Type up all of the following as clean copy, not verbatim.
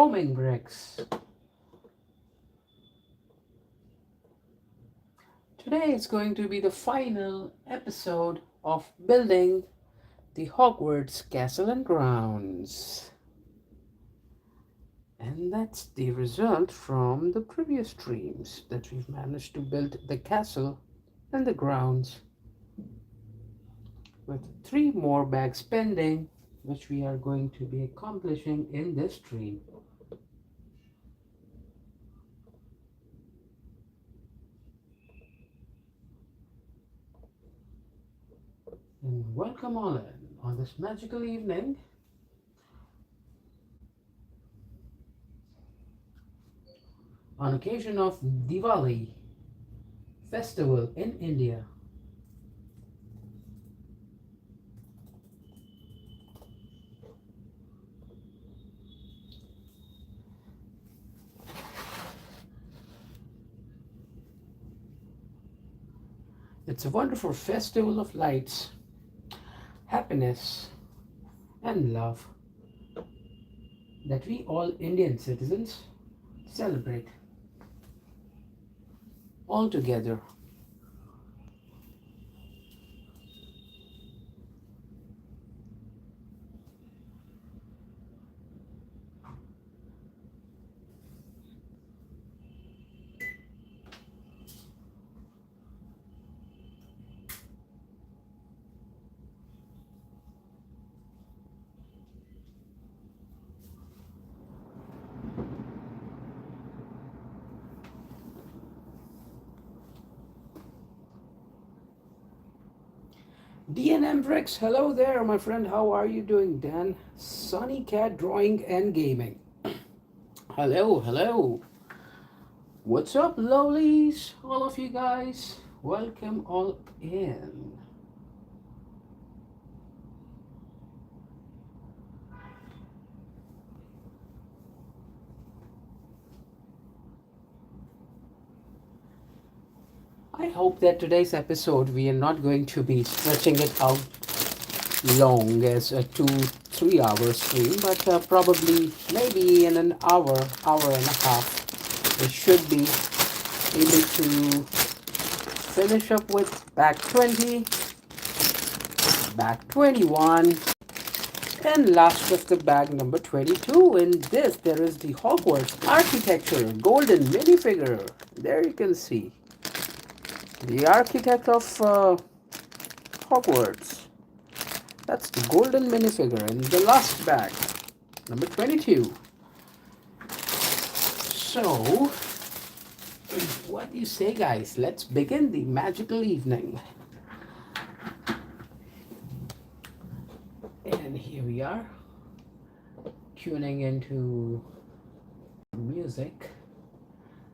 foaming bricks. Today is going to be the final episode of building the Hogwarts Castle and Grounds. And that's the result from the previous streams that we've managed to build the castle and the grounds with 3 more bags pending, which we are going to be accomplishing in this stream. And welcome all in on this magical evening. On occasion of Diwali festival in India. It's a wonderful festival of lights, happiness, and love that we all Indian citizens celebrate all together. Dan Embrix, hello there, my friend. How are you doing, Dan? Sunny Cat Drawing and Gaming. Hello, hello. What's up, lowlies? All of you guys, welcome all in. I hope that today's episode we are not going to be stretching it out long as a 2-3 hour stream, but probably maybe in an hour, hour and a half, we should be able to finish up with bag 20, bag 21, and last of the bag number 22. In this, there is the Hogwarts architecture golden minifigure. There you can see the architect of Hogwarts. That's the golden minifigure in the last bag, number 22. So, what do you say, guys? Let's begin the magical evening. And here we are, tuning into music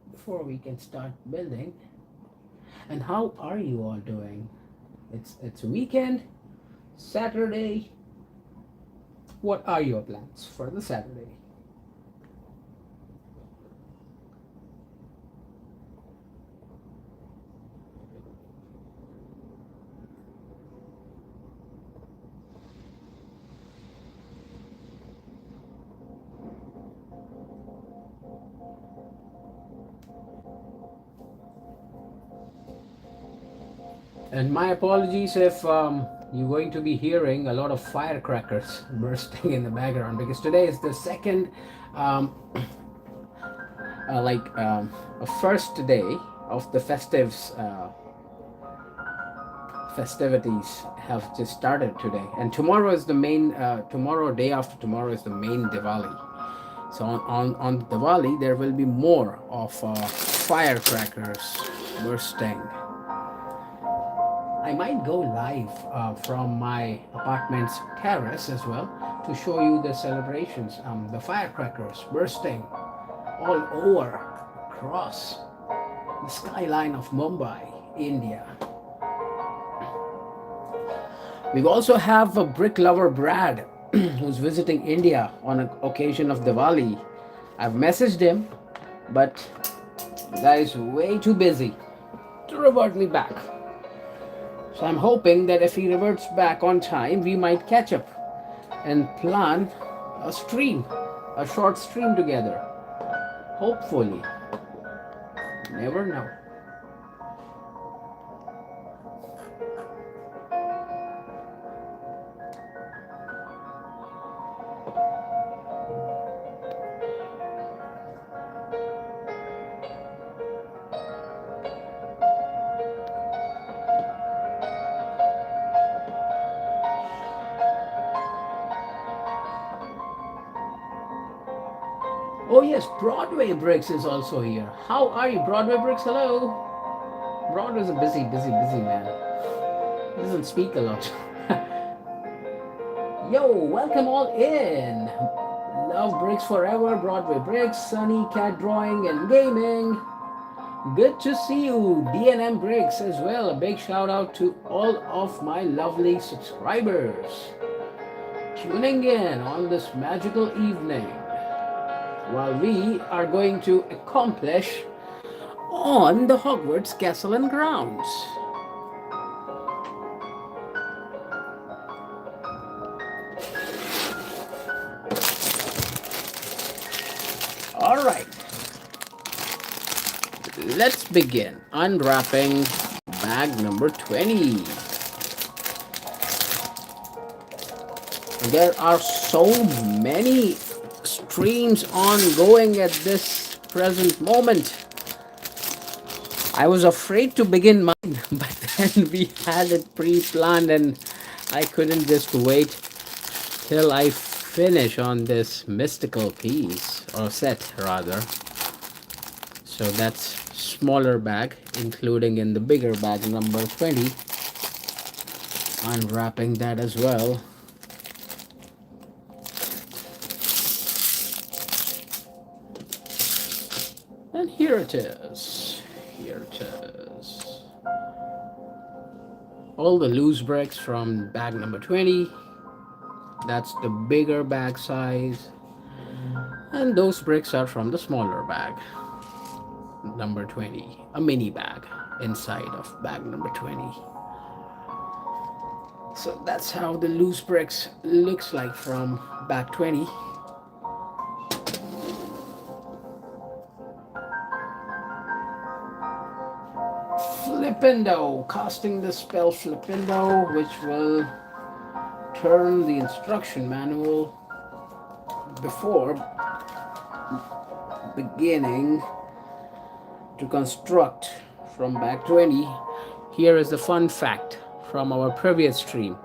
before we can start building. And how are you all doing? It's a weekend, Saturday. What are your plans for the Saturday? And my apologies if you're going to be hearing a lot of firecrackers bursting in the background, because today is the second, a first day of the festivities have just started today, and tomorrow is the main. Day after tomorrow is the main Diwali. So on Diwali there will be more of firecrackers bursting. I might go live from my apartment's terrace as well to show you the celebrations, the firecrackers bursting all over across the skyline of Mumbai, India. We also have a brick lover Brad who's visiting India on an occasion of Diwali. I've messaged him, but the guy is way too busy to revert me back. So I'm hoping that if he reverts back on time, we might catch up and plan a stream a short stream together. Hopefully. Never know. Oh yes, Broadway Bricks is also here. How are you, Broadway Bricks? Hello. Broadway's a busy man. He doesn't speak a lot. Yo, welcome all in. Love Bricks Forever, Broadway Bricks, Sunny Cat Drawing and Gaming. Good to see you, DNM Bricks as well. A big shout out to all of my lovely subscribers tuning in on this magical evening while we are going to accomplish on the Hogwarts Castle and Grounds. All right, let's begin unwrapping bag number 20. There are so many streams ongoing at this present moment. I was afraid to begin mine, but then we had it pre-planned and I couldn't just wait till I finish on this mystical piece, or set rather. So that's smaller bag, including in the bigger bag number 20. Unwrapping that as well. And here it is. Here it is. All the loose bricks from bag number 20. That's the bigger bag size. And those bricks are from the smaller bag. Number 20. A mini bag inside of bag number 20. So that's how the loose bricks looks like from bag 20. Flipendo, casting the spell Flipendo, which will turn the instruction manual before beginning to construct from bag 20. Here is the fun fact from our previous stream.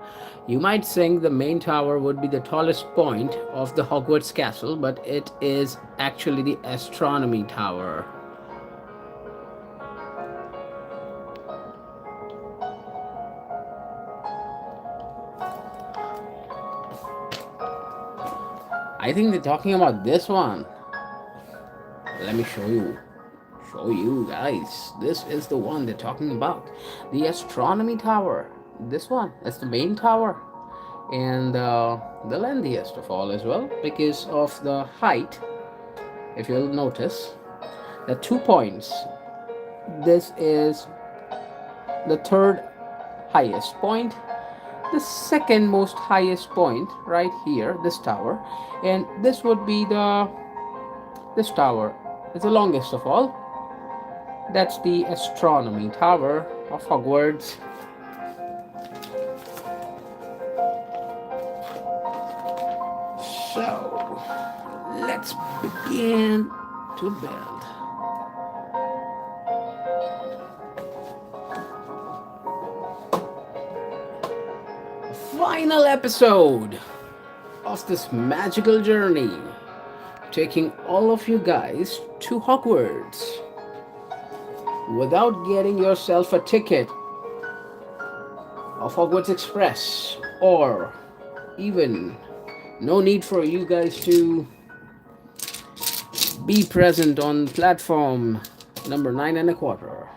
You might think the main tower would be the tallest point of the Hogwarts castle, but it is actually the astronomy tower. I think they're talking about this one. Let me show you guys. This is the one they're talking about, the astronomy tower. This one, that's the main tower, and the lengthiest of all as well, because of the height. If you'll notice the 2 points, this is the third highest point, the second most highest point right here, this tower, and this would be this tower is the longest of all. That's the astronomy tower of Hogwarts. So let's begin to build. Final episode of this magical journey, taking all of you guys to Hogwarts without getting yourself a ticket of Hogwarts Express, or even no need for you guys to be present on platform number 9 1/4.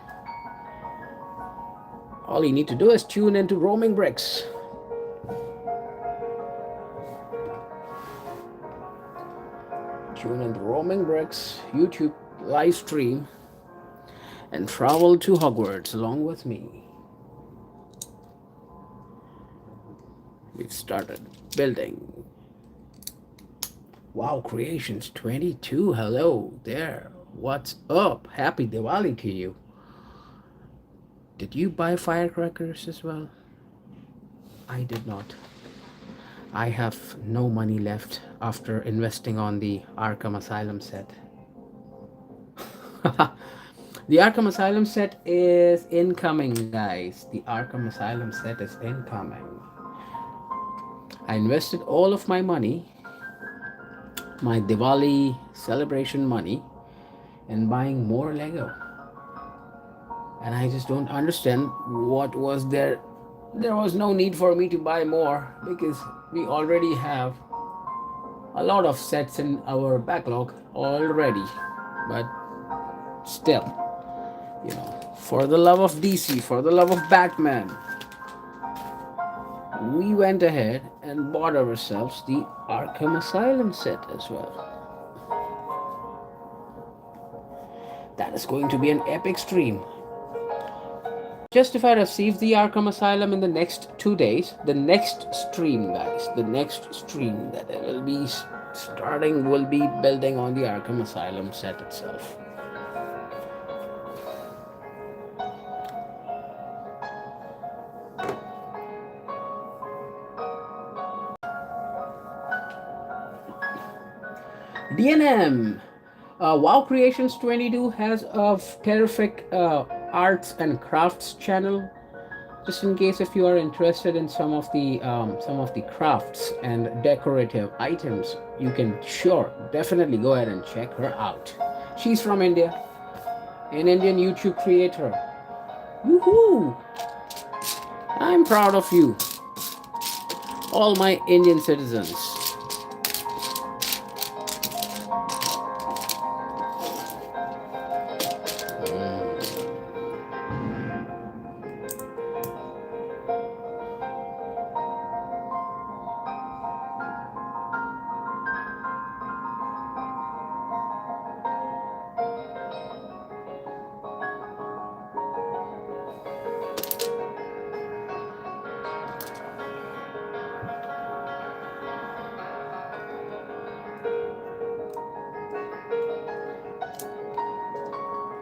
All you need to do is tune into Roaming Bricks. Tune into Roaming Bricks YouTube live stream and travel to Hogwarts along with me. We've started building. Wow, Creations 22. Hello there. What's up? Happy Diwali to you. Did you buy firecrackers as well? I did not. I have no money left after investing on the Arkham Asylum set. The Arkham Asylum set is incoming, guys. The Arkham Asylum set is incoming. I invested all of my money, my Diwali celebration money, in buying more Lego. And I just don't understand what was there. There was no need for me to buy more because we already have a lot of sets in our backlog already. But still, for the love of DC, for the love of Batman, we went ahead and bought ourselves the Arkham Asylum set as well. That is going to be an epic stream. Just if I receive the Arkham Asylum in the next 2 days, the next stream, guys, the next stream that I will be starting will be building on the Arkham Asylum set itself. DNM. WoW Creations 22 has a terrific arts and crafts channel. Just in case if you are interested in some of the crafts and decorative items, you can definitely go ahead and check her out. She's from India, an Indian YouTube creator. Woohoo! I'm proud of you, all my Indian citizens.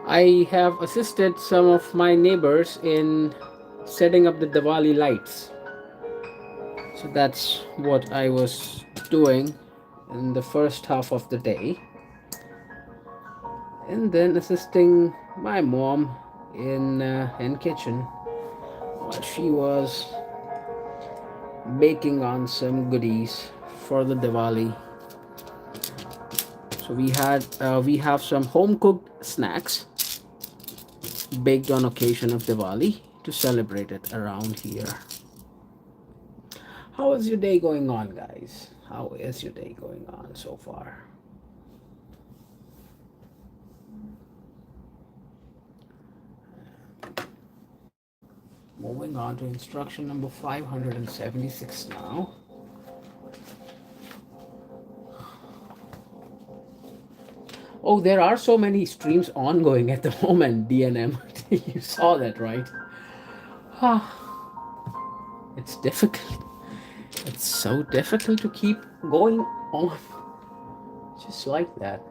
I have assisted some of my neighbors in setting up the Diwali lights. So that's what I was doing in the first half of the day. And then assisting my mom in kitchen while she was baking on some goodies for the Diwali. So we have some home cooked snacks baked on occasion of Diwali to celebrate it around here. How is your day going on, guys? How is your day going on so far? Moving on to instruction number 576 now. Oh, there are so many streams ongoing at the moment, DNM. You saw that, right? It's difficult. It's so difficult to keep going on just like that.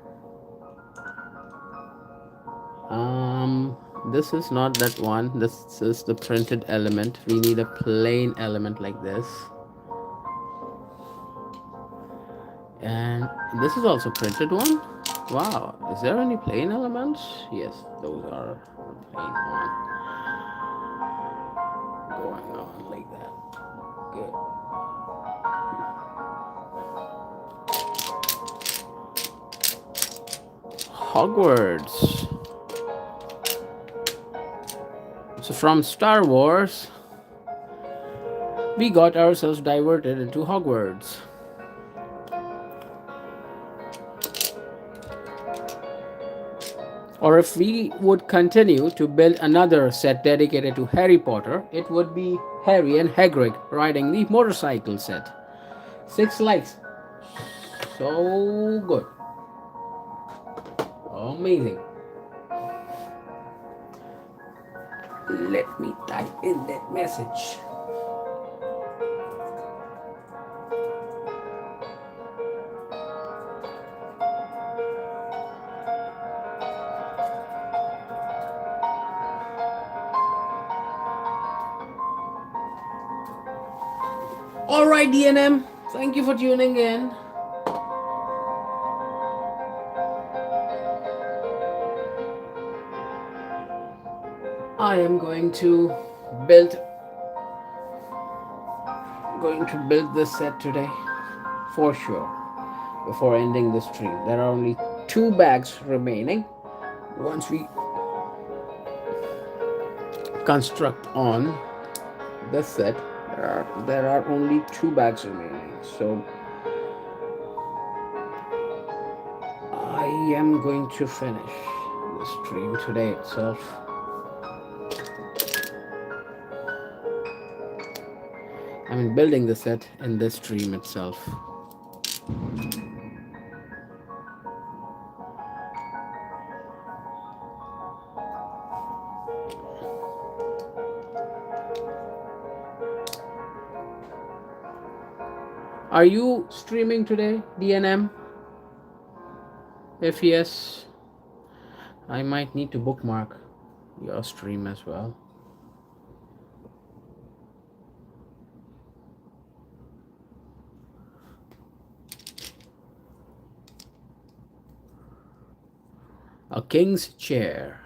This is not that one. This is the printed element. We need a plain element like this. And this is also printed one. Wow, is there any plain elements? Yes, those are plain one. Going on like that. Good. Hogwarts. So from Star Wars, we got ourselves diverted into Hogwarts. Or if we would continue to build another set dedicated to Harry Potter, it would be Harry and Hagrid riding the motorcycle set. 6 likes. So good. Amazing. Let me type in that message. All right, DNM. Thank you for tuning in. I am build going to build this set today for sure. Before ending the stream, there are only 2 bags remaining. Once we construct on this set, there are only 2 bags remaining. So I am going to finish the stream today itself. I mean, building the set in this stream itself. Are you streaming today, DNM? If yes, I might need to bookmark your stream as well. A king's chair.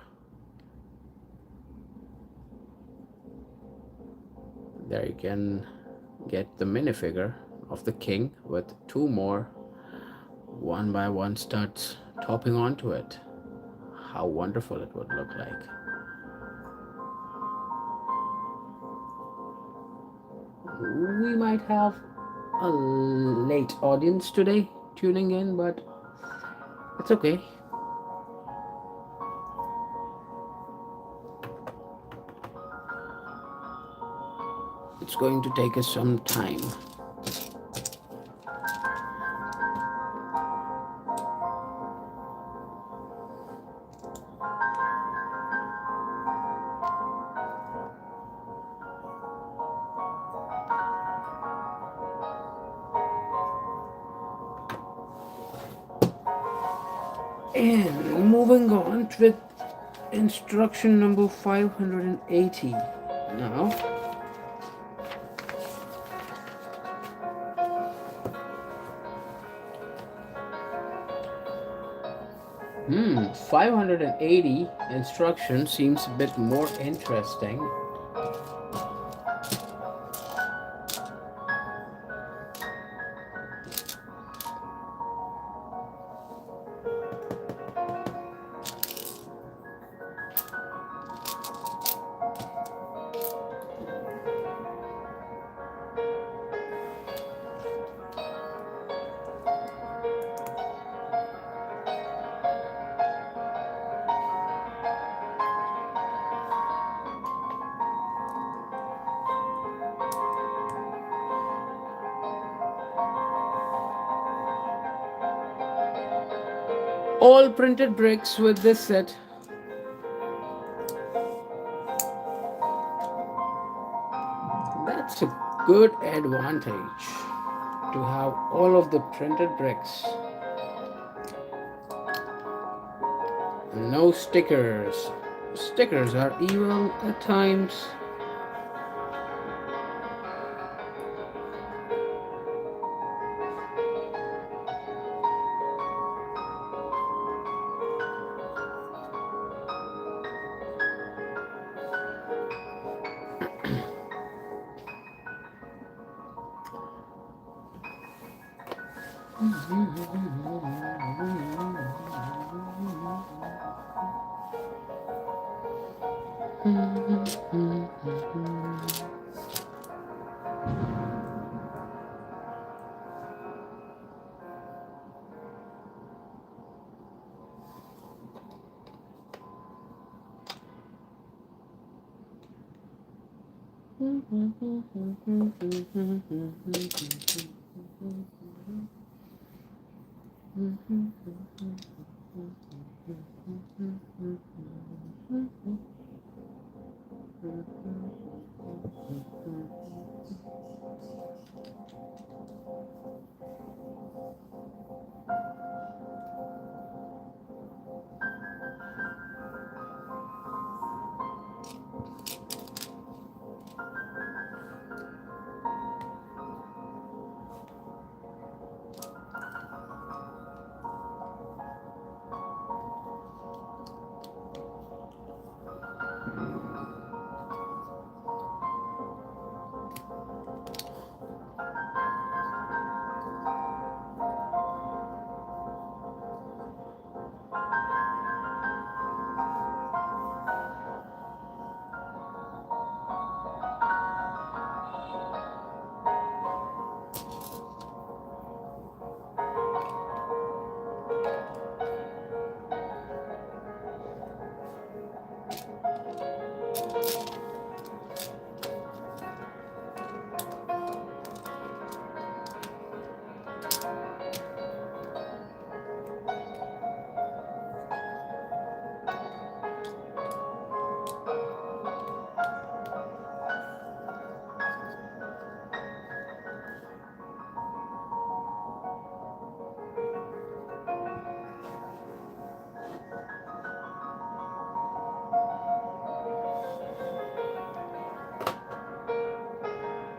There you can get the minifigure of the king with 2 more 1x1 studs topping onto it. How wonderful it would look like. We might have a late audience today tuning in, but it's okay. It's going to take us some time. And moving on with instruction number 580 now. 580 instruction seems a bit more interesting. All printed bricks with this set. That's a good advantage to have all of the printed bricks. No stickers. Stickers are evil at times.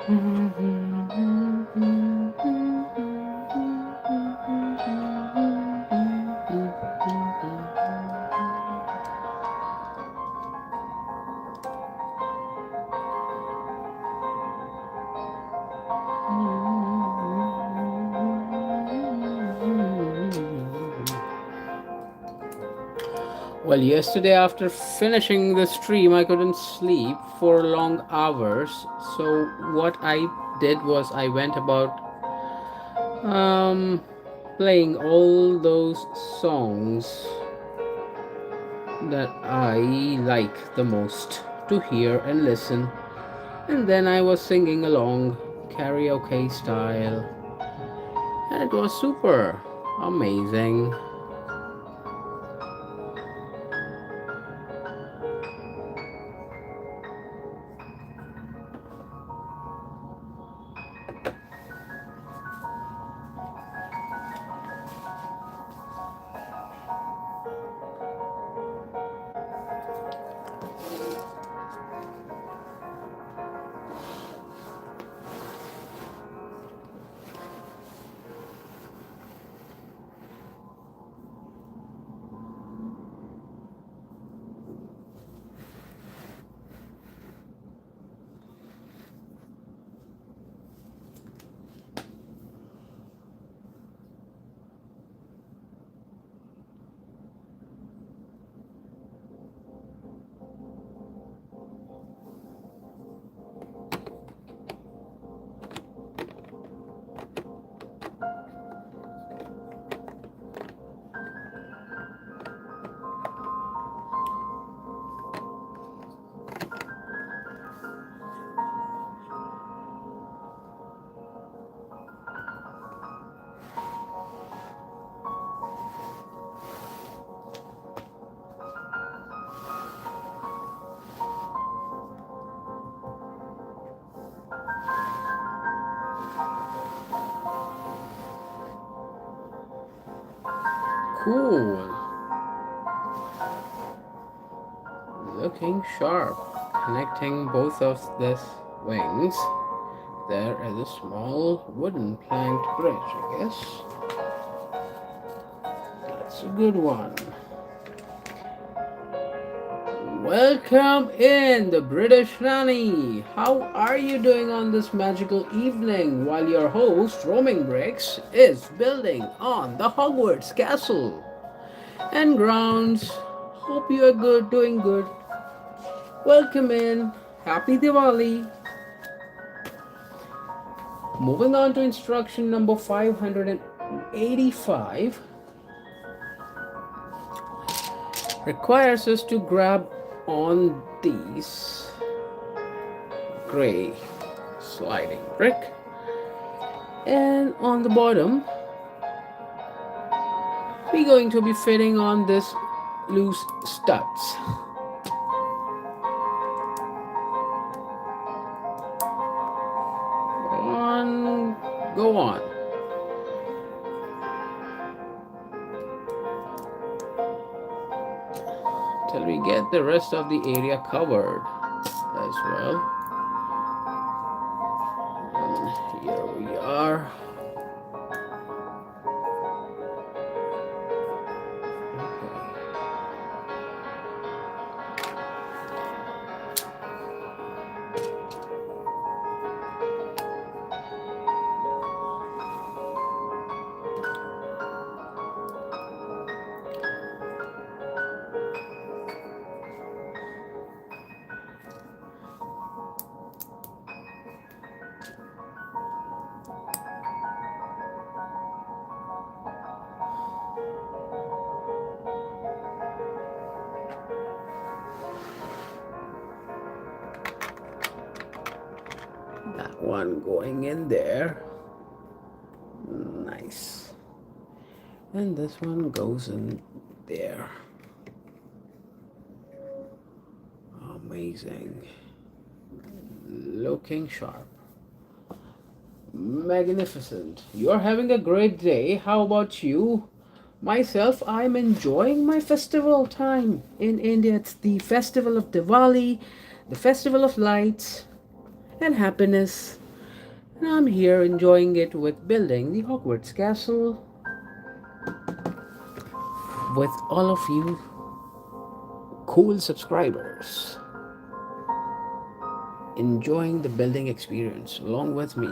Well, yesterday after finishing the stream, I couldn't sleep for long hours. So what I did was I went about um, playing all those songs that I like the most to hear and listen. And then I was singing along, karaoke style, and it was super amazing. Cool, looking sharp. Connecting both of these wings, there is a small wooden planked bridge, I guess. That's a good one. Welcome in, the British Rani. How are you doing on this magical evening while your host, Roaming Bricks, is building on the Hogwarts Castle and grounds? Hope you are good, doing good. Welcome in. Happy Diwali. Moving on to instruction number 585, requires us to grab on these gray sliding brick, and on the bottom we're going to be fitting on this loose studs. Go on. Till we get the rest of the area covered as well. And here we are. That one going in there. Nice. And this one goes in there. Amazing. Looking sharp. Magnificent. You're having a great day. How about you? Myself, I'm enjoying my festival time in India. It's the festival of Diwali, the festival of lights and happiness. And I'm here enjoying it with building the Hogwarts Castle with all of you cool subscribers enjoying the building experience along with me.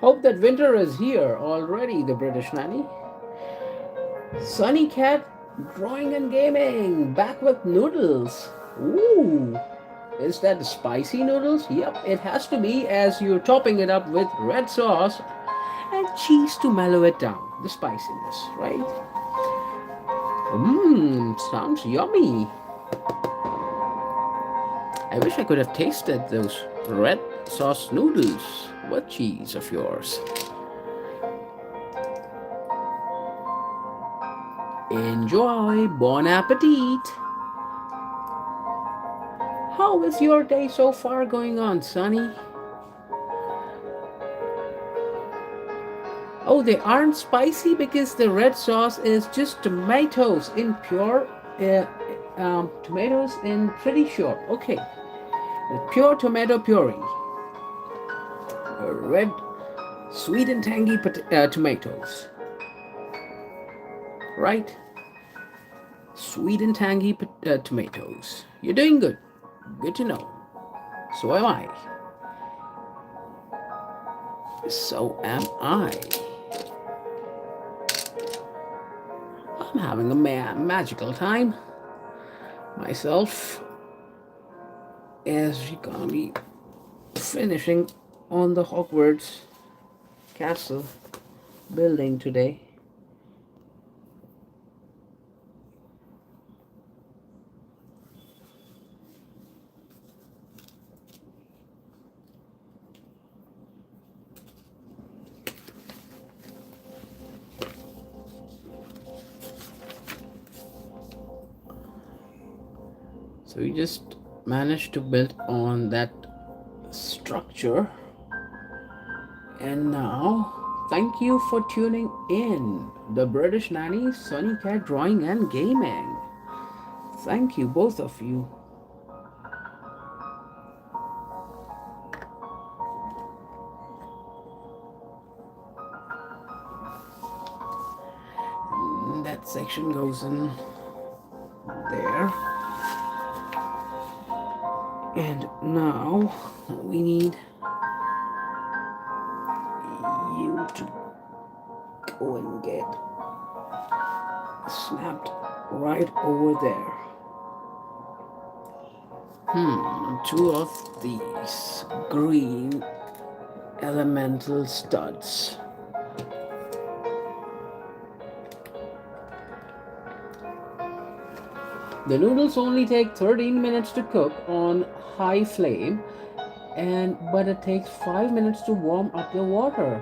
Hope that winter is here already, the British nanny. Sunny Cat drawing and gaming back with noodles. Ooh, is that spicy noodles? Yep, it has to be, as you're topping it up with red sauce and cheese to mellow it down. The spiciness, right? Mmm, sounds yummy. I wish I could have tasted those red sauce noodles with cheese of yours. Enjoy, bon appetit. How is your day so far going on, Sonny? Oh, they aren't spicy because the red sauce is just tomatoes in pure tomatoes in pretty sure. Okay, pure tomato puree, red, sweet and tangy tomatoes, right? Sweet and tangy tomatoes. You're doing good. Good to know. So am I. So am I. I'm having a magical time myself, as we're gonna be finishing on the Hogwarts Castle building today. So we just managed to build on that structure. And now, thank you for tuning in. The British Nanny, Sunny Cat Drawing and Gaming. Thank you, both of you. That section goes in there. And now we need you to go and get snapped right over there. Two of these green elemental studs. The noodles only take 13 minutes to cook on high flame, but it takes 5 minutes to warm up the water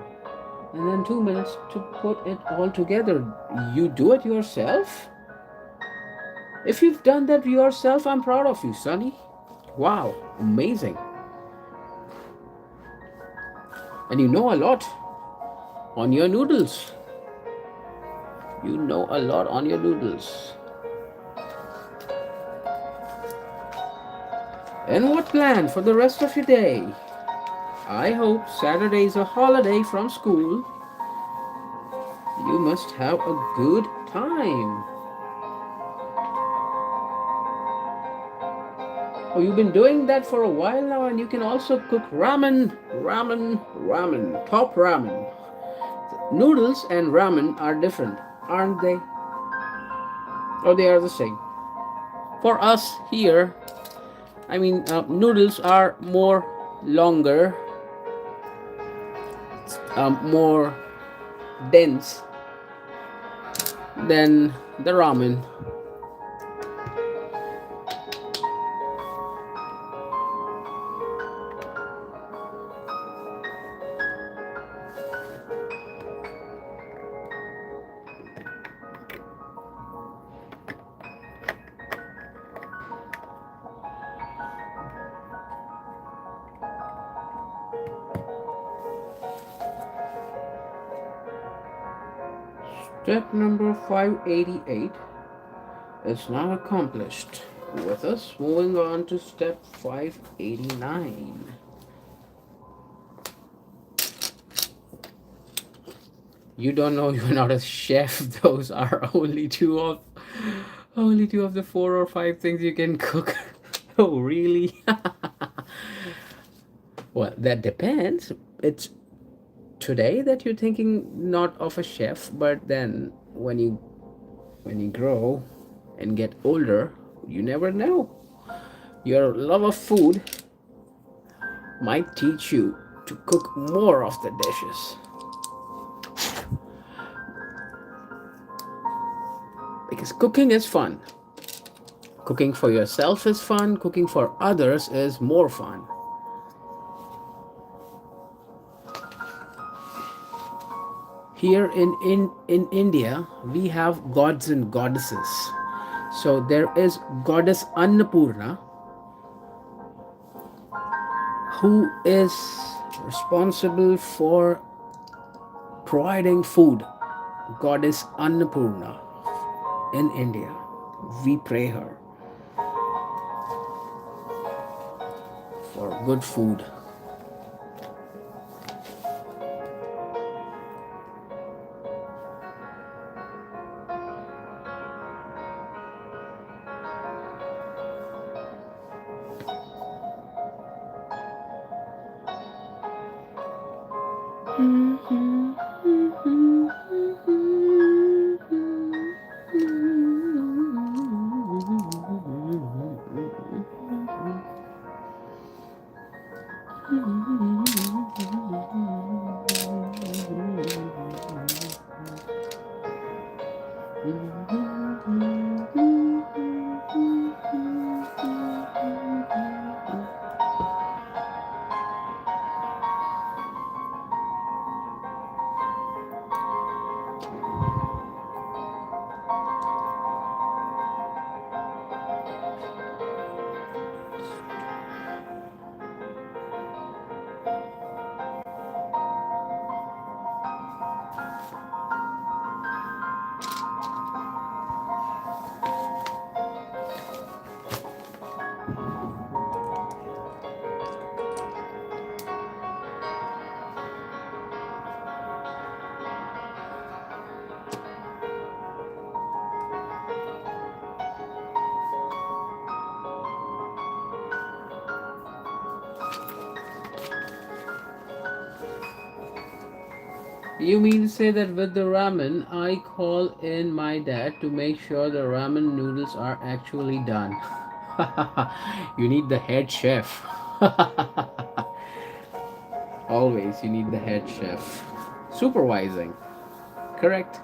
and then 2 minutes to put it all together. You do it yourself? If you've done that yourself, I'm proud of you, Sonny. Wow, amazing. And you know a lot on your noodles. You know a lot on your noodles. And what plan for the rest of your day? I hope Saturday is a holiday from school. You must have a good time. Oh, you've been doing that for a while now, and you can also cook ramen, top ramen. Noodles and ramen are different, aren't they? Or they are the same. For us here, I mean, noodles are more longer, more dense than the ramen. Step number 588 is now accomplished. With us, moving on to step 589. You don't know you're not a chef. Those are only two of the 4 or 5 things you can cook. Oh, really? Well, that depends. It's today that you're thinking not of a chef, but then when you grow and get older, you never know. Your love of food might teach you to cook more of the dishes. Because cooking is fun. Cooking for yourself is fun, cooking for others is more fun. Here in India, we have gods and goddesses. So there is goddess Annapurna, who is responsible for providing food. Goddess Annapurna in India. We pray her for good food. You mean to say that with the ramen, I call in my dad to make sure the ramen noodles are actually done? You need the head chef. Always, you need the head chef. Supervising, correct?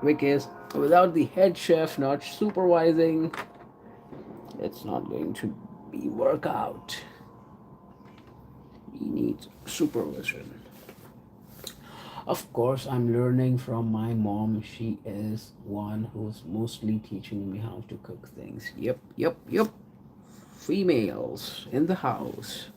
Because without the head chef not supervising, it's not going to be work out. We need supervision. Of course, I'm learning from my mom. She is one who's mostly teaching me how to cook things. Yep. Females in the house.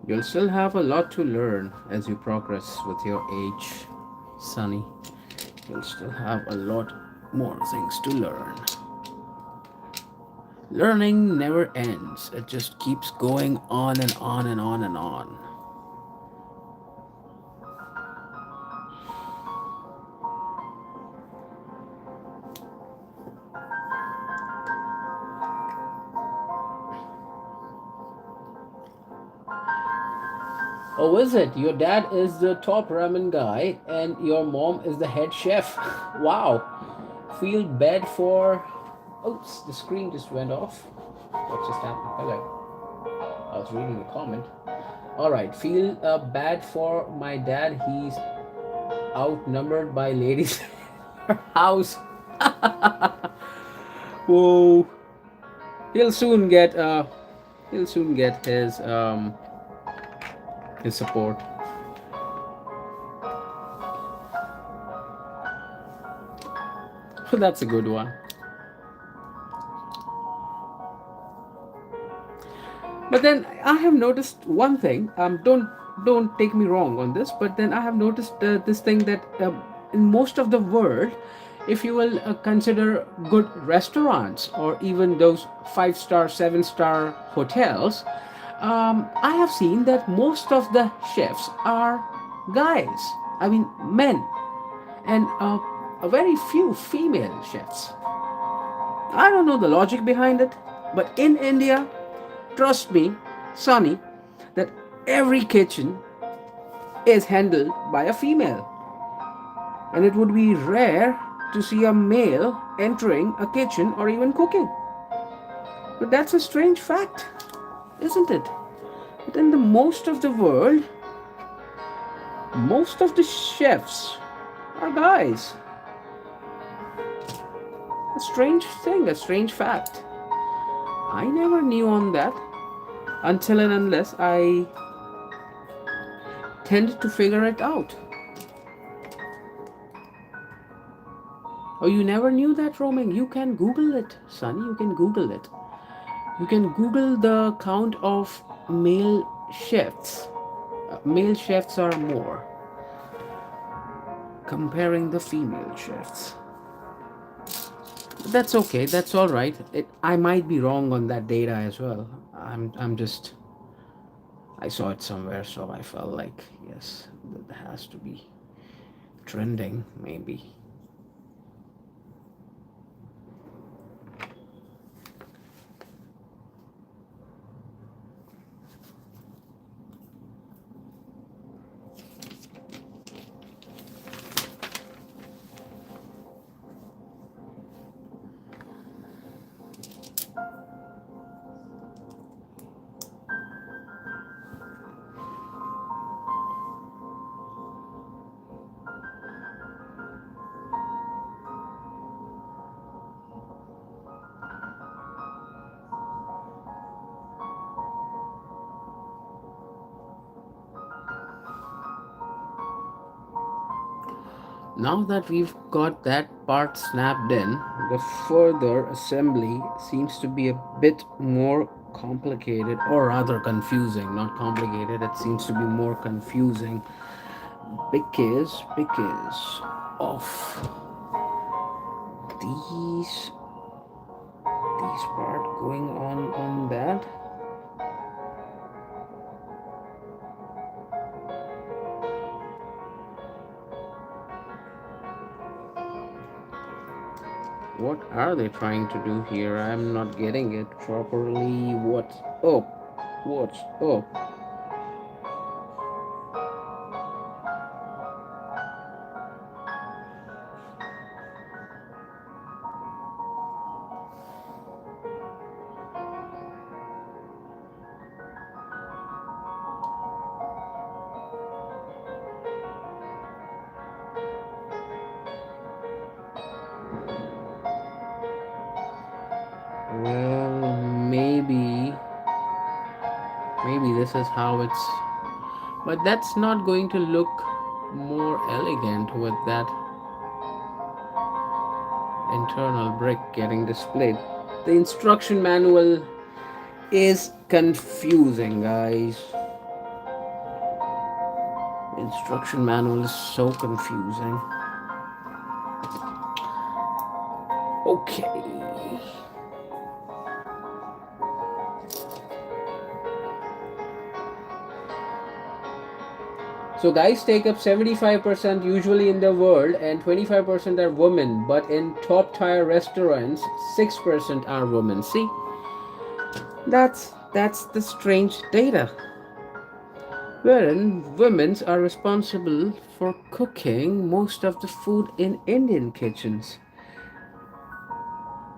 You'll still have a lot to learn as you progress with your age, Sunny. You'll still have a lot more things to learn. Learning never ends. It just keeps going on and on and on and on. Oh, is it? Your dad is the top ramen guy and your mom is the head chef. Wow. Feel bad for. Oops, the screen just went off. What just happened? Hello. I was reading the comment. Alright, feel bad for my dad. He's outnumbered by ladies in her house. Whoa. He'll soon get he'll soon get his support. So that's a good one. But then I have noticed one thing. Don't take me wrong on this. But then I have noticed this thing that in most of the world, if you will consider good restaurants or even those 5-star, 7-star hotels, I have seen that most of the chefs are guys. I mean, men, and a very few female chefs. I don't know the logic behind it, but in India, trust me, Sonny, that every kitchen is handled by a female. And it would be rare to see a male entering a kitchen or even cooking. But that's a strange fact, isn't it? But in the most of the world, most of the chefs are guys. A strange thing, a strange fact. I never knew on that until and unless I tended to figure it out. Oh, you never knew that, roaming? You can Google it, Sonny. You can Google it. You can Google the count of male chefs. Male chefs are more, comparing the female chefs. That's okay. That's all right. I might be wrong on that data as well. I'm just. I saw it somewhere, so I felt like yes, that has to be trending, maybe. Now that we've got that part snapped in, the further assembly seems to be a bit more complicated, or rather confusing. Not complicated, it seems to be more confusing because of these these part going on that. What are they trying to do here? I'm not getting it properly. What's up? What's up? Well, maybe this is how it's, but that's not going to look more elegant with that internal brick getting displayed. The instruction manual is confusing, guys. The instruction manual is so confusing. Okay. So guys take up 75% usually in the world, and 25% are women. But in top tier restaurants, 6% are women. See, that's the strange data. Wherein women are responsible for cooking most of the food in Indian kitchens.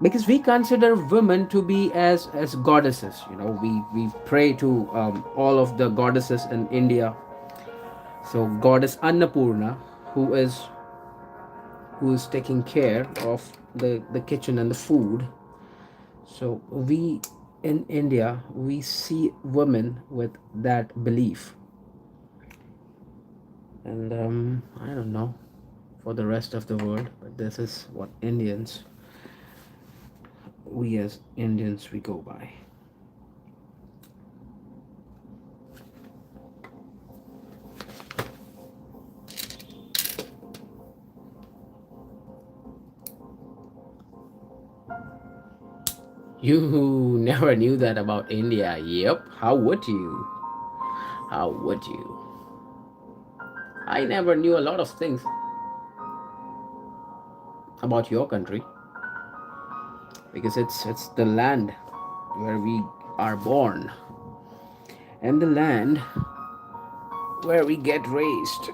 Because we consider women to be as goddesses. We pray to all of the goddesses in India. So goddess Annapurna, who is who is taking care of the kitchen and the food. So we in India, we see women with that belief. And I don't know for the rest of the world, but this is what we as Indians, we go by. You never knew that about India. Yep. How would you? How would you? I never knew a lot of things about your country because it's the land where we are born and the land where we get raised,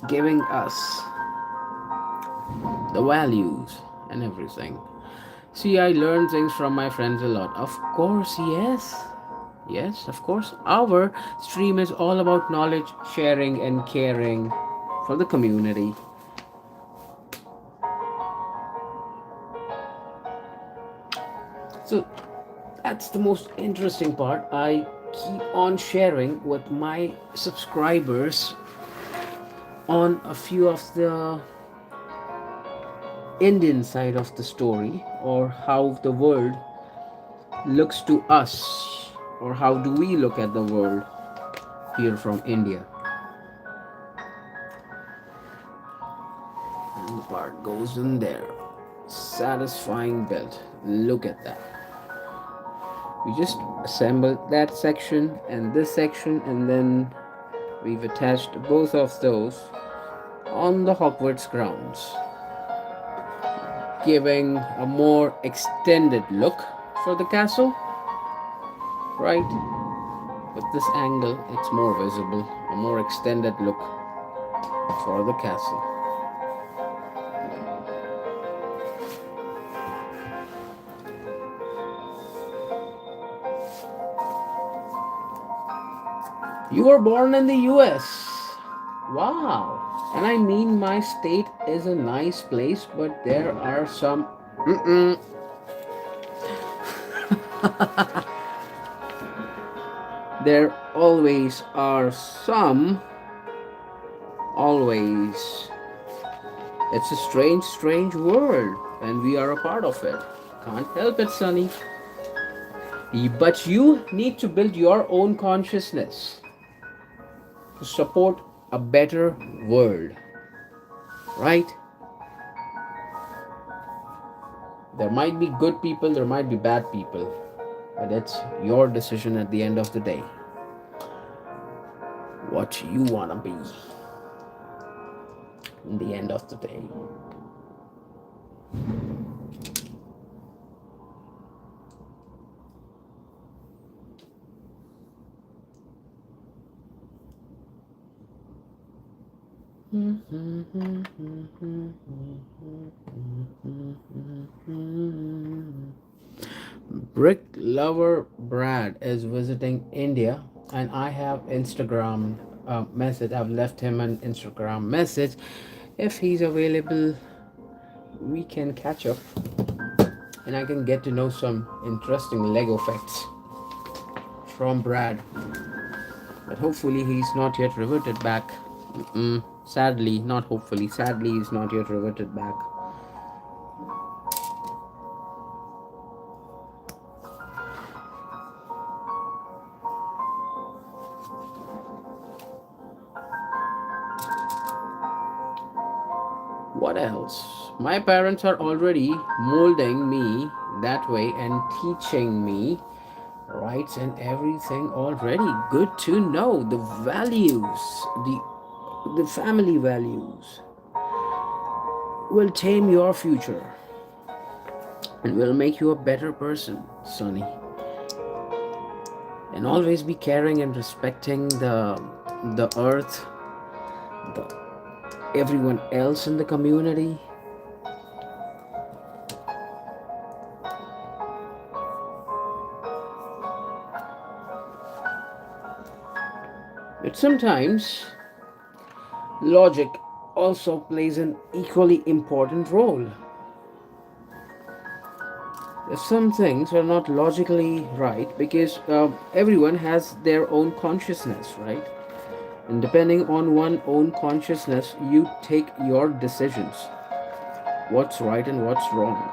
giving us the values and everything. See, I learn things from my friends a lot. Of course, yes. Yes, of course. Our stream is all about knowledge sharing and caring for the community. So that's the most interesting part. I keep on sharing with my subscribers on a few of the Indian side of the story, or how the world looks to us, or how do we look at the world here from India. And the part goes in there. Satisfying belt. Look at that. We just assembled that section and this section, and then we've attached both of those on the Hogwarts grounds, giving a more extended look for the castle. Right? With this angle, it's more visible, a more extended look for the castle. You were born in the US. Wow. And I mean, my state is a nice place, but there are some. There always are some. Always. It's a strange, strange world, and we are a part of it. Can't help it, Sonny. But you need to build your own consciousness to support a better world, right? There might be good people, there might be bad people, but it's your decision at the end of the day what you want to be in the end of the day. Brick lover Brad is visiting India, and I have Instagram message. I've left him an Instagram message. If he's available, we can catch up, and I can get to know some interesting Lego facts from Brad. But hopefully, he's not yet reverted back. Sadly, not hopefully, sadly, he's not yet reverted back. What else? My parents are already molding me that way and teaching me rights and everything already. Good to know. The values, the family values will tame your future and will make you a better person, Sonny. And always be caring and respecting the earth, the everyone else in the community. But sometimes logic also plays an equally important role. Some things are not logically right because everyone has their own consciousness, right? And depending on one own consciousness, you take your decisions. What's right and what's wrong.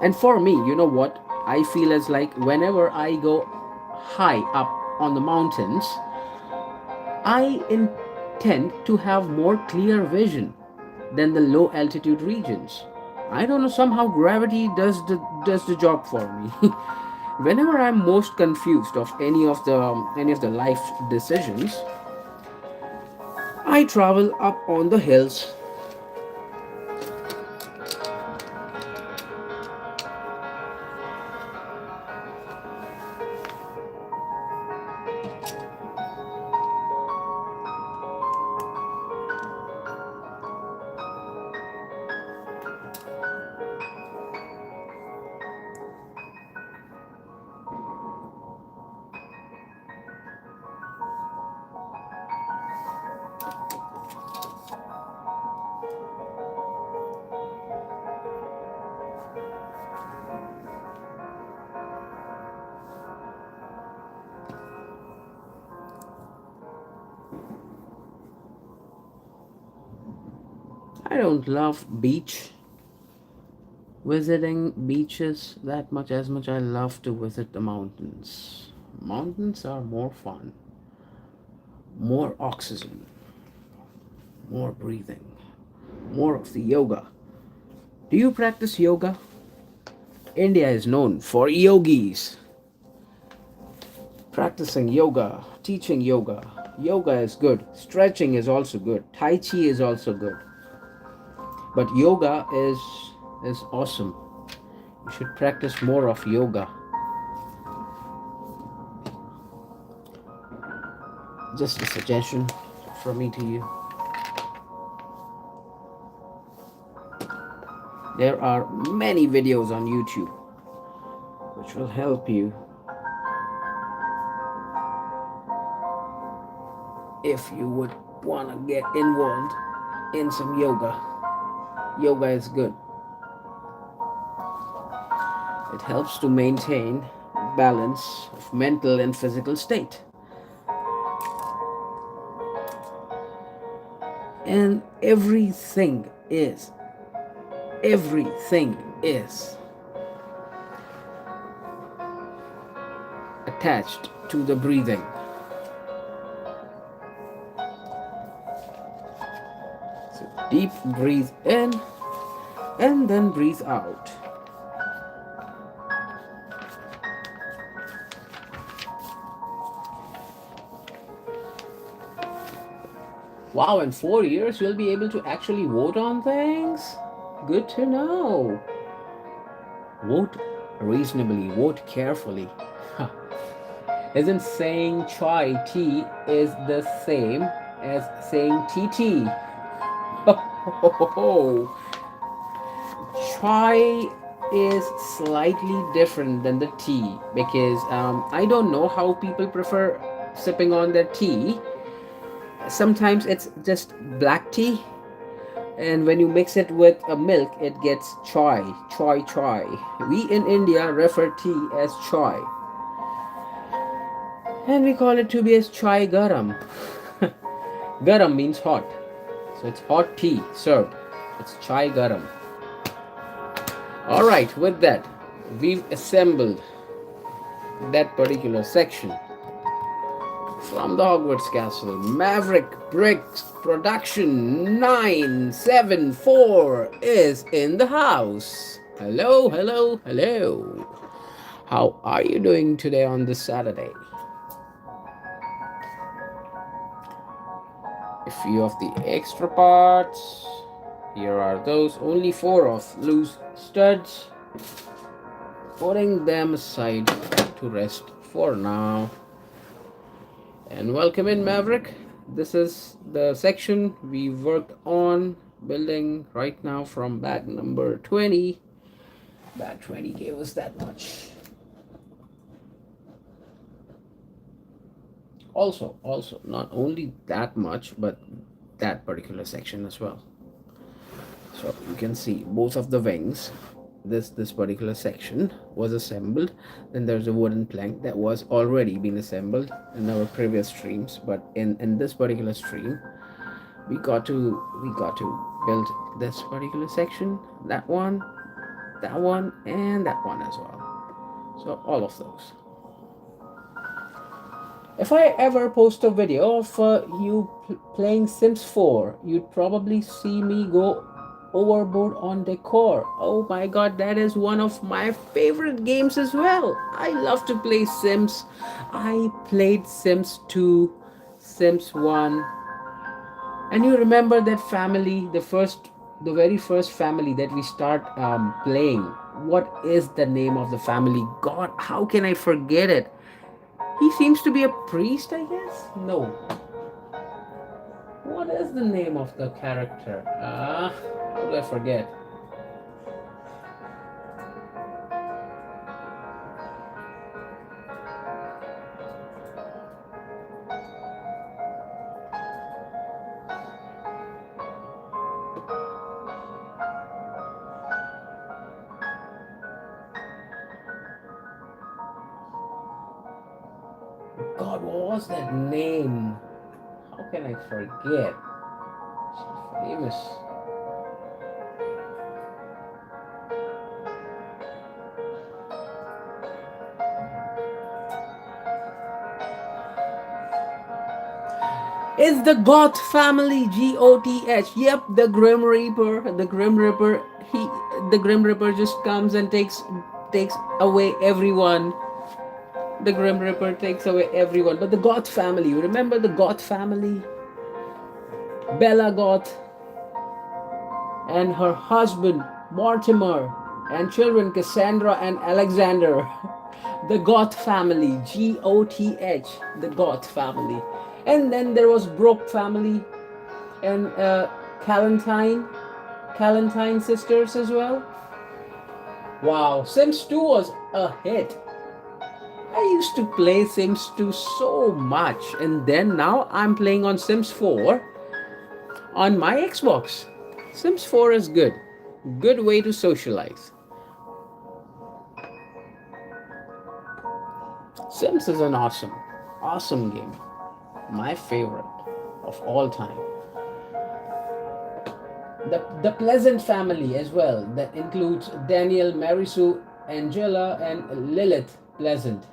And for me, you know what? I feel as like whenever I go high up on the mountains, I intend to have more clear vision than the low altitude regions. I don't know, somehow gravity does the job for me. Whenever I'm most confused of any of the life decisions, I travel up on the hills. I don't love beach visiting beaches that much as much I love to visit the mountains. Mountains are more fun, more oxygen, more breathing, more of the yoga. Do you practice yoga? India is known for yogis. Practicing yoga, teaching yoga. Yoga is good. Stretching is also good. Tai Chi is also good. But yoga is awesome. You should practice more of yoga. Just a suggestion from me to you. There are many videos on YouTube which will help you if you would want to get involved in some yoga. Yoga is good. It helps to maintain balance of mental and physical state. And everything is attached to the breathing. So deep breathe in and then breathe out. Wow, in 4 years you'll be able to actually vote on things? Good to know. Vote reasonably, vote carefully. Isn't saying chai tea is the same as saying TT? Chai is slightly different than the tea because I don't know how people prefer sipping on their tea. Sometimes it's just black tea, and when you mix it with a milk it gets chai. We in India refer tea as chai, and we call it to be as chai garam. Garam means hot, so it's hot tea served. It's chai garam. Alright, with that we've assembled that particular section from the Hogwarts Castle. Maverick Bricks Production 974 is in the house. Hello, hello, hello. How are you doing today on this Saturday? A few of the extra parts. Here are those, only four of loose studs. Putting them aside to rest for now. And welcome in, Maverick. This is the section we worked on building right now from bag number 20. Bag 20 gave us that much. Also, not only that much, but that particular section as well. So you can see both of the wings. This particular section was assembled. Then there's a wooden plank that was already been assembled in our previous streams, but in this particular stream we got to build this particular section, that one, and that one as well. So all of those. If I ever post a video of you playing Sims 4, you'd probably see me go overboard on decor. Oh my god, that is one of my favorite games as well. I love to play Sims. I played Sims 2, Sims 1. And you remember that family, the very first family that we start playing. What is the name of the family? God, how can I forget it? He seems to be a priest, I guess? No. What is the name of the character? How do I forget? God, what was that name? How can I forget? She's famous. It's the Goth family, Goth. Yep, the Grim Reaper. The Grim Reaper just comes and takes away everyone. The Grim Reaper takes away everyone. But the Goth family, you remember the Goth family? Bella Goth and her husband Mortimer and children Cassandra and Alexander. The Goth family, Goth, the Goth family. And then there was Brooke family and Calentine sisters as well. Wow, Sims 2 was a hit. I used to play Sims 2 so much, and then now I'm playing on Sims 4 on my Xbox. Sims 4 is good. Good way to socialize. Sims is an awesome game. My favorite of all time. The Pleasant family as well. That includes Daniel, Marisu, Angela, and Lilith Pleasant.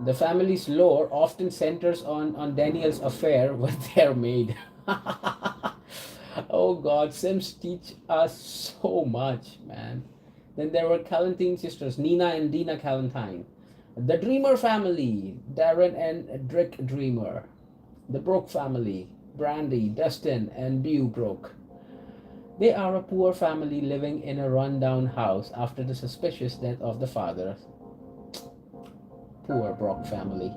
The family's lore often centers on Daniel's affair with their maid. Oh god, Sims teach us so much, man. Then there were Calentine sisters, Nina and Dina Calentine. The Dreamer family, Darren and Drick Dreamer. The Brooke family, Brandy, Dustin, and Bew Brooke. They are a poor family living in a rundown house after the suspicious death of the father. Poor Brooke family.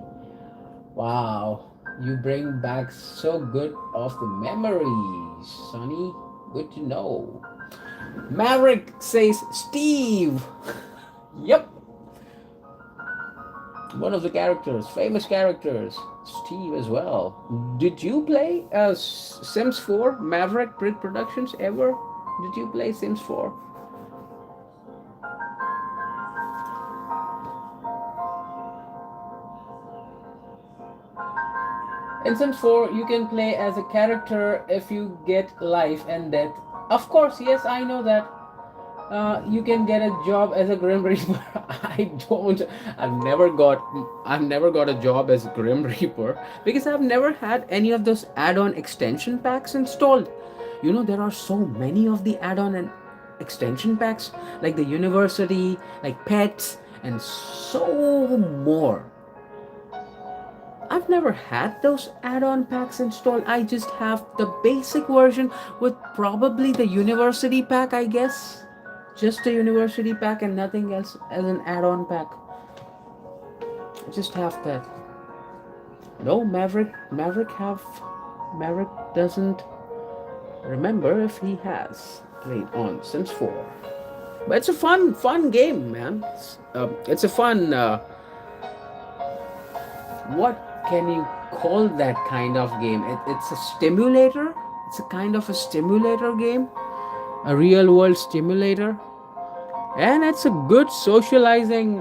Wow, you bring back so good of the memories, Sonny. Good to know. Maverick says Steve. Yep. One of the characters, famous characters, Steve as well. Did you play Sims 4, Maverick Brick Productions ever? Did you play Sims 4? In Sims 4, you can play as a character if you get life and death. Of course, yes, I know that. You can get a job as a Grim Reaper. I don't. I've never got a job as Grim Reaper because I've never had any of those add-on extension packs installed. You know there are so many of the add-on and extension packs like the university, like pets, and so more. I've never had those add-on packs installed. I just have the basic version with probably the university pack, I guess. Just the university pack and nothing else as an add-on pack. I just have that. No, Maverick doesn't remember if he has played on Sims 4. But it's a fun game, man. It's a fun. What can you call that kind of game? It's a stimulator. It's a kind of a stimulator game, a real world stimulator, and it's a good socializing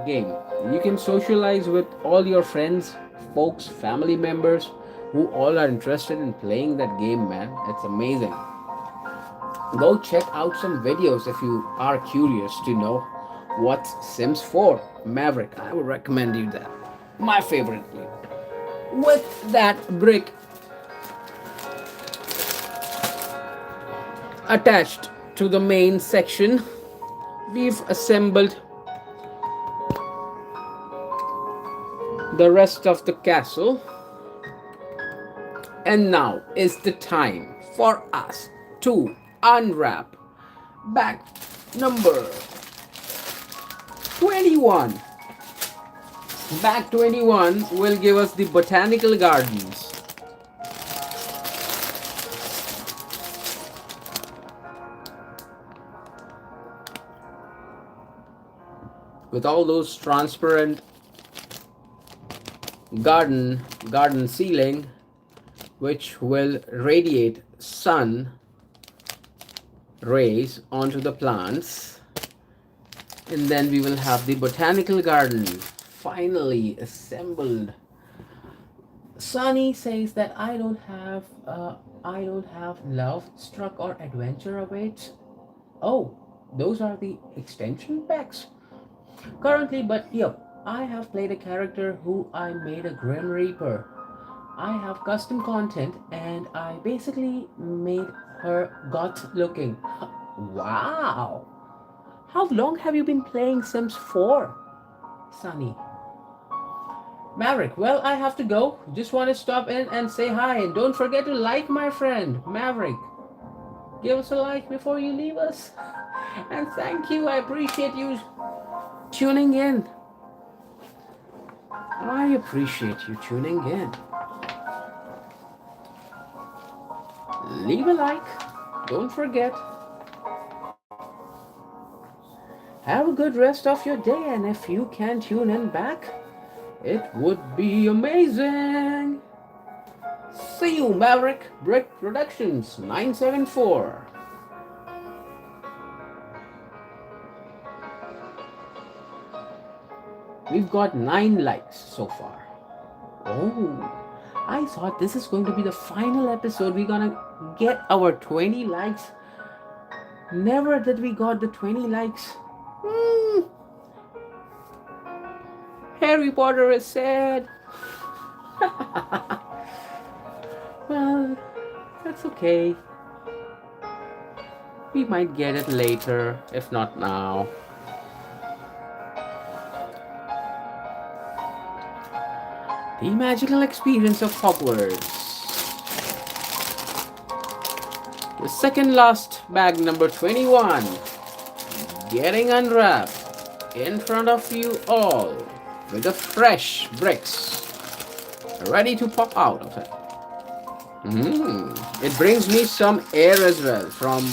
game. You can socialize with all your friends, folks, family members who all are interested in playing that game, man. It's amazing. Go check out some videos if you are curious to know what's Sims 4 Maverick. I would recommend you that. My favorite game. With that brick attached to the main section, we've assembled the rest of the castle. And now is the time for us to unwrap bag number 21. Bag 21 will give us the botanical gardens. With all those transparent garden ceiling, which will radiate sun rays onto the plants. And then we will have the botanical garden finally assembled. Sunny says that I don't have love struck or adventure awaits. Oh, those are the extension packs currently, but yep, I have played a character who I made a Grim Reaper. I have custom content and I basically made her goth looking. Wow! How long have you been playing Sims 4, Sunny? Maverick, well, I have to go. Just want to stop in and say hi. And don't forget to like my friend, Maverick. Give us a like before you leave us. And thank you. I appreciate you tuning in. I appreciate you tuning in. Leave a like. Don't forget. Have a good rest of your day. And if you can tune in back, it would be amazing. See you, Maverick Brick Productions 974. We've got 9 likes so far. Oh, I thought this is going to be the final episode. We're gonna get our 20 likes. Never did we got the 20 likes. Harry Potter is sad. Well, that's okay. We might get it later, if not now. The magical experience of Hogwarts. The second last bag number 21. Getting unwrapped in front of you all with the fresh bricks ready to pop out of it. It brings me some air as well from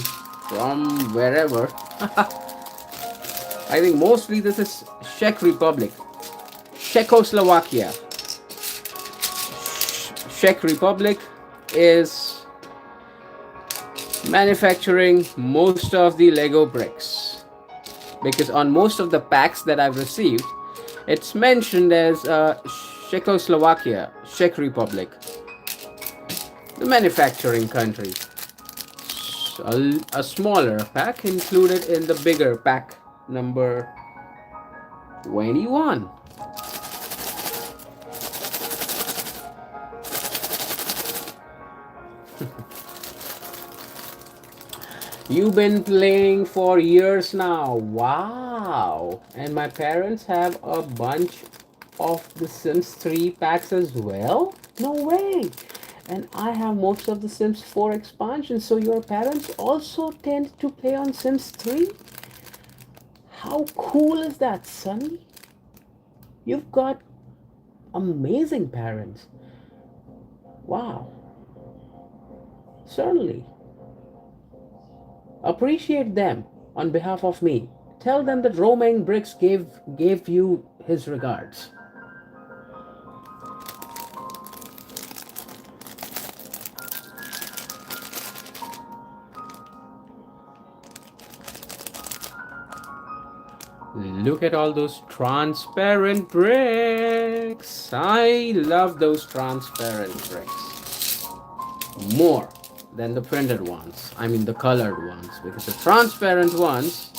wherever. I think mostly this is Czech Republic, Czechoslovakia. Czech Republic is manufacturing most of the Lego bricks, because on most of the packs that I've received, it's mentioned as Czechoslovakia, Czech Republic, the manufacturing country. A smaller pack included in the bigger pack number 21. You've been playing for years now. Wow. And my parents have a bunch of the Sims 3 packs as well? No way. And I have most of the Sims 4 expansions. So your parents also tend to play on Sims 3? How cool is that, Sonny? You've got amazing parents. Wow. Certainly. Appreciate them on behalf of me. Tell them that Romain Bricks gave you his regards. Look at all those transparent bricks. I love those transparent bricks more than the printed ones. I mean the colored ones, because the transparent ones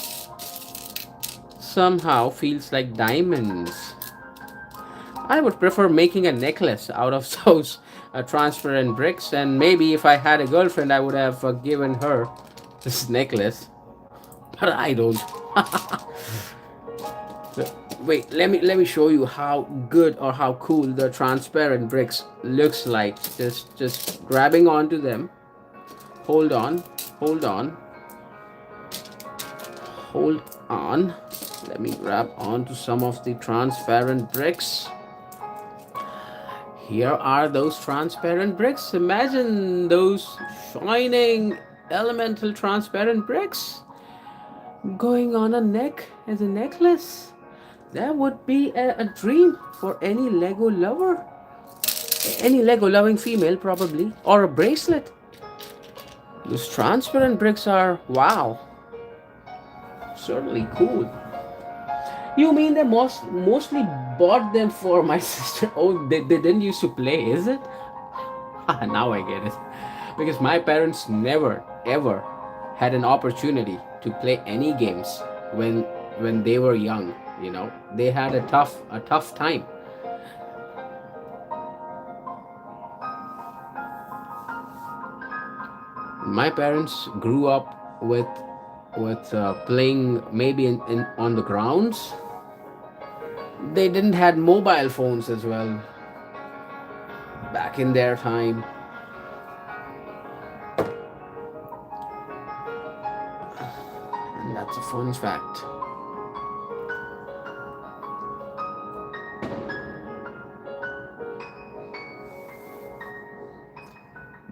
somehow feels like diamonds. I would prefer making a necklace out of those transparent bricks, and maybe if I had a girlfriend, I would have given her this necklace. But I don't. Wait, let me show you how good or how cool the transparent bricks looks like. Just grabbing onto them. Hold on, hold on, hold on. Let me grab onto some of the transparent bricks. Here are those transparent bricks. Imagine those shining elemental transparent bricks going on a neck as a necklace. That would be a dream for any Lego lover. Any Lego loving female, probably. Or a bracelet. Those transparent bricks are wow. Certainly cool. You mean they mostly bought them for my sister? Oh, they didn't used to play, is it? Now I get it. Because my parents never ever had an opportunity to play any games when they were young. You know, they had a tough time. My parents grew up with playing maybe in on the grounds. They didn't had mobile phones as well back in their time. And that's a fun fact.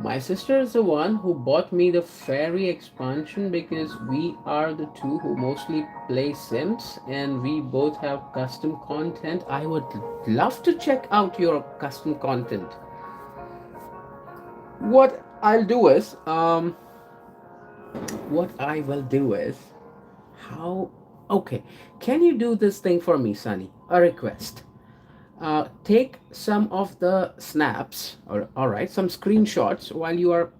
My sister is the one who bought me the fairy expansion because we are the two who mostly play Sims and we both have custom content. I would love to check out your custom content. What I'll do is, what I will do is, how, okay, can you do this thing for me, Sunny? A request. Take some of the snaps, or all right, some screenshots while you are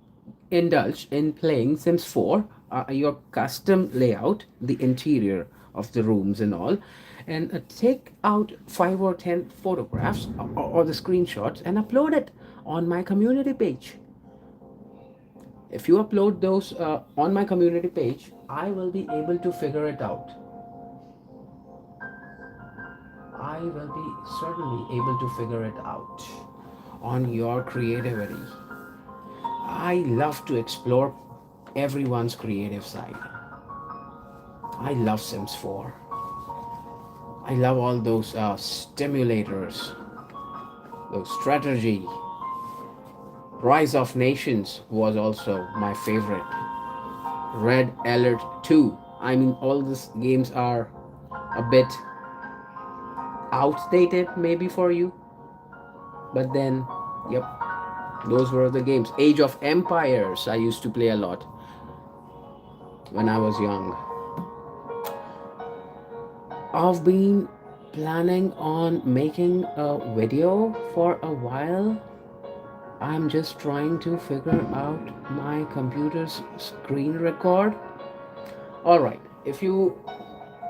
indulged in playing Sims 4, your custom layout, the interior of the rooms and all, and take out 5 or 10 photographs or the screenshots and upload it on my community page. If you upload those on my community page, I will be able to figure it out. I will be certainly able to figure it out on your creativity. I love to explore everyone's creative side. I love Sims 4. I love all those stimulators, those strategy. Rise of Nations was also my favorite. Red Alert 2. I mean, all these games are a bit outdated maybe for you, but then, yep, those were the games. Age of Empires I used to play a lot when I was young. I've been planning on making a video for a while. I'm just trying to figure out my computer's screen record. All right, if you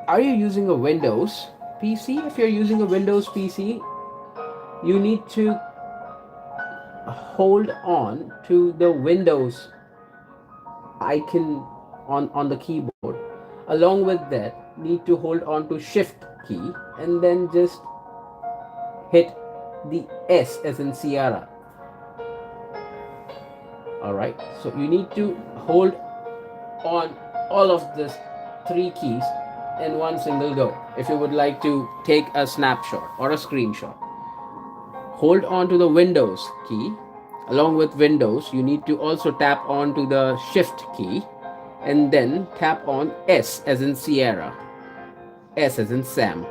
are you using a Windows PC? If you're using a Windows PC, you need to hold on to the Windows icon on the keyboard. Along with that, need to hold on to shift key and then just hit the S as in Sierra. All right, so you need to hold on all of this three keys in one single go if you would like to take a snapshot or a screenshot. Hold on to the Windows key. Along with Windows, you need to also tap on to the Shift key and then tap on S as in Sierra, S as in Sam.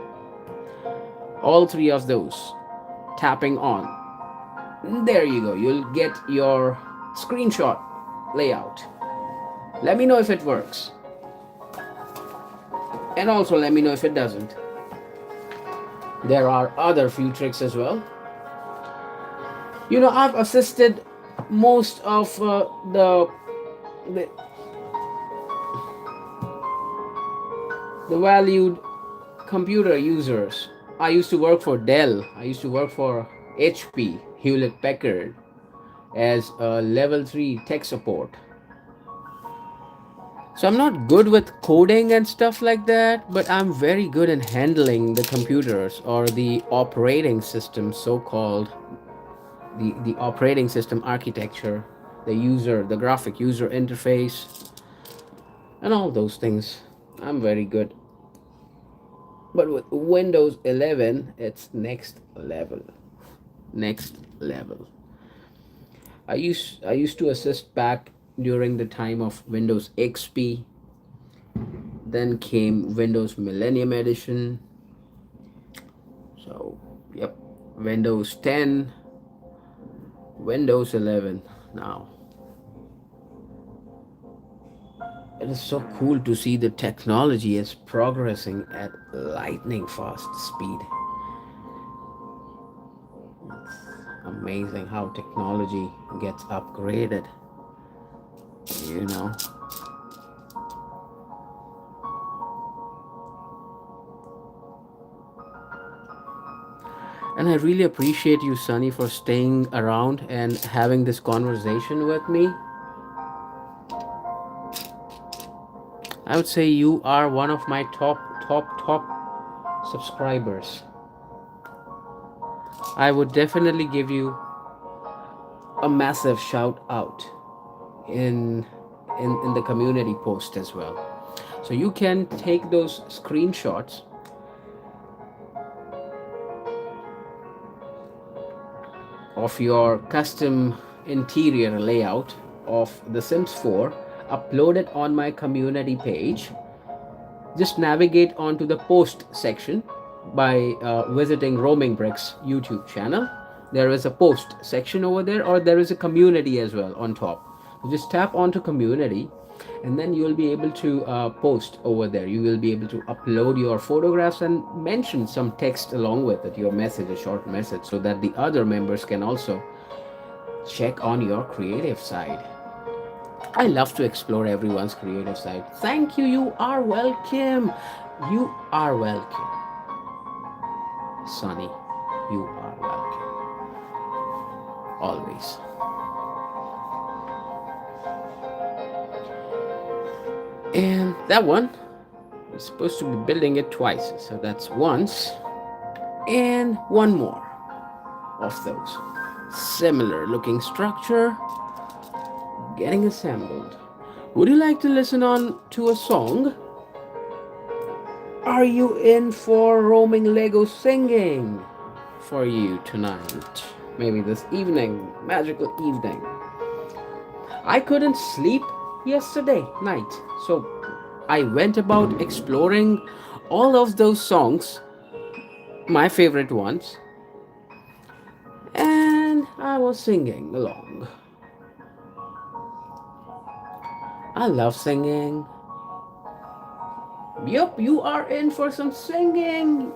All three of those tapping on. There you go. You'll get your screenshot layout. Let me know if it works. And also let me know if it doesn't. There are other few tricks as well. You know, I've assisted most of the valued computer users. I used to work for Dell. I used to work for HP, Hewlett Packard, as a level 3 tech support. So I'm not good with coding and stuff like that, but I'm very good in handling the computers or the operating system, so called the operating system architecture, the graphic user interface, and all those things. I'm very good. But with Windows 11, it's next level. Next level. I used to assist back during the time of Windows XP. Then came Windows Millennium Edition. So, yep, Windows 10, Windows 11 now. It is so cool to see the technology is progressing at lightning fast speed. It's amazing how technology gets upgraded, you know. And I really appreciate you, Sunny, for staying around and having this conversation with me. I would say you are one of my top subscribers. I would definitely give you a massive shout out in in the community post as well. So you can take those screenshots of your custom interior layout of The Sims 4, upload it on my community page. Just navigate onto the post section by visiting Roaming Bricks YouTube channel. There is a post section over there, or there is a community as well on top. So just tap onto community, and then you will be able to post over there. You will be able to upload your photographs and mention some text along with it, your message, a short message, so that the other members can also check on your creative side. I love to explore everyone's creative side. Thank you. You are welcome. You are welcome. Sunny, you are welcome. Always. And that one, we're supposed to be building it twice. So that's once and one more of those. Similar looking structure getting assembled. Would you like to listen on to a song? Are you in for roaming Lego singing for you tonight? Maybe this evening, magical evening. I couldn't sleep yesterday night, so I went about exploring all of those songs, my favorite ones, and I was singing along. I love singing. Yup, you are in for some singing.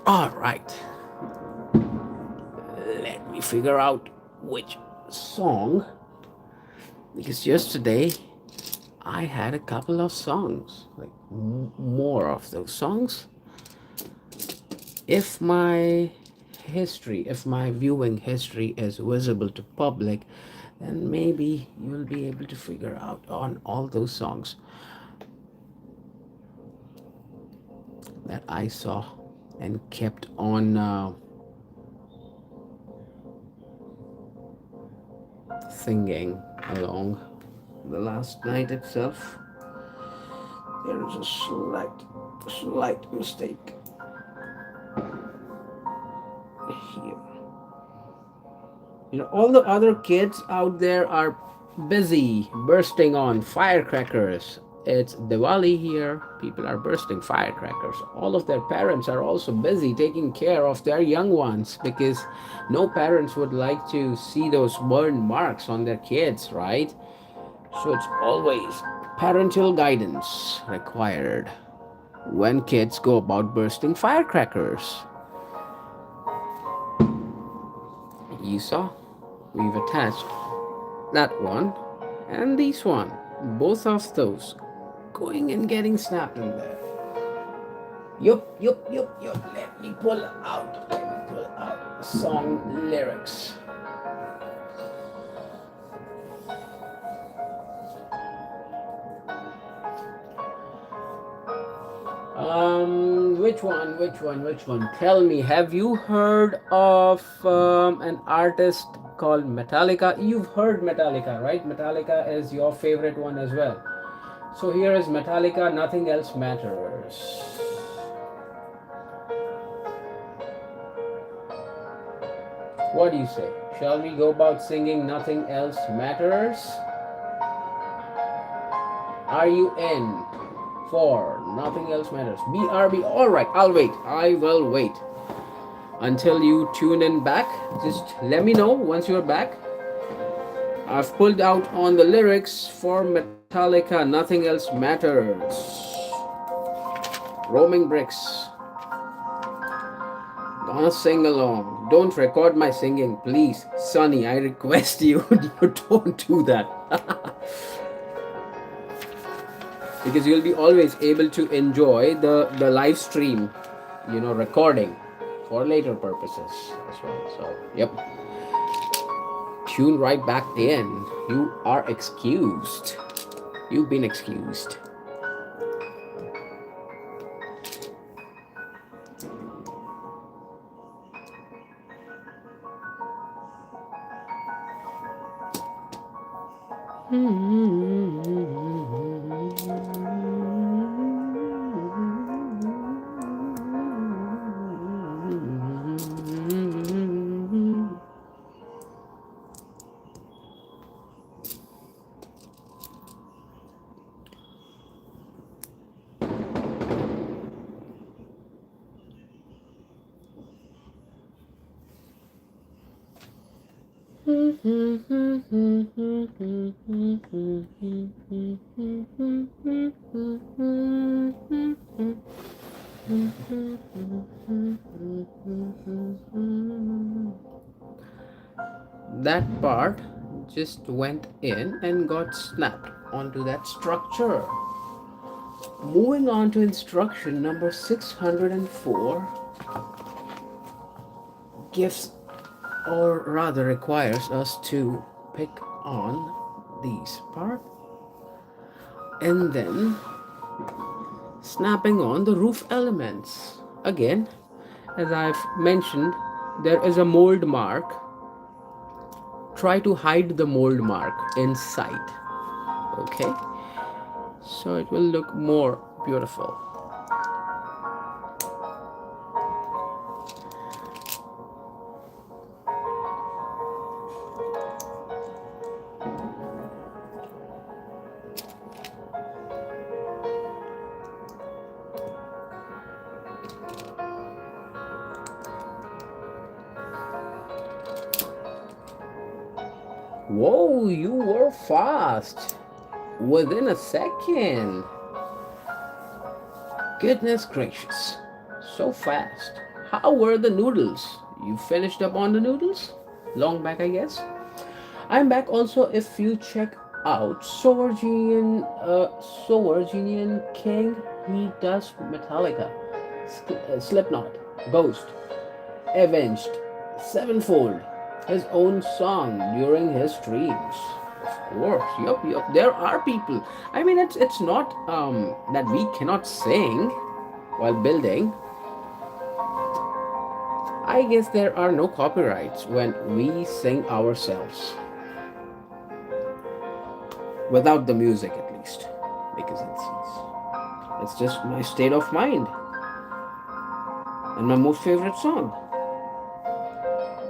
All right. Let me figure out which song. Because yesterday I had a couple of songs, like more of those songs. If my viewing history is visible to public, and maybe you'll be able to figure out on all those songs that I saw and kept on singing along the last night itself. There is a slight mistake here. You know, all the other kids out there are busy bursting on firecrackers. It's Diwali here. People are bursting firecrackers. All of their parents are also busy taking care of their young ones because no parents would like to see those burn marks on their kids, right? So it's always parental guidance required when kids go about bursting firecrackers. You saw? We've attached that one and this one. Both of those going and getting snapped in there. Yup. Let me pull out song lyrics. Which one? Tell me, have you heard of an artist called Metallica? You've heard Metallica, right? Metallica is your favorite one as well. So here is Metallica, Nothing Else Matters. What do you say? Shall we go about singing Nothing Else Matters? Are you in for Nothing Else Matters? BRB. Alright, I'll wait. I will wait until you tune in back. Just let me know once you're back. I've pulled out on the lyrics for Metallica, Nothing Else Matters. Roaming Bricks. Gonna sing along. Don't record my singing, please. Sonny, I request you, you don't do that. Because you'll be always able to enjoy the live stream, recording for later purposes as well. So, yep. Tune right back in. You are excused. You've been excused. That part just went in and got snapped onto that structure. Moving on to instruction number 604, gives or rather requires us to pick on these part and then snapping on the roof elements. Again, as I've mentioned, there is a mold mark. Try to hide the mold mark inside. Okay, so it will look more beautiful. Whoa, you were fast. Within a second. Goodness gracious. So fast. How were the noodles? You finished up on the noodles? Long back, I guess. I'm back also if you check out Sovergenian King. He does Metallica, Slipknot, Ghost, Avenged, Sevenfold, his own song during his streams. Of course, yup. There are people. I mean, it's not that we cannot sing while building. I guess there are no copyrights when we sing ourselves, without the music at least, because it's just my state of mind and my most favorite song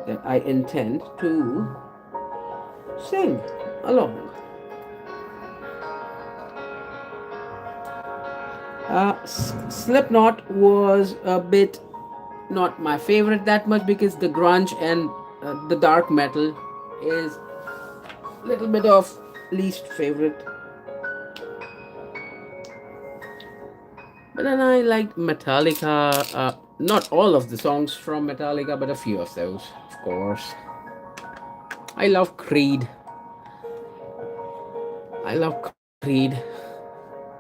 that I intend to sing along. Slipknot was a bit not my favorite that much because the grunge and the dark metal is a little bit of least favorite. But then I like Metallica. Not all of the songs from Metallica, but a few of those, of course. I love Creed. I love Creed.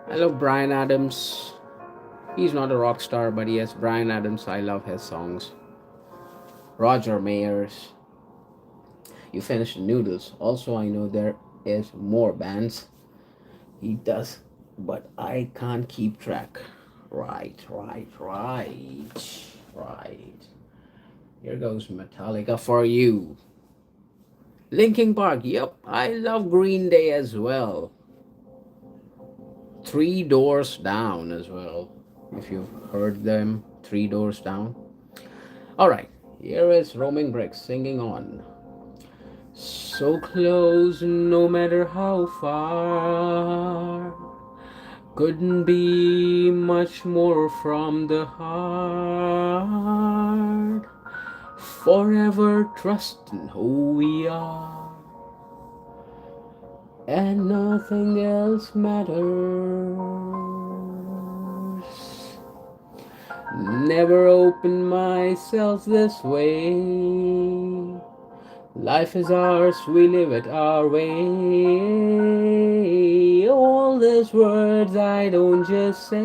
I love Brian Adams. He's not a rock star, but yes, Brian Adams. I love his songs. Roger Mayers. You finished Noodles. Also, I know there is more bands he does, but I can't keep track. Right. Here goes Metallica for you. Linkin Park. Yep, I love Green Day as well. Three Doors Down as well. If you've heard them, Three Doors Down. All right, here is Roaming Bricks singing on. So close, no matter how far. Couldn't be much more from the heart. Forever trusting who we are, and nothing else matters. Never opened myself this way. Life is ours, we live it our way. All these words I don't just say,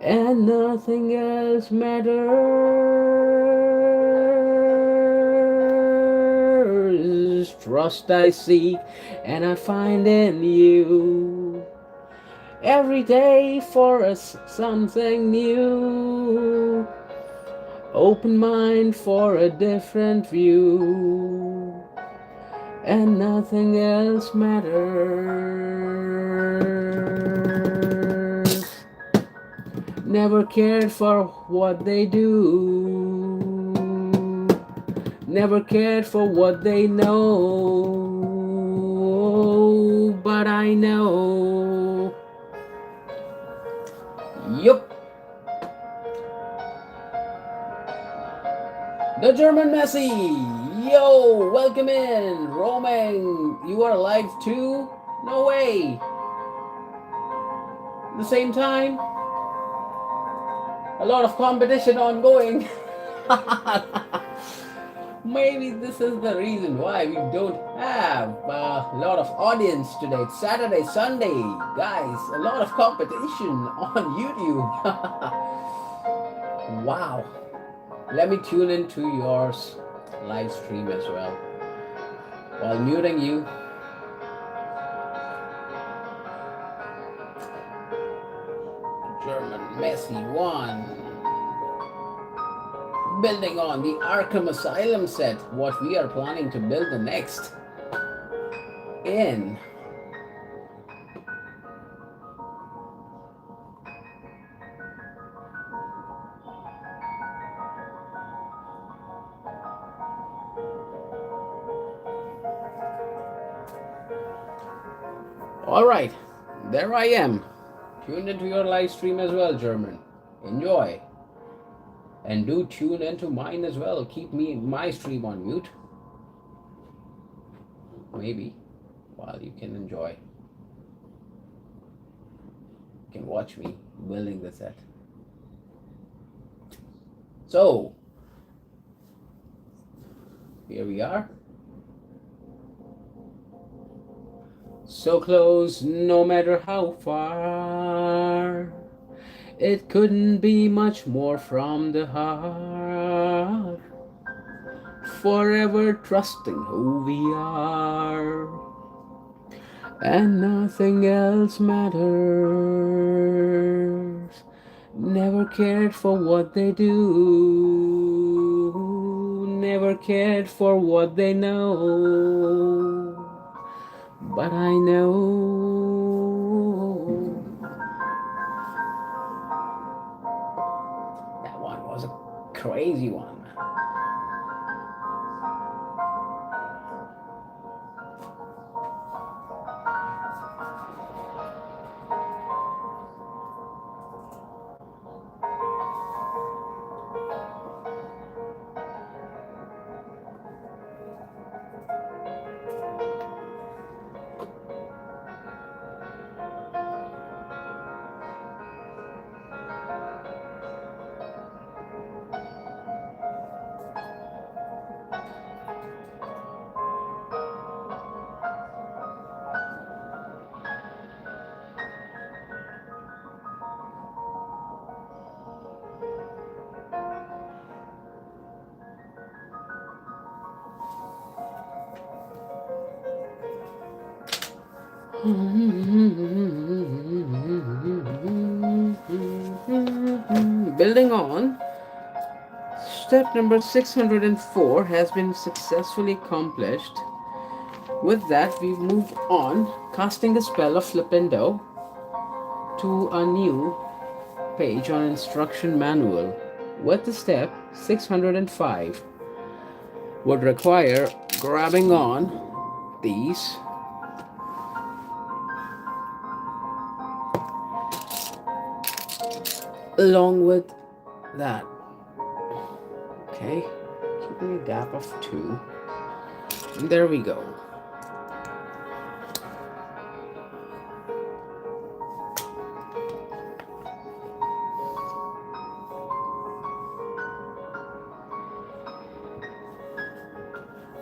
and nothing else matters. Trust I seek, and I find in you. Every day for us something new. Open mind for a different view, and nothing else matters. Never cared for what they do, never cared for what they know, but I know. Yup. The German Messi! Yo, welcome in! Roaming, you are live too? No way! At the same time, a lot of competition ongoing. Maybe this is the reason why we don't have a lot of audience today. It's Saturday, Sunday. Guys, a lot of competition on YouTube. Wow. Let me tune into yours live stream as well. While muting you, German Messi 1. Building on the Arkham Asylum set, what we are planning to build the next in all right, there I am, tuned into your live stream as well, German. Enjoy. And do tune into mine as well. Keep my stream on mute. Maybe. While you can enjoy. You can watch me building the set. So, here we are. So close, no matter how far. It couldn't be much more from the heart. forever trusting who we are, and nothing else matters. Never cared for what they do, never cared for what they know. But I know that one was a crazy one, man. Building on, step number 604 has been successfully accomplished. With that, we've moved on, casting the spell of Flipendo to a new page on instruction manual. With the step 605 would require grabbing on these along with that. Okay, keeping a gap of 2. And there we go.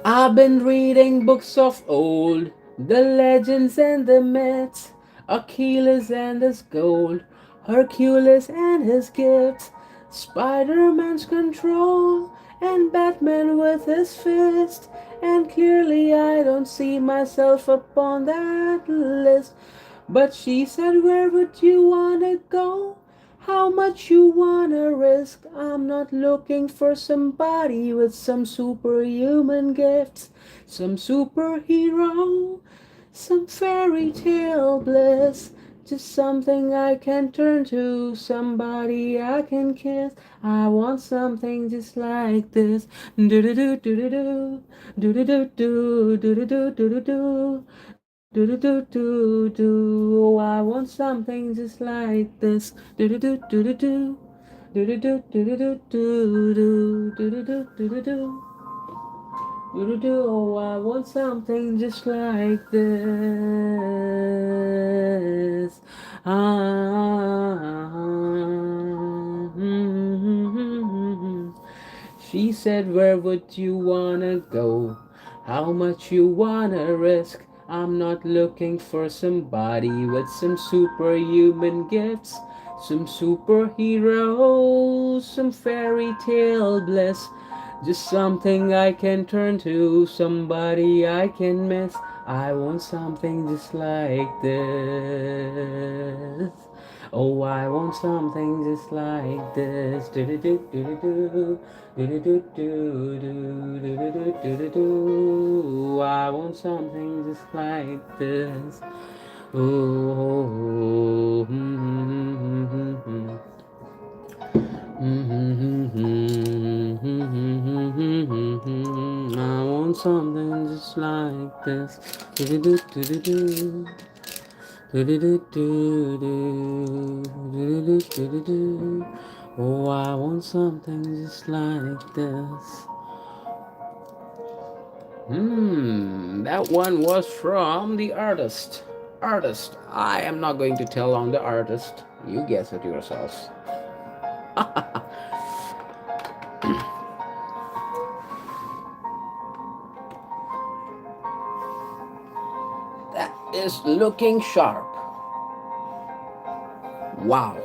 I've been reading books of old, the legends and the myths, Achilles and his gold, Hercules and his gifts, Spider-Man's control, and Batman with his fist. And clearly I don't see myself upon that list. But she said, where would you wanna go? How much you wanna risk? I'm not looking for somebody with some superhuman gifts, some superhero, some fairy tale bliss. Just something I can turn to, somebody I can kiss. I want something just like this. Do do do do do do do do do do do do do do. Do do do do do. Oh, I want something just like this. Do do do do do do. Do do do do do do do do do do do do do. Do do do. Oh, I want something just like this. Ah. She said, where would you wanna go? How much you wanna risk? I'm not looking for somebody with some superhuman gifts, some superhero, some fairy tale bliss. Just something I can turn to, somebody I can miss. I want something just like this. Oh, I want something just like this. Do do do do do do do do do do do do do do do. I want something just like this. Oh, I want something just like this. Do do do do do do. Do do do do do do do do do. Oh, I want something just like this. That one was from the artist. Artist. I am not going to tell on the artist. You guess it yourselves. That is looking sharp. Wow.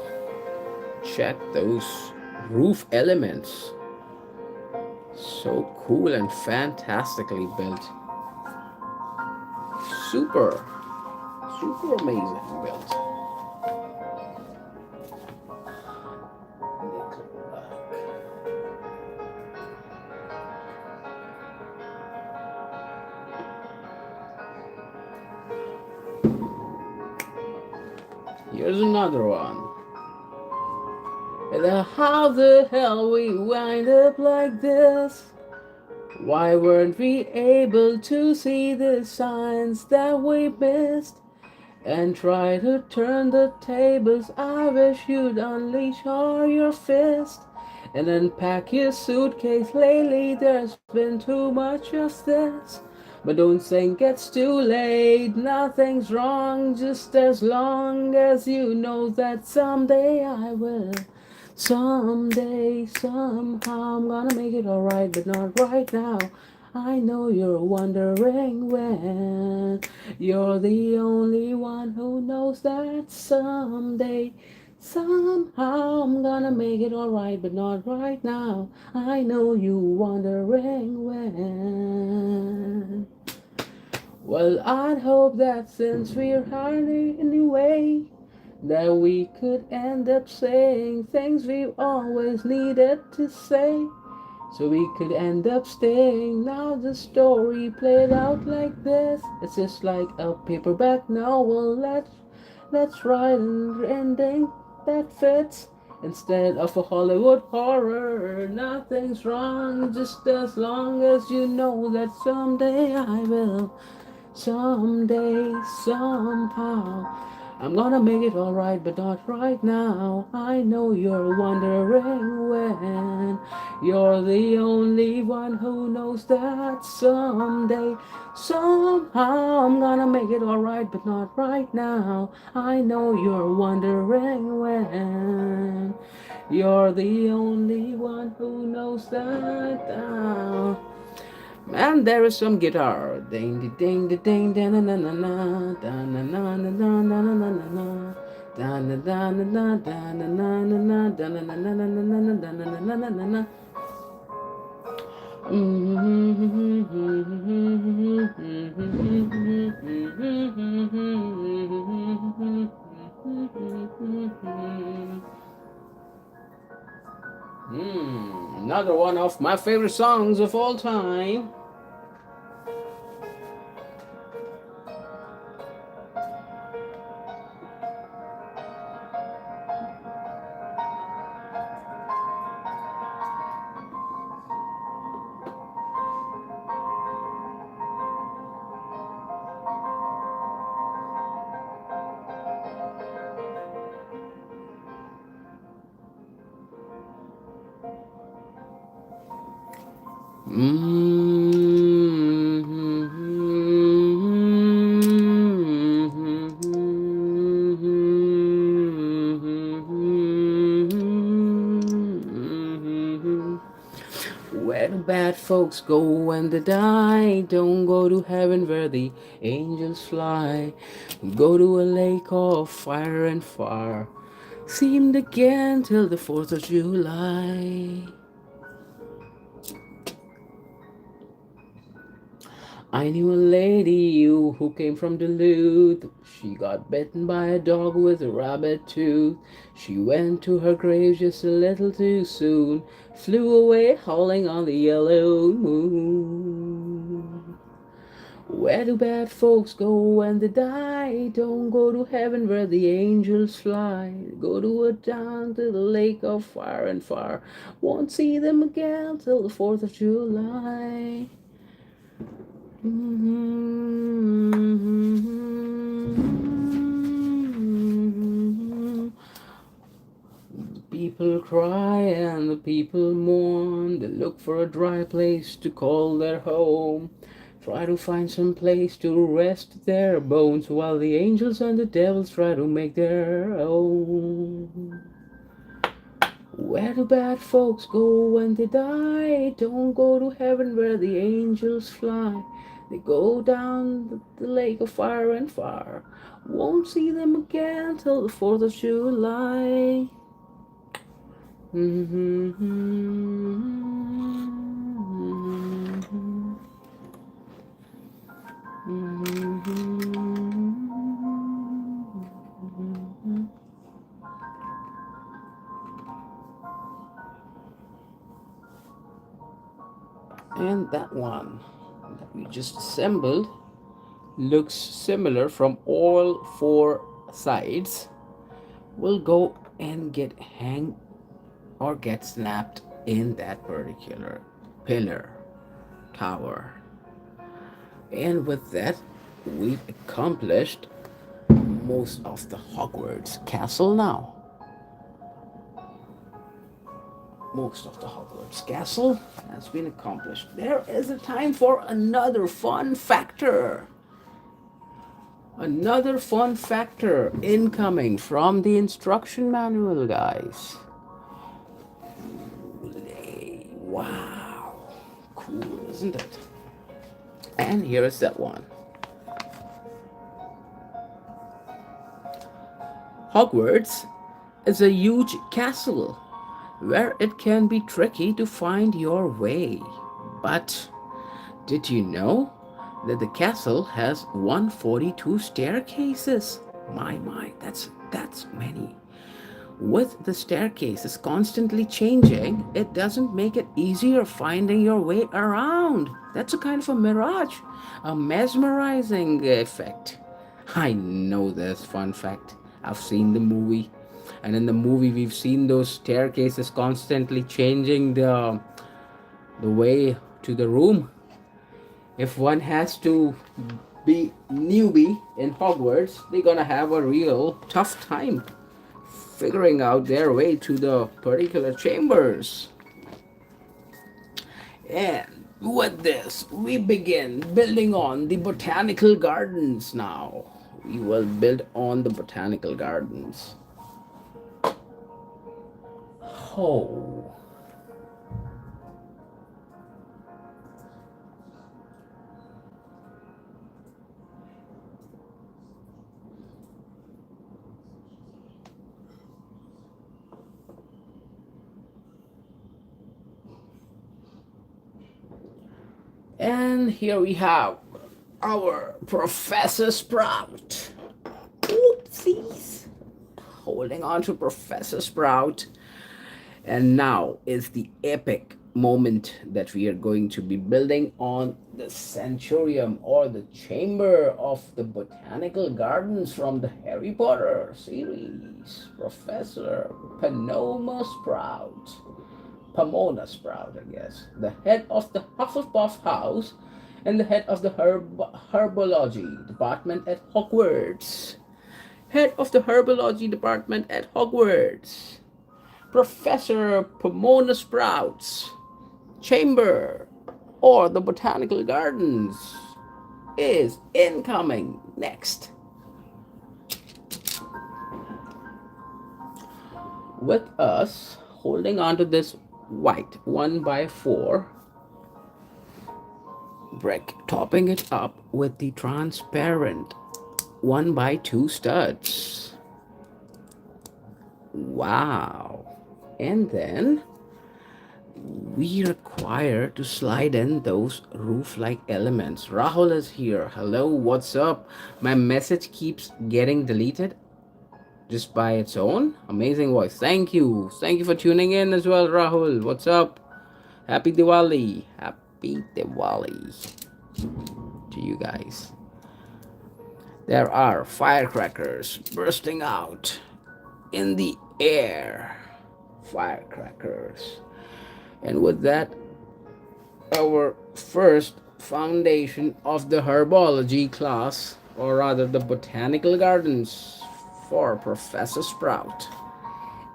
Check those roof elements. So cool and fantastically built. Super, super amazing built. Here's another one. How the hell we wind up like this? Why weren't we able to see the signs that we missed? And try to turn the tables. I wish you'd unleash all your fist and unpack your suitcase. Lately, there's been too much of this. But don't think it's too late. Nothing's wrong, just as long as you know that someday I will. Someday, somehow, I'm gonna make it alright, but not right now. I know you're wondering when. You're the only one who knows that someday, somehow, I'm gonna make it alright, but not right now. I know you wondering when. Well, I'd hope that since we're hardly anyway, that we could end up saying things we've always needed to say. So we could end up staying. Now the story played out like this. It's just like a paperback novel. Let's write an ending that fits instead of a Hollywood horror. Nothing's wrong, just as long as you know that someday I will. Someday, somehow, I'm gonna make it alright, but not right now. I know you're wondering when. You're the only one who knows that someday, somehow, I'm gonna make it alright, but not right now. I know you're wondering when. You're the only one who knows that now. And there is some guitar. Ding ding ding ding ding na na na na da na na na na na na na na da na da na na da na na na na da na na na na na na da na na na na na. Another one of my favorite songs of all time. Where do bad folks go when they die? Don't go to heaven where the angels fly. Go to a lake of fire and fire. Seemed again till the 4th of July. I knew a lady who came from Duluth. She got bitten by a dog with a rabbit tooth. She went to her grave just a little too soon. Flew away howling on the yellow moon. Where do bad folks go when they die? Don't go to heaven where the angels fly. Go to a down to the lake of fire and fire. Won't see them again till the 4th of July. The people cry and the people mourn. They look for a dry place to call their home. Try to find some place to rest their bones while the angels and the devils try to make their own. Where do bad folks go when they die? Don't go to heaven where the angels fly. They go down the lake of fire and fire. Won't see them again till the 4th of July. And that one that we just assembled looks similar from all four sides. Will go and get hang or get snapped in that particular pillar tower. And with that, we've accomplished most of the Hogwarts castle now. Most of the Hogwarts castle has been accomplished. There is a time for another fun factor. Another fun factor incoming from the instruction manual, guys. Wow. Cool, isn't it? And here is that one. Hogwarts is a huge castle where it can be tricky to find your way. But did you know that the castle has 142 staircases? My, that's many. With the staircases constantly changing, it doesn't make it easier finding your way around. That's a kind of a mirage, a mesmerizing effect. I know this fun fact. I've seen the movie, and in the movie we've seen those staircases constantly changing the way to the room. If one has to be newbie in Hogwarts, they're gonna have a real tough time figuring out their way to the particular chambers. And with this, we begin building on the botanical gardens now. We will build on the botanical gardens. Oh. And here we have our Professor Sprout. Oopsies. Holding on to Professor Sprout. And now is the epic moment that we are going to be building on the Centurium or the Chamber of the Botanical Gardens from the Harry Potter series. Professor Pomona Sprout. Pomona Sprout, I guess. The head of the Hufflepuff House and the head of the Herbology Department at Hogwarts. Head of the Herbology Department at Hogwarts. Professor Pomona Sprout's chamber or the Botanical Gardens is incoming next. With us holding on to this white 1x4 brick, topping it up with the transparent 1x2 studs. Wow. And then we require to slide in those roof-like elements. Rahul is here. Hello, what's up? My message keeps getting deleted just by its own. Amazing voice. Thank you. Thank you for tuning in as well, Rahul. What's up? Happy Diwali. Happy Diwali to you guys. There are firecrackers bursting out in the air. Firecrackers. And with that, our first foundation of the herbology class, or rather the botanical gardens for Professor Sprout,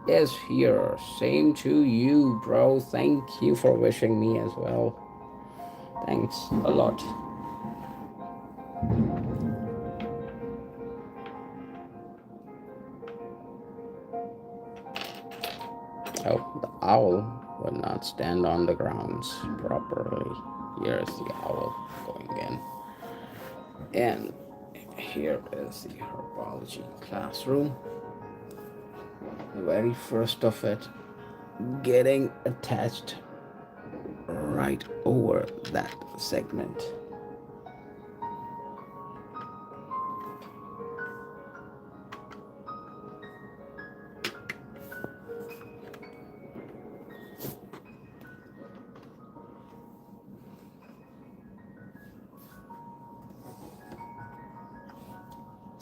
is here. Same to you, bro. Thank you for wishing me as well. Thanks a lot. Oh, the owl will not stand on the grounds properly. Here's the owl going in. And here is the herbology classroom. The very first of it getting attached right over that segment.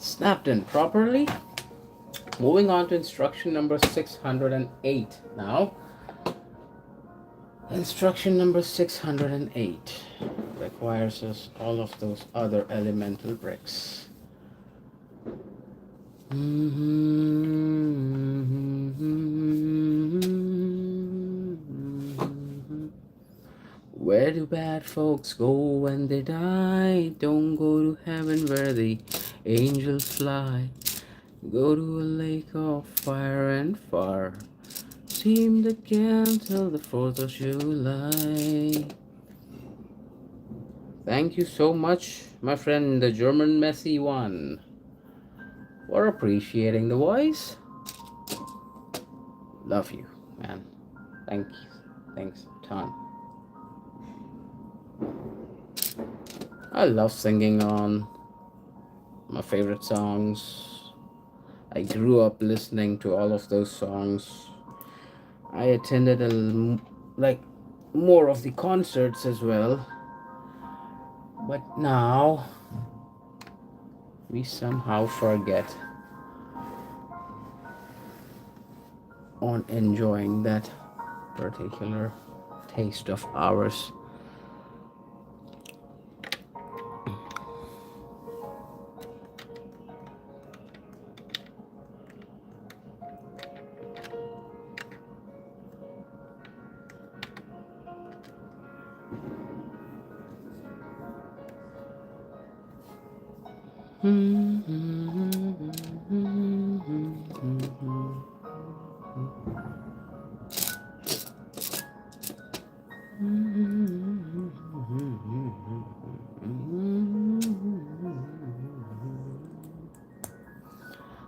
snapped in properly. Moving on to instruction number 608 now. Instruction number 608 requires us all of those other elemental bricks. Where do bad folks go when they die? Don't go to heaven where the angels fly. Go to a lake of fire and far. Seemed again till the 4th of July. Thank you so much, my friend, the German messy one, for appreciating the voice. Love you, man. Thank you. Thanks a ton. I love singing on my favorite songs. I grew up listening to all of those songs. I attended more of the concerts as well. But now we somehow forget on enjoying that particular taste of ours.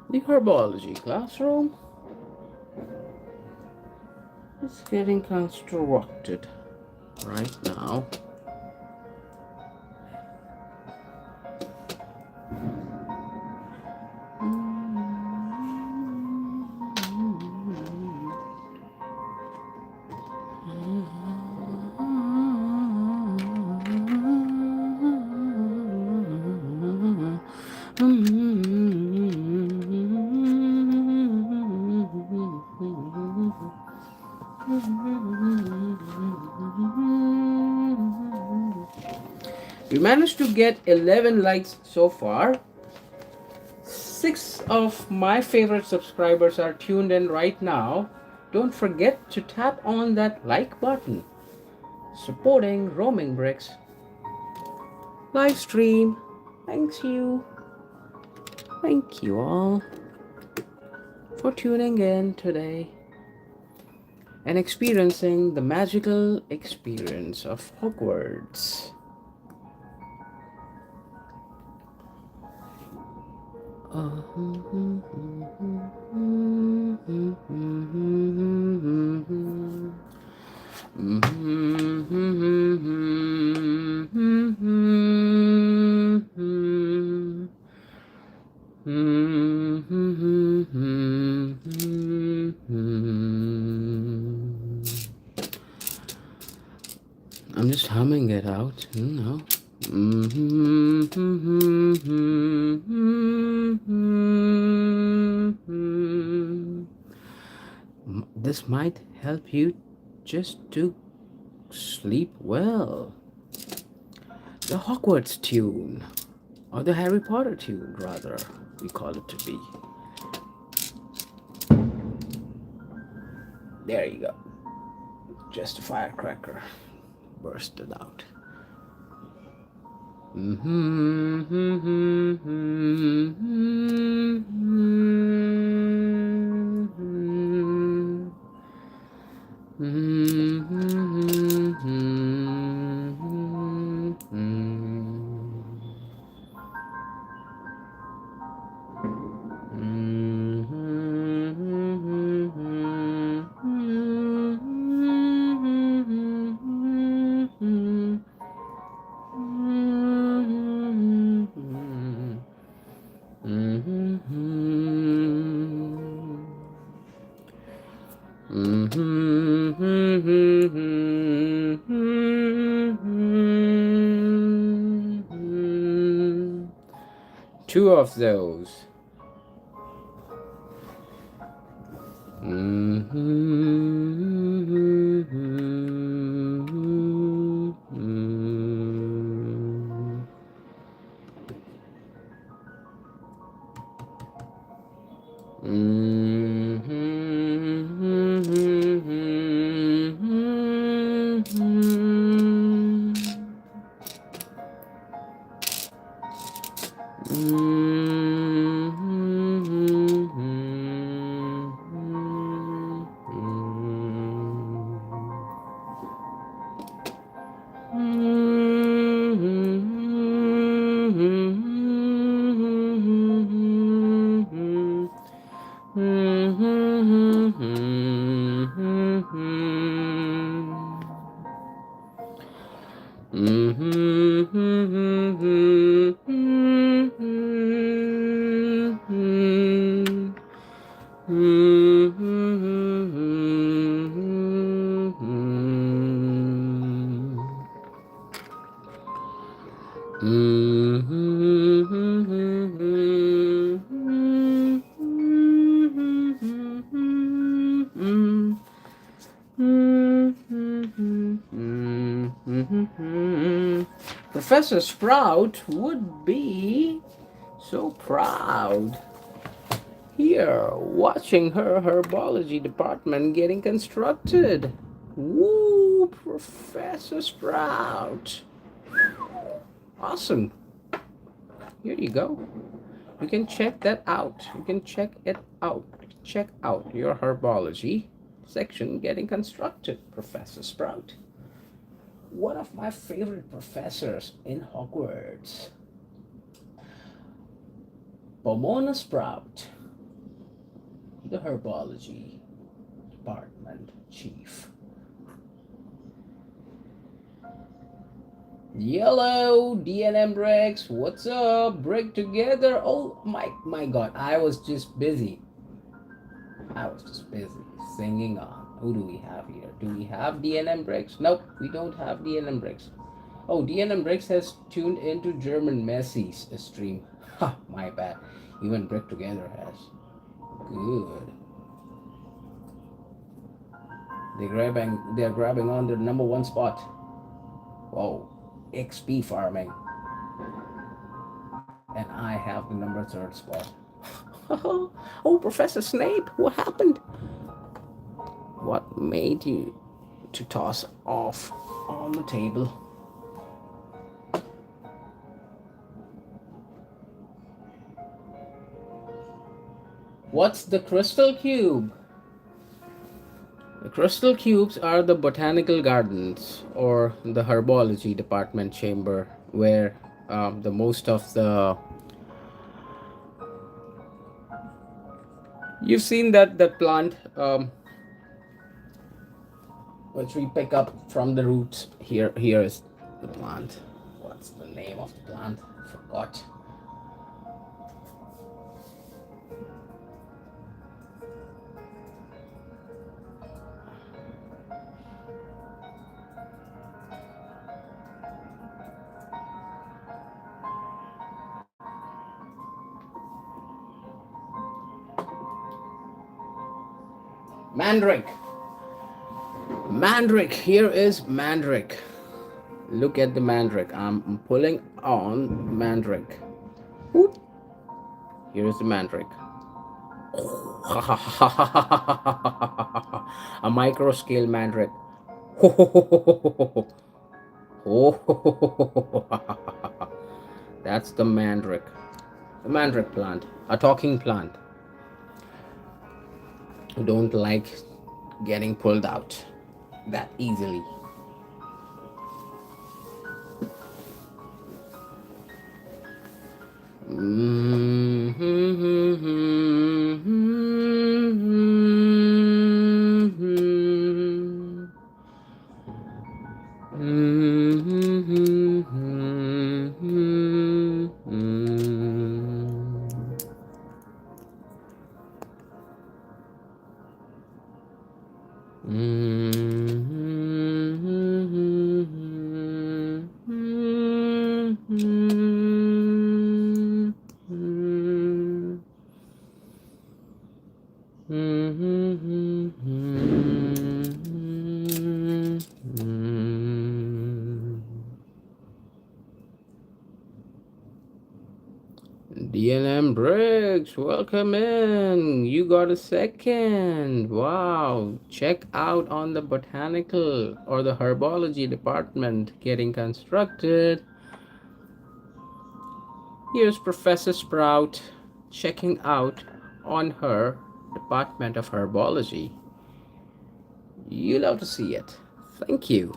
The herbology classroom is getting constructed right now. We managed to get 11 likes so far. 6 of my favorite subscribers are tuned in right now. Don't forget to tap on that like button. Supporting Roaming Bricks live stream. Thank you all for tuning in today and experiencing the magical experience of Hogwarts. I'm just humming it out, you know. This might help you just to sleep well. The Hogwarts tune, or the Harry Potter tune, rather, we call it to be. There you go. Just a firecracker bursted out. two of those. Professor Sprout would be so proud here watching her herbology department getting constructed. Woo, Professor Sprout. Awesome. Here you go. You can check that out. You can check it out. Check out your herbology section getting constructed, Professor Sprout. One of my favorite professors in Hogwarts. Pomona Sprout, the herbology department chief. Yellow DNM Bricks, what's up? Break together. Oh my god, I was just busy singing on. Who do we have here? Do we have DNM Bricks? Nope, we don't have DNM Bricks. Oh, DNM Bricks has tuned into German Messi's stream. Ha, my bad. Even Brick Together has. Good. They're grabbing on their number one spot. Whoa. XP farming. And I have the number third spot. Oh, Professor Snape, what happened? What made you to toss off on the table? What's the crystal cube? The crystal cubes are the botanical gardens or the herbology department chamber where the most of the you've seen that plant which we pick up from the roots. Here is the plant. What's the name of the plant? I forgot. Mandrake. Mandrake. Here is Mandrake. Look at the Mandrake. I'm pulling on Mandrake. Whoop. Here is the Mandrake. A micro scale Mandrake. That's the Mandrake. The Mandrake plant. A talking plant. Who don't like getting pulled out that easily. DNM Briggs, welcome in. You got a second. Wow. Check out on the botanical or the herbology department getting constructed. Here's Professor Sprout checking out on her department of herbology. You love to see it. Thank you.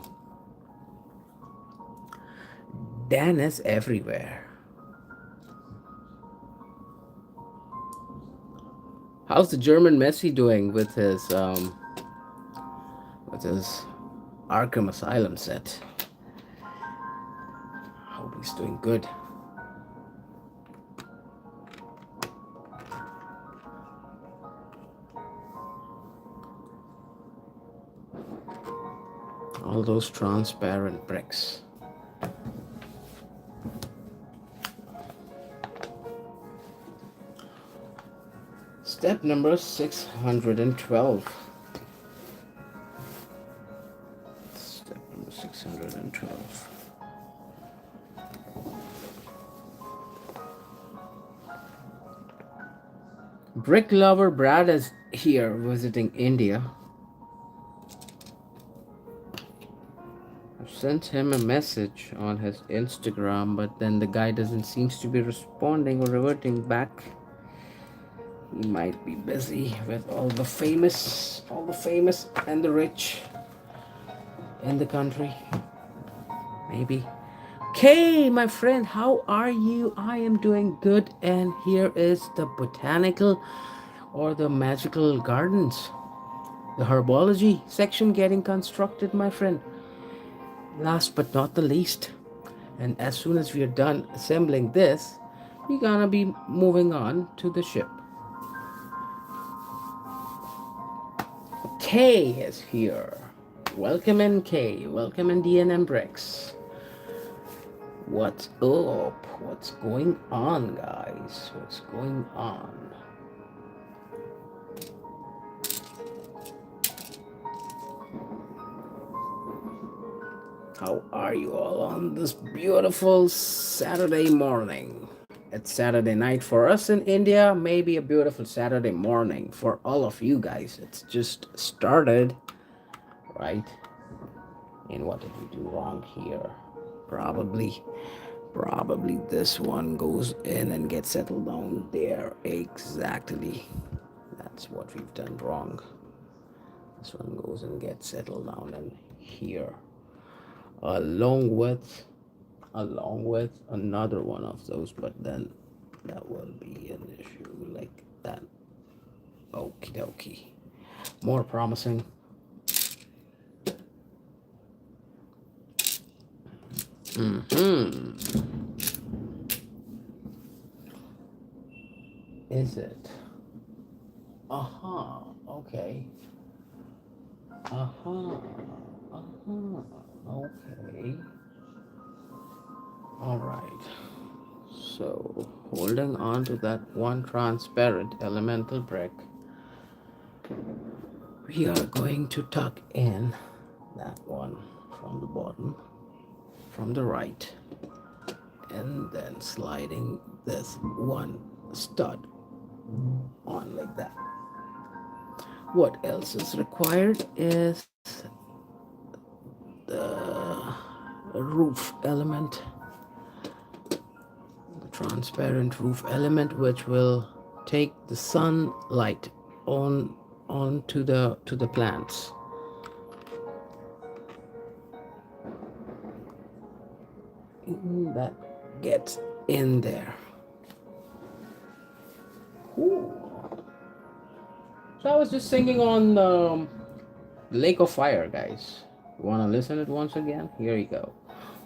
Dan is everywhere. How's the German Messi doing with his Arkham Asylum set? Hope he's doing good. All those transparent bricks. Step number 612. Step number 612. Brick lover Brad is here visiting India. I've sent him a message on his Instagram, but then the guy doesn't seems to be responding or reverting back. He might be busy with all the famous and the rich in the country. Maybe. Okay, my friend, how are you? I am doing good, and here is the botanical or the magical gardens, the herbology section getting constructed, my friend. Last but not the least, and as soon as we are done assembling this, we're gonna be moving on to the ship. Kay is here. Welcome in, Kay. Welcome in, DNM Bricks. What's up? What's going on, guys? What's going on? How are you all on this beautiful Saturday morning? It's Saturday night for us in India, maybe a beautiful Saturday morning for all of you guys. It's just started, right? And what did we do wrong here? Probably this one goes in and gets settled down there. Exactly. That's what we've done wrong. This one goes and gets settled down in here. Along with another one of those, but then that will be an issue like that. Okie dokie. More promising. Is it? Okay. Okay. All right. So, holding on to that one transparent elemental brick, we are going to tuck in that one from the bottom, from the right, and then sliding this one stud on like that. What else is required is the roof element, the transparent roof element, which will take the sunlight onto the plants. That gets in there. Ooh. So I was just singing on Lake of Fire, guys. You wanna listen it once again? Here you go.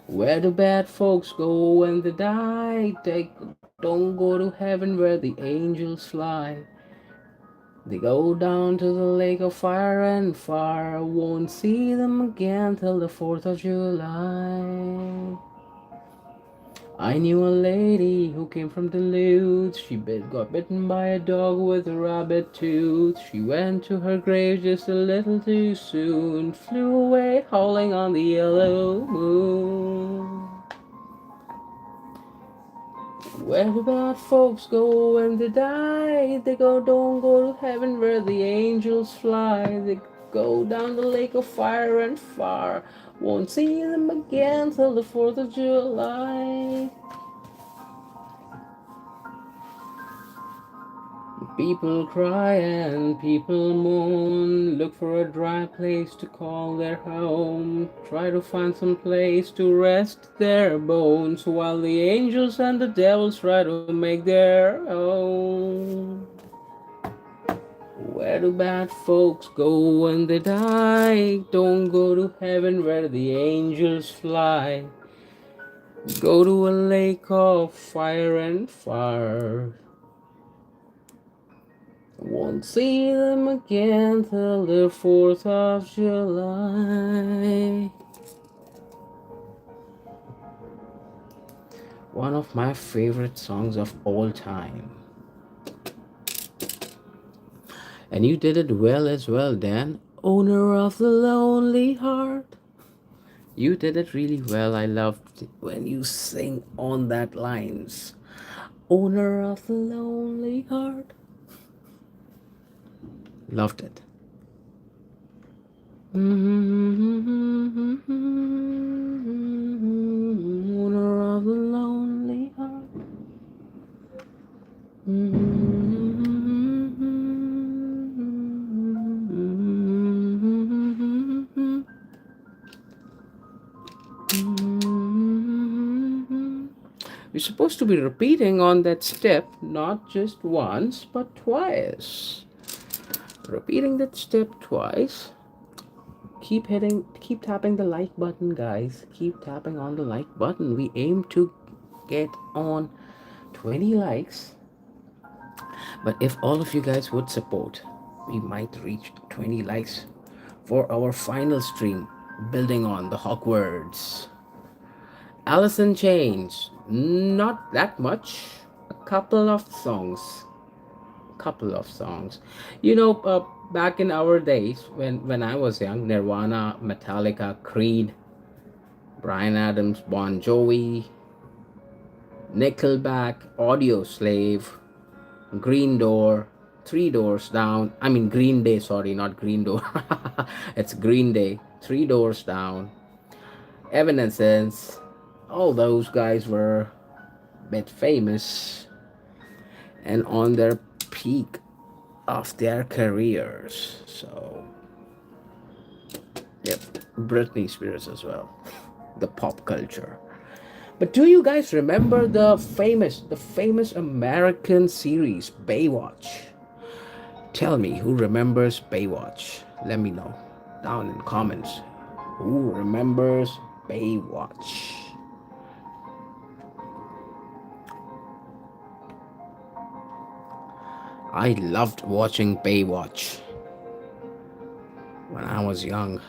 Where do bad folks go when they die? They don't go to heaven where the angels fly. They go down to the lake of fire and fire. Won't see them again till the 4th of July. I knew a lady who came from Duluth. She got bitten by a dog with a rabbit tooth. She went to her grave just a little too soon. Flew away howling on the yellow moon. Where do bad folks go when they die? They don't go to heaven where the angels fly. They go down the lake of fire and far. Won't see them again till the 4th of July. People cry and people moan, look for a dry place to call their home, try to find some place to rest their bones, while the angels and the devils try to make their own. Where do bad folks go when they die? Don't go to heaven where the angels fly. Go to a lake of fire and fire. Won't see them again till the 4th of July. One of my favorite songs of all time. And you did it well as well, Dan. Owner of the lonely heart. You did it really well. I loved when you sing on that lines. Owner of the lonely heart. Loved it. Owner of the lonely heart. We're supposed to be repeating on that step not just once but twice. Repeating that step twice. Keep tapping the like button, guys. Keep tapping on the like button. We aim to get on 20 likes. But if all of you guys would support, we might reach 20 likes for our final stream, building on the Hogwarts. Alice in Chains, not that much. A couple of songs. You know, back in our days when I was young, Nirvana, Metallica, Creed, Bryan Adams, Bon Jovi, Nickelback, Audio Slave, Green Door, Three Doors Down. I mean Green Day, sorry, not Green Door. It's Green Day. Three Doors Down, Evanescence. All those guys were a bit famous and on their peak of their careers. So, yep, Britney Spears as well. The pop culture. But do you guys remember the famous American series Baywatch? Tell me who remembers Baywatch. Let me know down in comments. Who remembers Baywatch? I loved watching Baywatch when I was young.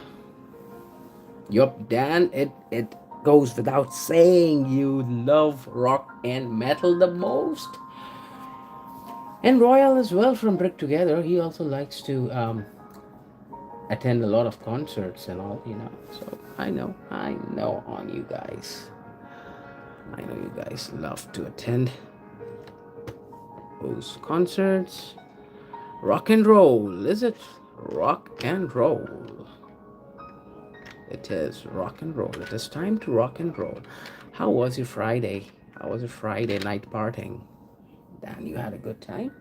Yup, Dan, it goes without saying you love rock and metal the most. And Royal as well from Brick Together. He also likes to attend a lot of concerts and all, you know. So I know on you guys. I know you guys love to attend those concerts. Rock and roll, is it? Rock and roll. It is rock and roll. It is time to rock and roll. How was your Friday? How was your Friday night partying? Dan, you had a good time?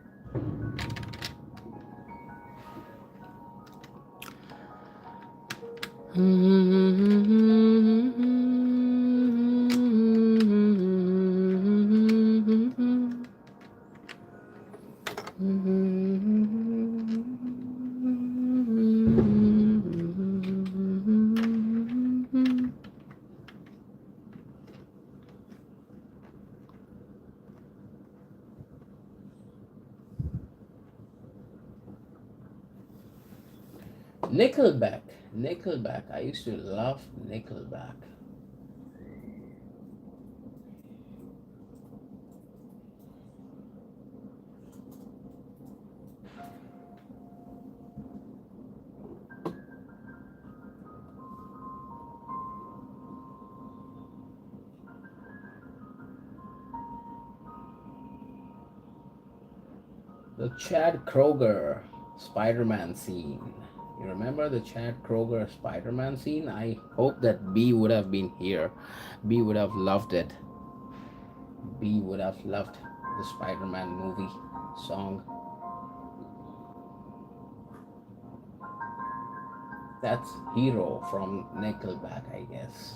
Nickelback. I used to love Nickelback. The Chad Kroger Spider-Man scene. You remember the Chad Kroger Spider-Man scene? I hope that B would have been here. B would have loved it. B would have loved the Spider-Man movie song. That's Hero from Nickelback, I guess.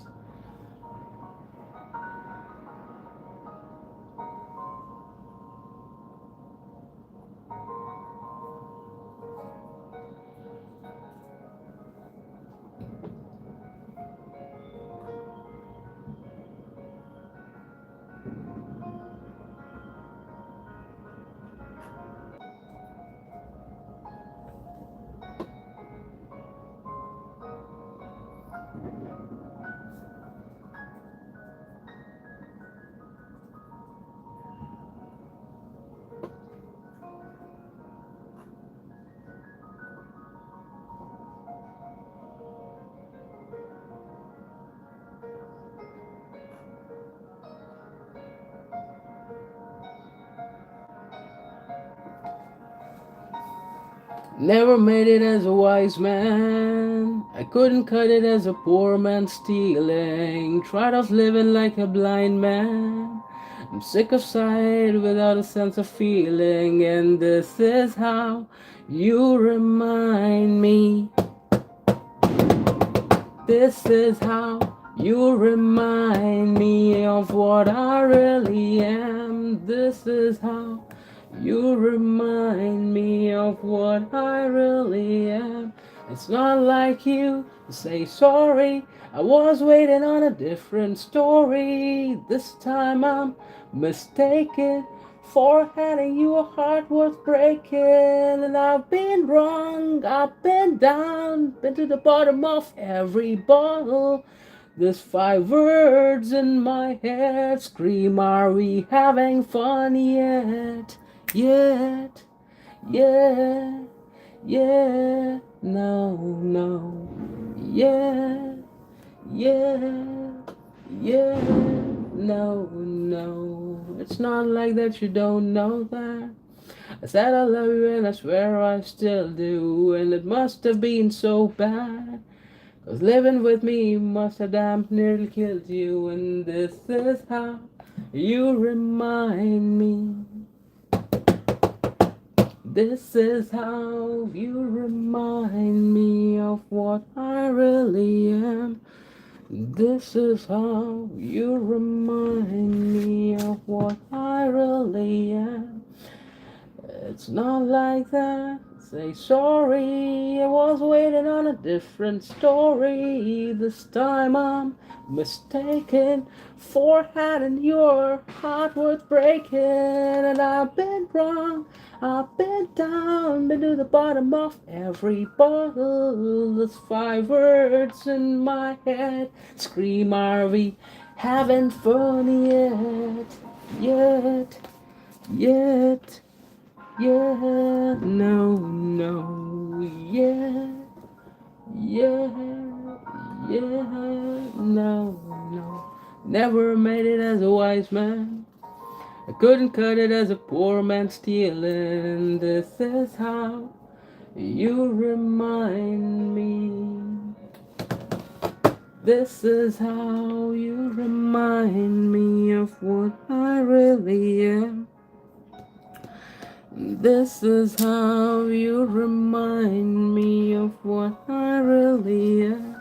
Never made it as a wise man. I couldn't cut it as a poor man stealing. Tried of living like a blind man. I'm sick of sight without a sense of feeling. And this is how you remind me. This is how you remind me of what I really am. This is how you remind me of what I really am. It's not like you to say sorry. I was waiting on a different story. This time I'm mistaken for having you a heart worth breaking. And I've been wrong, I've been down, been to the bottom of every bottle. There's 5 words in my head scream, are we having fun yet? Yet, yeah, yeah, no, no, yeah, yeah, yeah, no, no. It's not like that, you don't know that. I said I love you and I swear I still do, and it must have been so bad. 'Cause living with me must have damn nearly killed you, and this is how you remind me. This is how you remind me of what I really am. This is how you remind me of what I really am. It's not like that. Say sorry, I was waiting on a different story. This time I'm mistaken for having your heart worth breaking. And I've been wrong, I've been down, been to the bottom of every bottle. There's 5 words in my head scream, are we having fun yet? Yet, yet. Yeah, no, no, yeah, yeah, yeah, no, no. Never made it as a wise man. I couldn't cut it as a poor man stealing. This is how you remind me. This is how you remind me of what I really am. This is how you remind me of what I really am.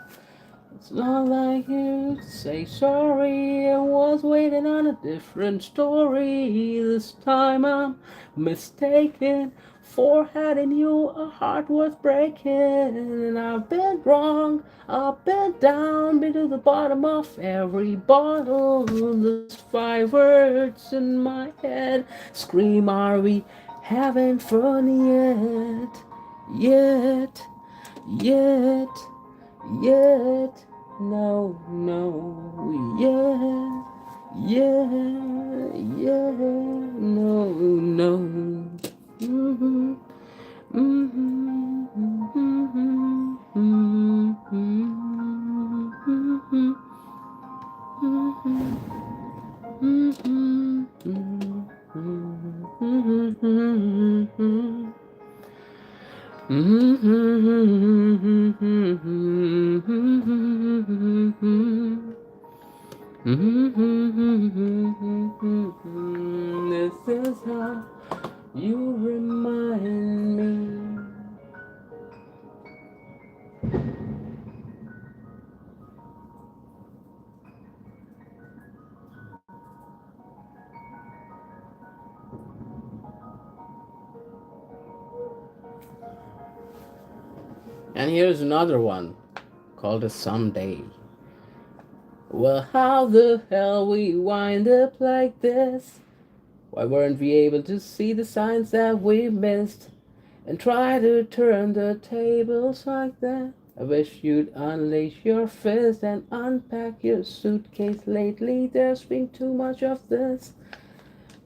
It's not like you to say sorry. I was waiting on a different story. This time I'm mistaken for having you a heart worth breaking. And I've been wrong, I've been down, been to the bottom of every bottle. There's 5 words in my head scream, are we having fun yet? Yet, yet, yet. No, no, yeah, yeah, yeah, no, no. Mm-hmm, mm-hmm, mm-hmm, mm-hmm, mm-hmm, mm-hmm, mm-hmm, mm-hmm. This is how you remind me. And here's another one called a Someday. Well, how the hell we wind up like this? Why weren't we able to see the signs that we missed and try to turn the tables like that? I wish you'd unleash your fist and unpack your suitcase. Lately, there's been too much of this.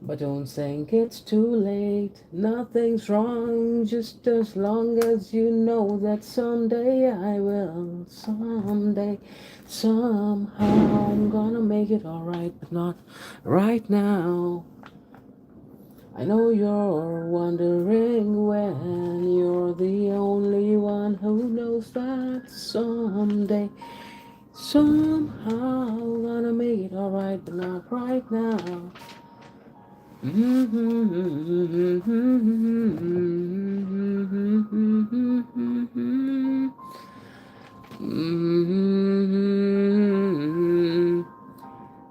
But don't think it's too late. Nothing's wrong, just as long as you know that someday I will. Someday, somehow, I'm gonna make it alright, but not right now. I know you're wondering when you're the only one who knows that someday, somehow, gonna make it alright, but not right now.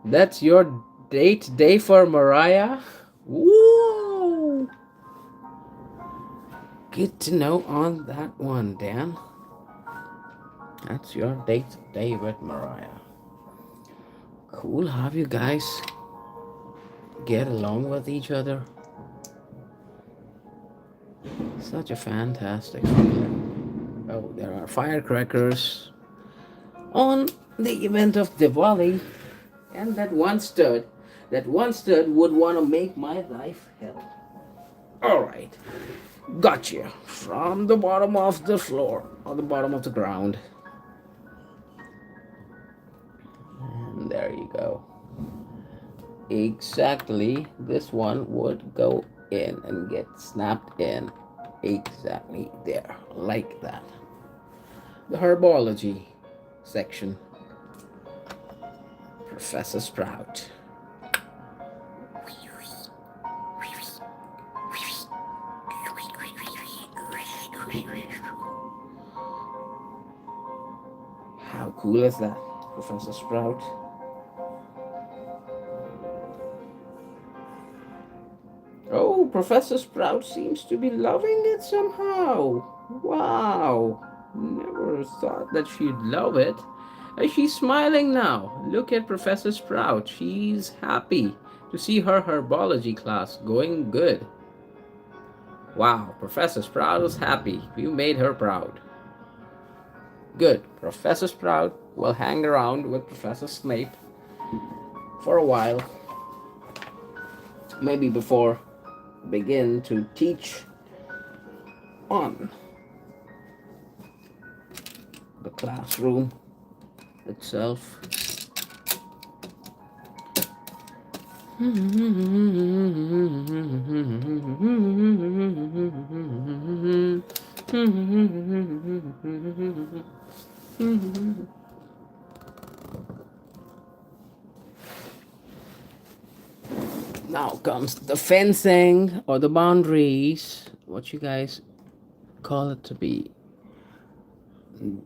That's your date day for Mariah? Whoa! Good to know on that one, Dan. That's your date day with Mariah. Cool. Have you guys get along with each other? Such a fantastic feeling. Oh, there are firecrackers on the event of Diwali, and that one stud would want to make my life hell. Alright, gotcha. From the bottom of the floor, or the bottom of the ground. And there you go. Exactly, this one would go in and get snapped in exactly there, like that. The herbology section. Professor Sprout. How cool is that, Professor Sprout? Oh, Professor Sprout seems to be loving it somehow. Wow. Never thought that she'd love it. She's smiling now. Look at Professor Sprout. She's happy to see her herbology class going good. Wow, Professor Sprout is happy. You made her proud. Good. Professor Sprout will hang around with Professor Snape for a while. Maybe before begin to teach on the classroom itself. Now comes the fencing or the boundaries. What you guys call it to be?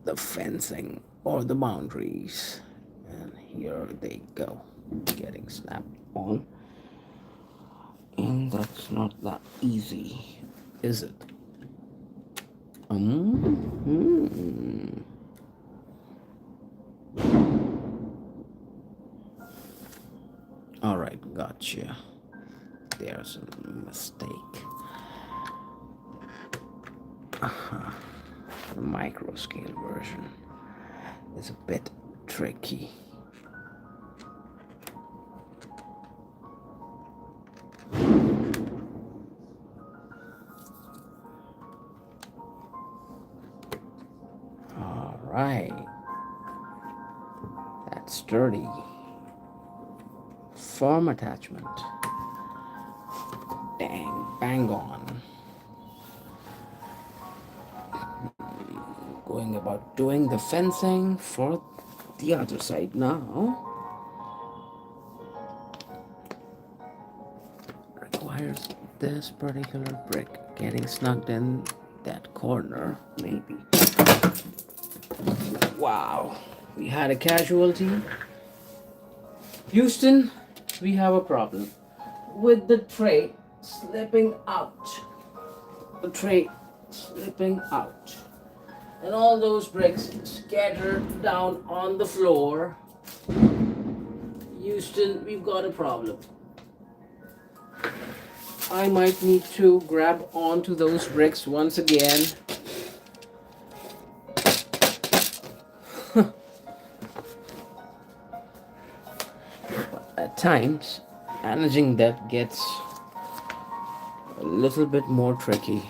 The fencing or the boundaries. And here they go, getting snapped on. And that's not that easy, is it? All right, gotcha. There's a mistake. The micro scale version is a bit tricky. All right, that's sturdy. Form attachment. Dang, bang on. going about doing the fencing for the other side now. Requires this particular brick getting snugged in that corner, maybe. Wow, we had a casualty. Houston, we have a problem with the tray slipping out. The tray slipping out. And all those bricks scattered down on the floor. Houston, we've got a problem. I might need to grab onto those bricks once again. At times, managing that gets a little bit more tricky.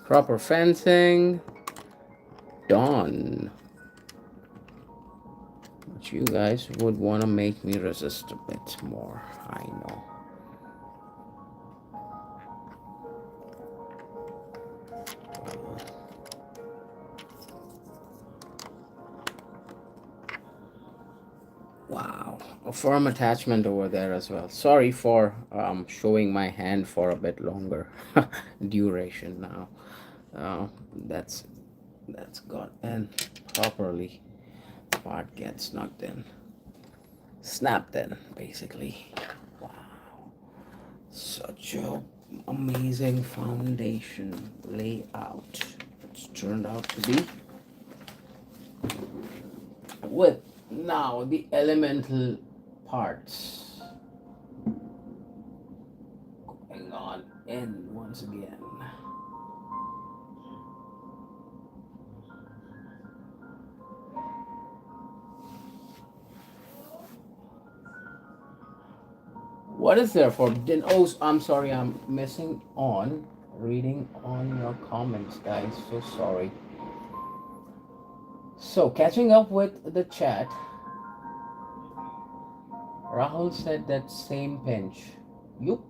Proper fencing done. But you guys would want to make me resist a bit more, I know. Wow, a firm attachment over there as well. Sorry for showing my hand for a bit longer duration now. That's got in properly. Part gets knocked in, snapped in, basically. Wow, such a amazing foundation layout it's turned out to be, with now the elemental parts going on in once again. What is there for dinner? Oh, I'm sorry, I'm missing on reading on your comments, guys. So sorry. So, catching up with the chat, Rahul said that same pinch. Yup.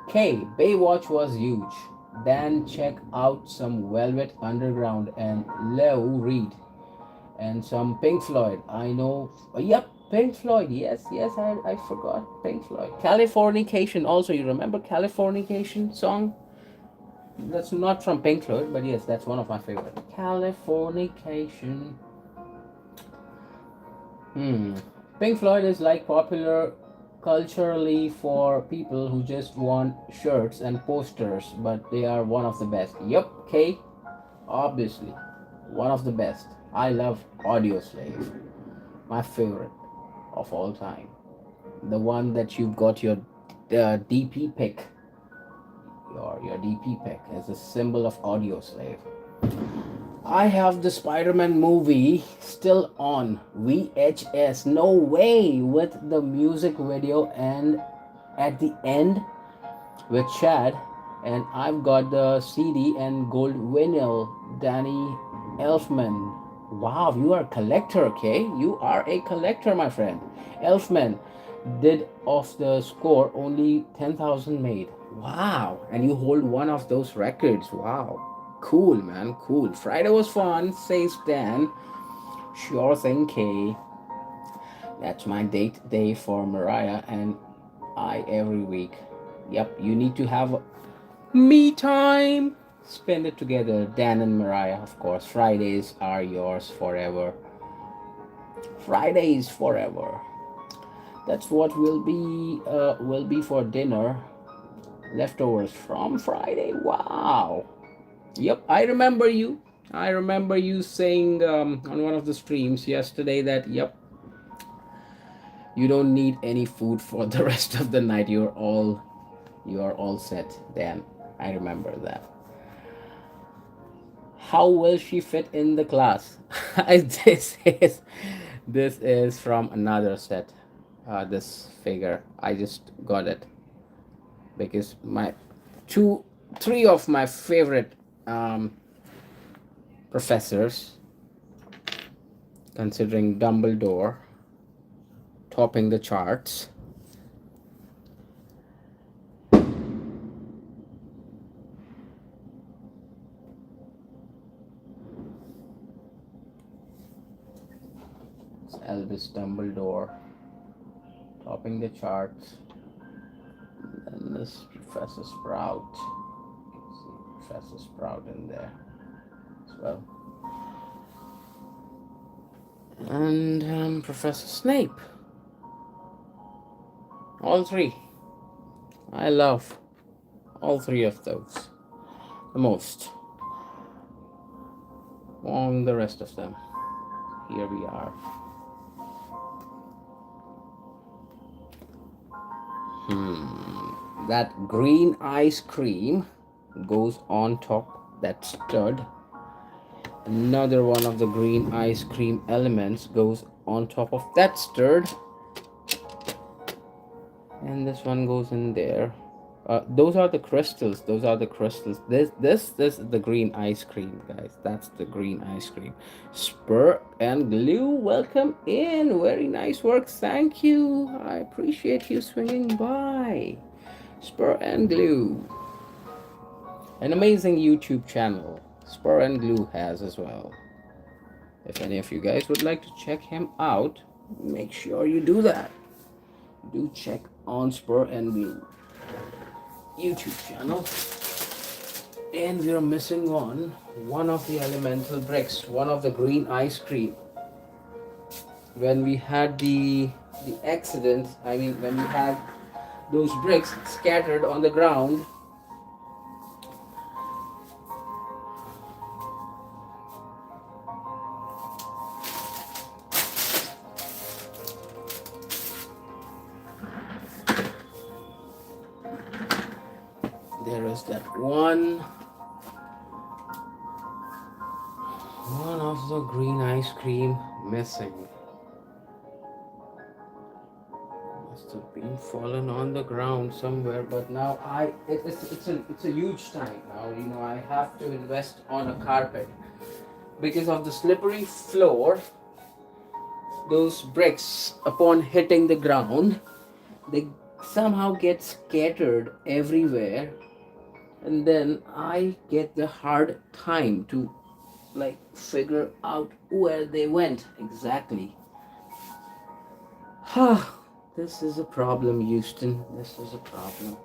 K, Baywatch was huge. Dan, check out some Velvet Underground and Leo Reed. And some Pink Floyd. I know. Yep, Pink Floyd. Yes, I forgot Pink Floyd. Californication. Also, you remember Californication song? That's not from Pink Floyd, but yes, that's one of my favorite. Californication. Pink Floyd is like popular culturally for people who just want shirts and posters, but they are one of the best. Yup, K, obviously, one of the best. I love Audioslave, my favorite of all time. The one that you've got your DP pick, your DP pick as a symbol of Audioslave. I have the Spider-Man movie still on VHS. No way, with the music video and at the end with Chad, and I've got the CD and gold vinyl. Danny Elfman. Wow, you are a collector, okay? You are a collector, my friend. Elfman did of the score only 10,000 made. Wow, and you hold one of those records. Wow. Cool, man, cool. Friday was fun, says Dan. Sure thing, K. That's my date day for Mariah and I every week. Yep, you need to have me time. Spend it together, Dan and Mariah, of course. Fridays are yours forever. Fridays forever. That's what will be for dinner. Leftovers from Friday. Wow. Yep, I remember you. I remember you saying on one of the streams yesterday that, yep, you don't need any food for the rest of the night. You are all set. Then I remember that. How will she fit in the class? this is this is from another set. This figure, I just got it because my three of my favorite um, professors, considering Dumbledore topping the charts, it's Albus Dumbledore topping the charts, and this Professor Sprout. You can see Professor Sprout in there as well, and Professor Snape. All three. I love all three of those the most. Among the rest of them, here we are. That green ice cream goes on top that stud. Another one of the green ice cream elements goes on top of that stud. And this one goes in there. Those are the crystals. Those are the crystals. This is the green ice cream, guys. That's the green ice cream. Spur and glue, welcome in. Very nice work. Thank you. I appreciate you swinging by. Spur and glue, an amazing YouTube channel. Spur and glue has as well. If any of you guys would like to check him out, make sure you do that. Do check on Spur and Glue YouTube channel. And we're missing one of the elemental bricks, one of the green ice cream. When we had the accident, I mean when we had those bricks scattered on the ground, there is that one of the green ice cream missing. Must have been fallen on the ground somewhere, but now it's a huge time now. You know, I have to invest on a carpet because of the slippery floor. Those bricks, upon hitting the ground, they somehow get scattered everywhere, and then I get the hard time to like figure out where they went exactly. This is a problem, Houston. This is a problem.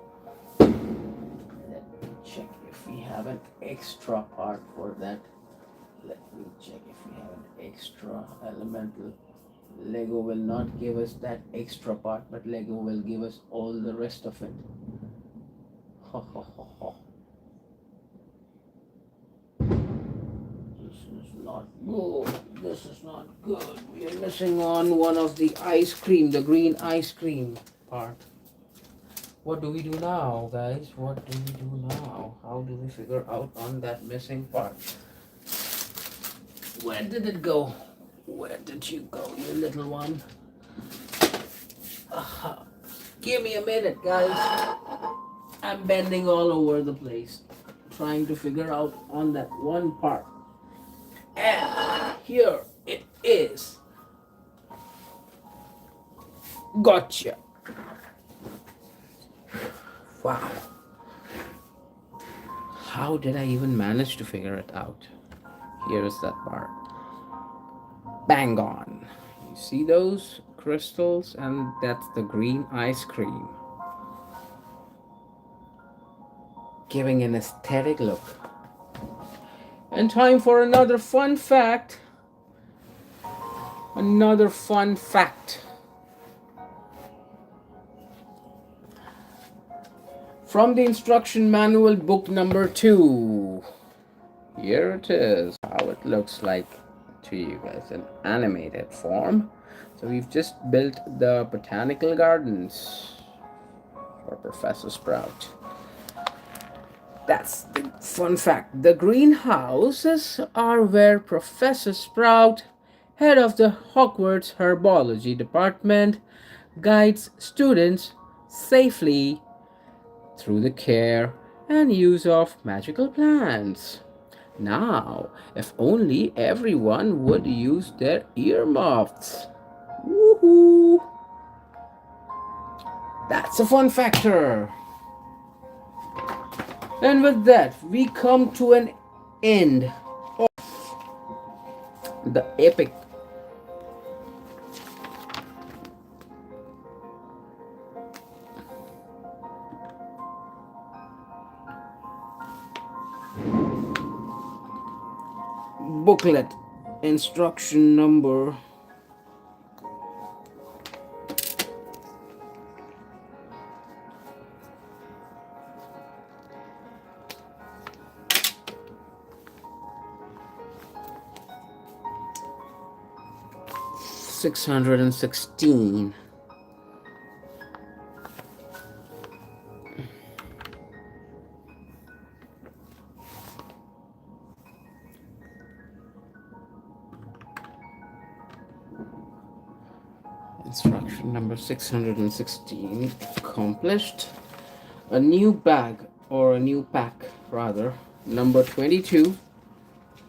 Let me check if we have an extra part for that. Let me check if we have an extra elemental. Lego will not give us that extra part, but Lego will give us all the rest of it. Ha ha ha ha. This is not good. This is not good. We are missing on one of the ice cream, the green ice cream part. What do we do now, guys? What do we do now? How do we figure out on that missing part? Where did it go? Where did you go, you little one? Give me a minute, guys. I'm bending all over the place, trying to figure out on that one part. And here it is. Gotcha. Wow. How did I even manage to figure it out? Here is that part. Bang on. You see those crystals? And that's the green ice cream, giving an aesthetic look. And time for another fun fact. Another fun fact. From the instruction manual, book number 2. Here it is, how it looks like to you guys in animated form. So we've just built the botanical gardens for Professor Sprout. That's the fun fact. The greenhouses are where Professor Sprout, head of the Hogwarts Herbology Department, guides students safely through the care and use of magical plants. Now, if only everyone would use their earmuffs. Woohoo! That's a fun factor. And with that, we come to an end of the epic booklet instruction number 616. Instruction number 616 accomplished. A new bag, or a new pack rather, number 22.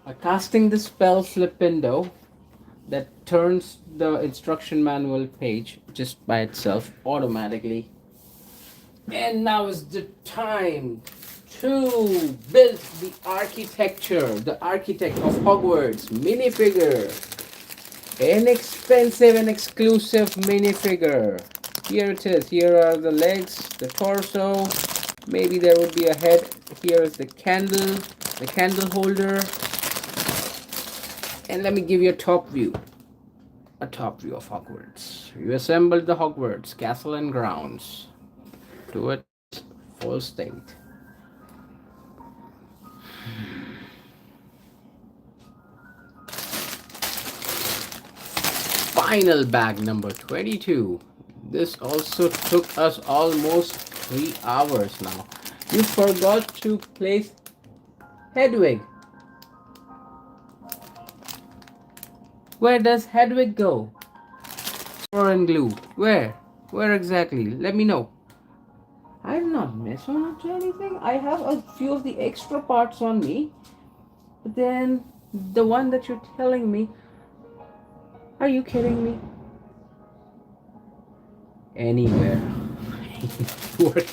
A casting the spell flip window that turns the instruction manual page just by itself automatically. And now is the time to build the architecture, the architect of Hogwarts minifigure. Inexpensive and exclusive minifigure. Here it is. Here are the legs, the torso. Maybe there would be a head. Here is the candle holder. And let me give you a top view. A top view of Hogwarts. You assembled the Hogwarts Castle and grounds to its full state. Final bag number 22. This also took us almost 3 hours now. You forgot to place Hedwig. Where does Hedwig go? Foreign glue. Where? Where exactly? Let me know. I'm not missing out to anything. I have a few of the extra parts on me. But then the one that you're telling me, are you kidding me? Anywhere. Work.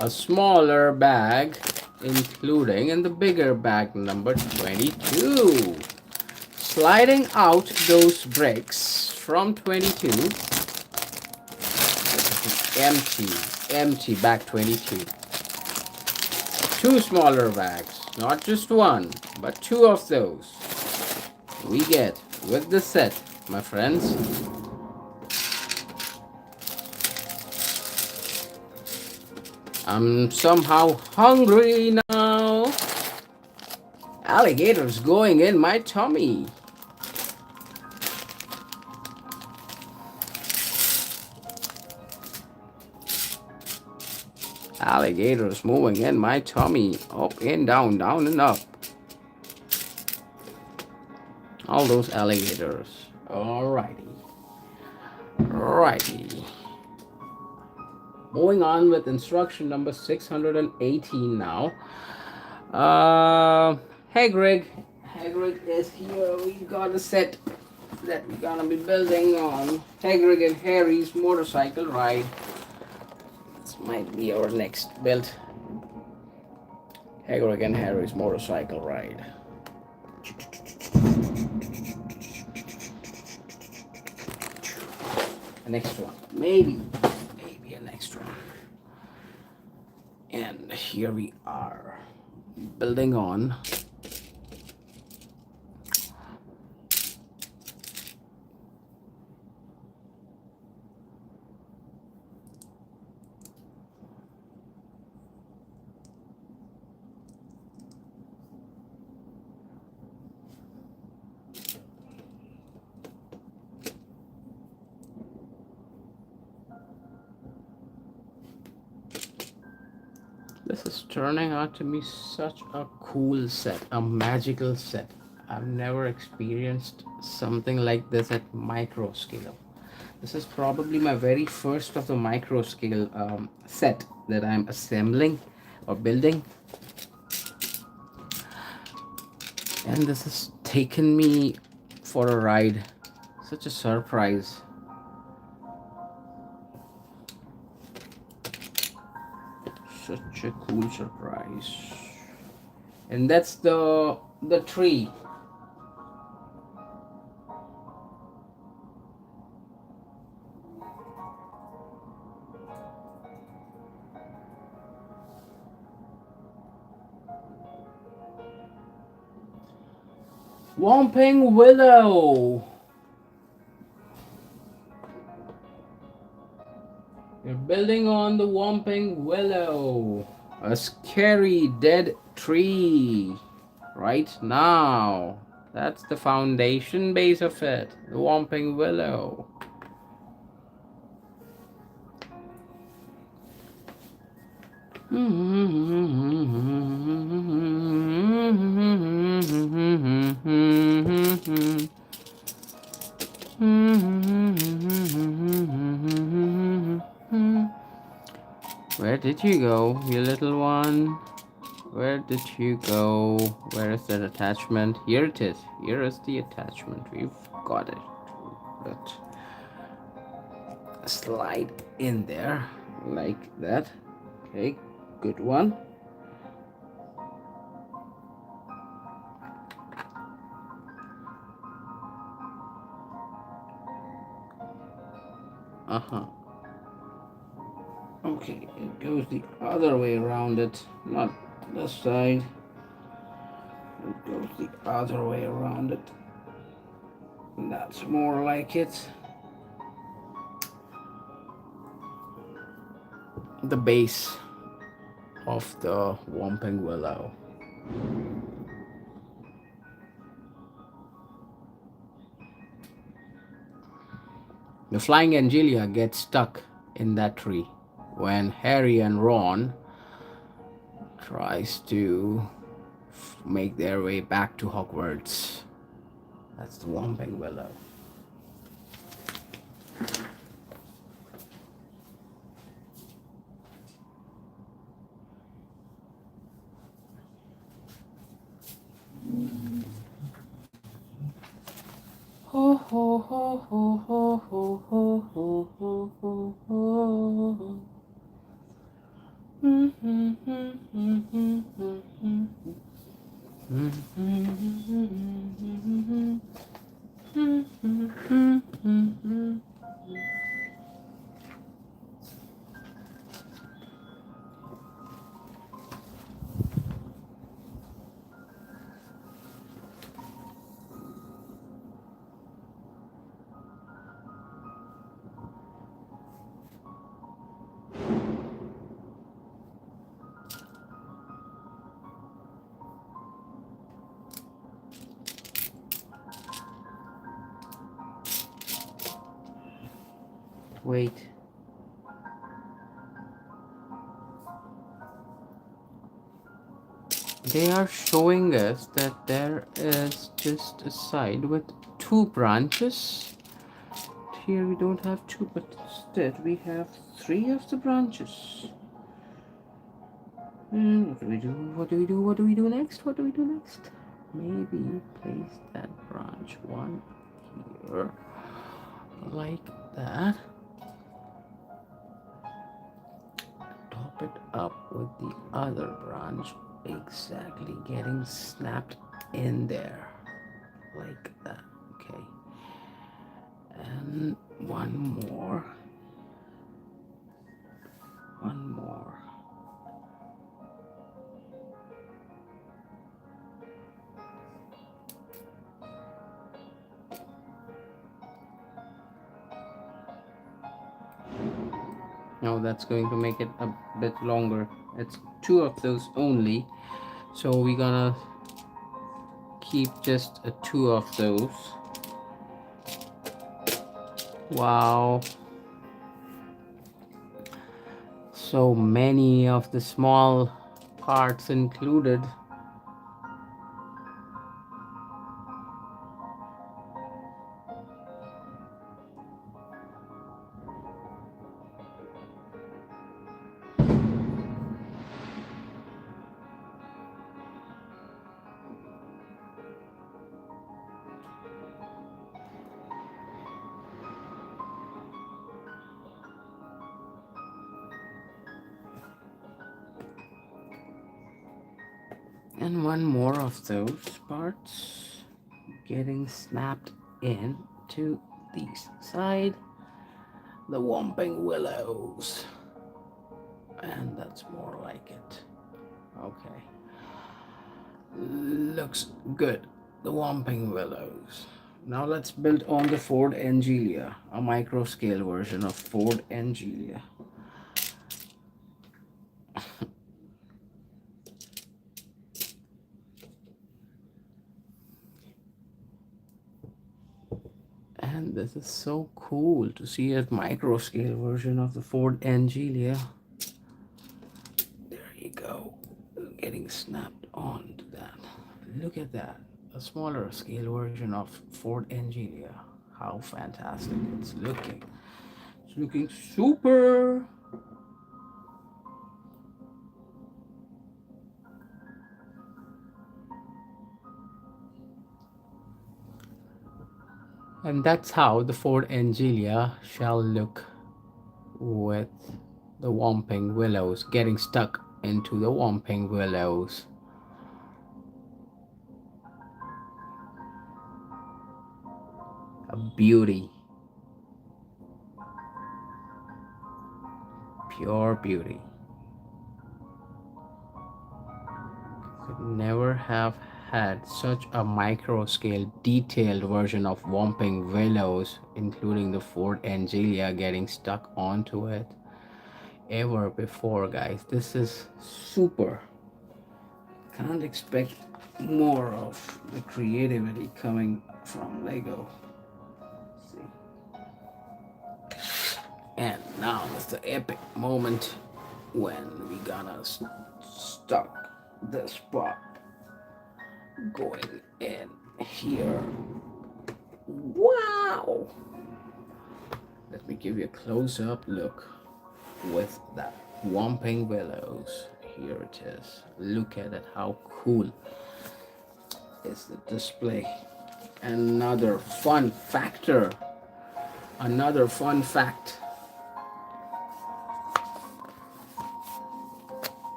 A smaller bag including in the bigger bag number 22. Sliding out those bricks from 22. Empty bag 22. Two smaller bags, not just one, but two of those we get with the set, my friends. I'm somehow hungry now. Alligators going in my tummy. Alligators moving in my tummy. Up and down, down and up. All those alligators. Alrighty. Alrighty. Moving on with instruction number 618 now. Hagrid is here. We got a set that we're gonna be building on Hagrid and Harry's motorcycle ride. This might be our next build. Hagrid and Harry's motorcycle ride. an extra one. Maybe an extra one. And here we are, building on. This is turning out to be such a cool set, a magical set. I've never experienced something like this at micro scale. This is probably my very first of the micro scale set that I'm assembling or building. And this has taken me for a ride. Such a surprise. Such a cool surprise. And that's the tree. Whomping Willow. You're building on the Whomping Willow. A scary dead tree. Right now. That's the foundation base of it. The Whomping Willow. Where did you go, you little one? Where did you go? Where is that attachment? Here it is. Here is the attachment. We've got it. But slide in there like that. Okay, good one. Okay, it goes the other way around it, not this side. It goes the other way around it. That's more like it. The base of the Whomping Willow. The Flying Angelia gets stuck in that tree when Harry and Ron tries to make their way back to Hogwarts. That's the Whomping Willow. Ho ho ho ho ho ho ho ho ho ho ho. Wait. They are showing us that there is just a side with 2 branches. Here we don't have 2, but instead we have 3 of the branches. And what do we do? What do we do? What do we do next? What do we do next? Maybe place that branch 1 here, like that. Top it up with the other branch, exactly getting snapped in there, like that. Okay. And one more. One more. Now that's going to make it a bit longer. It's 2 of those only. So we're gonna keep just 2 of those. Wow. So many of the small parts included. And one more of those parts getting snapped in to this side. The Whomping Willows. And that's more like it. Okay. Looks good. The Whomping Willows. Now let's build on the Ford Angelia, a micro scale version of Ford Angelia. And this is so cool to see a micro scale version of the Ford Angelia. There you go. Getting snapped onto that. Look at that. A smaller scale version of Ford Angelia. How fantastic it's looking. It's looking super. And that's how the Ford Angelia shall look with the Whomping Willows, getting stuck into the Whomping Willows. A beauty. Pure beauty. Could never have had such a micro scale detailed version of Whomping Willows, including the Ford Angelia getting stuck onto it, ever before, guys. This is super. Can't expect more of the creativity coming from Lego. See. And now is the epic moment when we gonna stuck this part going in here. Wow! Let me give you a close-up look with that Whomping Willows. Here it is. Look at it. How cool is the display? Another fun factor. Another fun fact.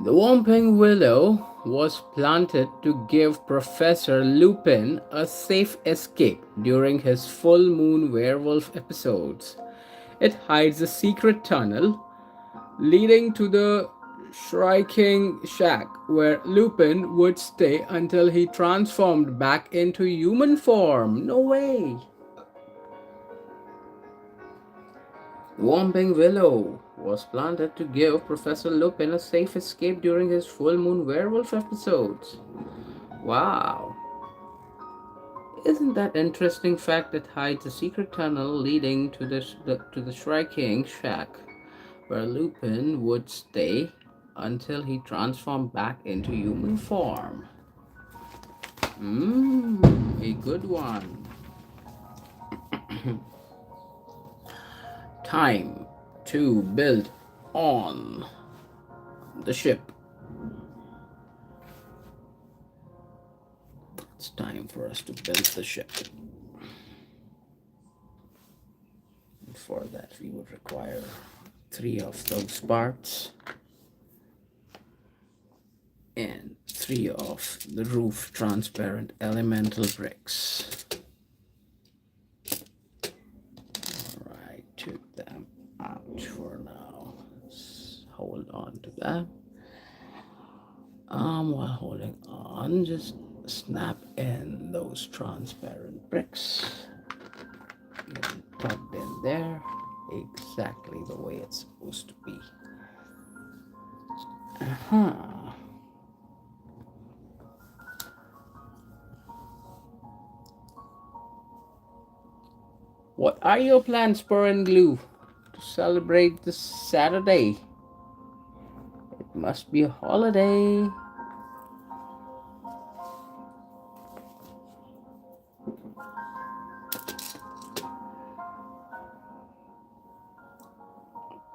The Whomping Willow was planted to give Professor Lupin a safe escape during his full moon werewolf episodes. It hides a secret tunnel leading to the Shrieking Shack, where Lupin would stay until he transformed back into human form. No way! Whomping Willow was planted to give Professor Lupin a safe escape during his full moon werewolf episodes. Wow! Isn't that interesting fact that hides a secret tunnel leading to the Shrieking Shack, where Lupin would stay until he transformed back into human form. A good one. Time to build on the ship. It's time for us to build the ship. And for that we would require 3 of those parts and 3 of the roof transparent elemental bricks. for now. Let's hold on to that. While holding on, just snap in those transparent bricks. Get them tucked in there, exactly the way it's supposed to be. What are your plans, Spur and Glue, to celebrate this Saturday? It must be a holiday.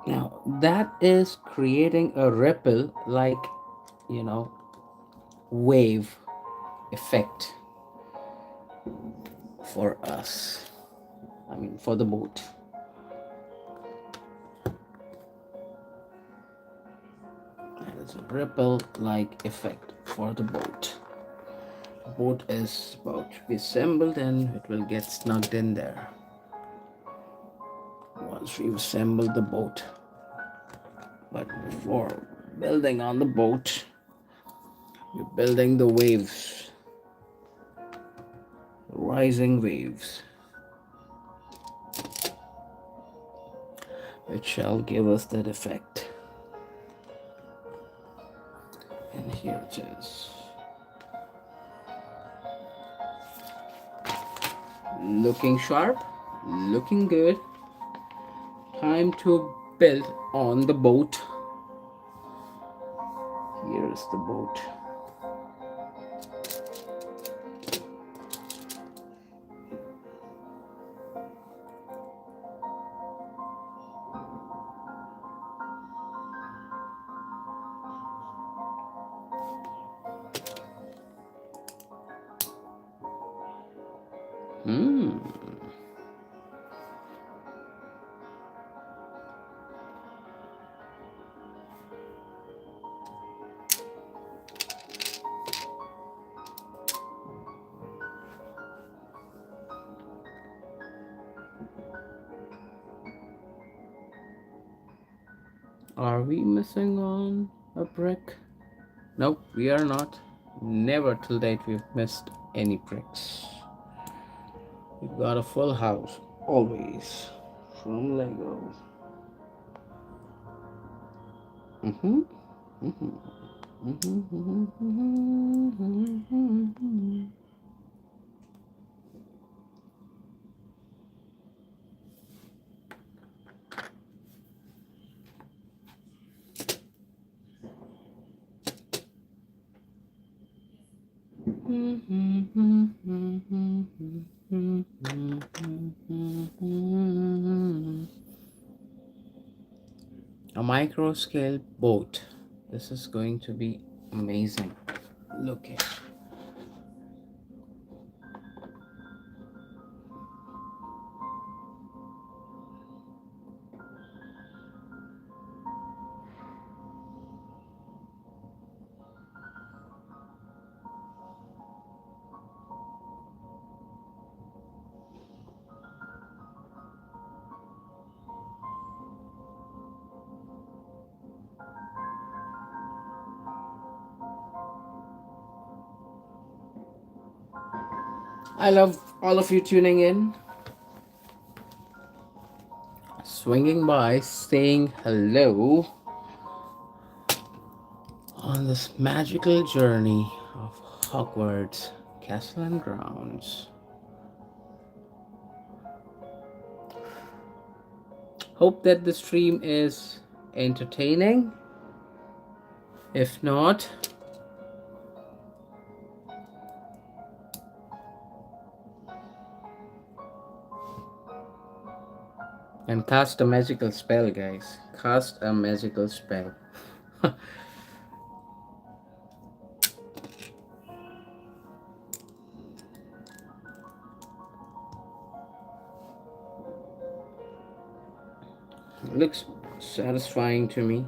Now, that is creating a ripple like, you know, wave effect for us. I mean, for the boat. That is a ripple like effect for the boat. The boat is about to be assembled and it will get snugged in there once we've assembled the boat. But before building on the boat, we're building the waves, rising waves, which shall give us that effect. And here it is. Looking sharp, looking good. Time to build on the boat. Here's the boat. Are we missing on a brick? Nope, we are not. Never till date we've missed any bricks. We've got a full house, always, from Lego. A micro scale boat. This is going to be amazing. Look at. I love all of you tuning in, swinging by, saying hello on this magical journey of Hogwarts Castle and Grounds. Hope that the stream is entertaining. If not, and cast a magical spell, guys. Cast a magical spell. Looks satisfying to me.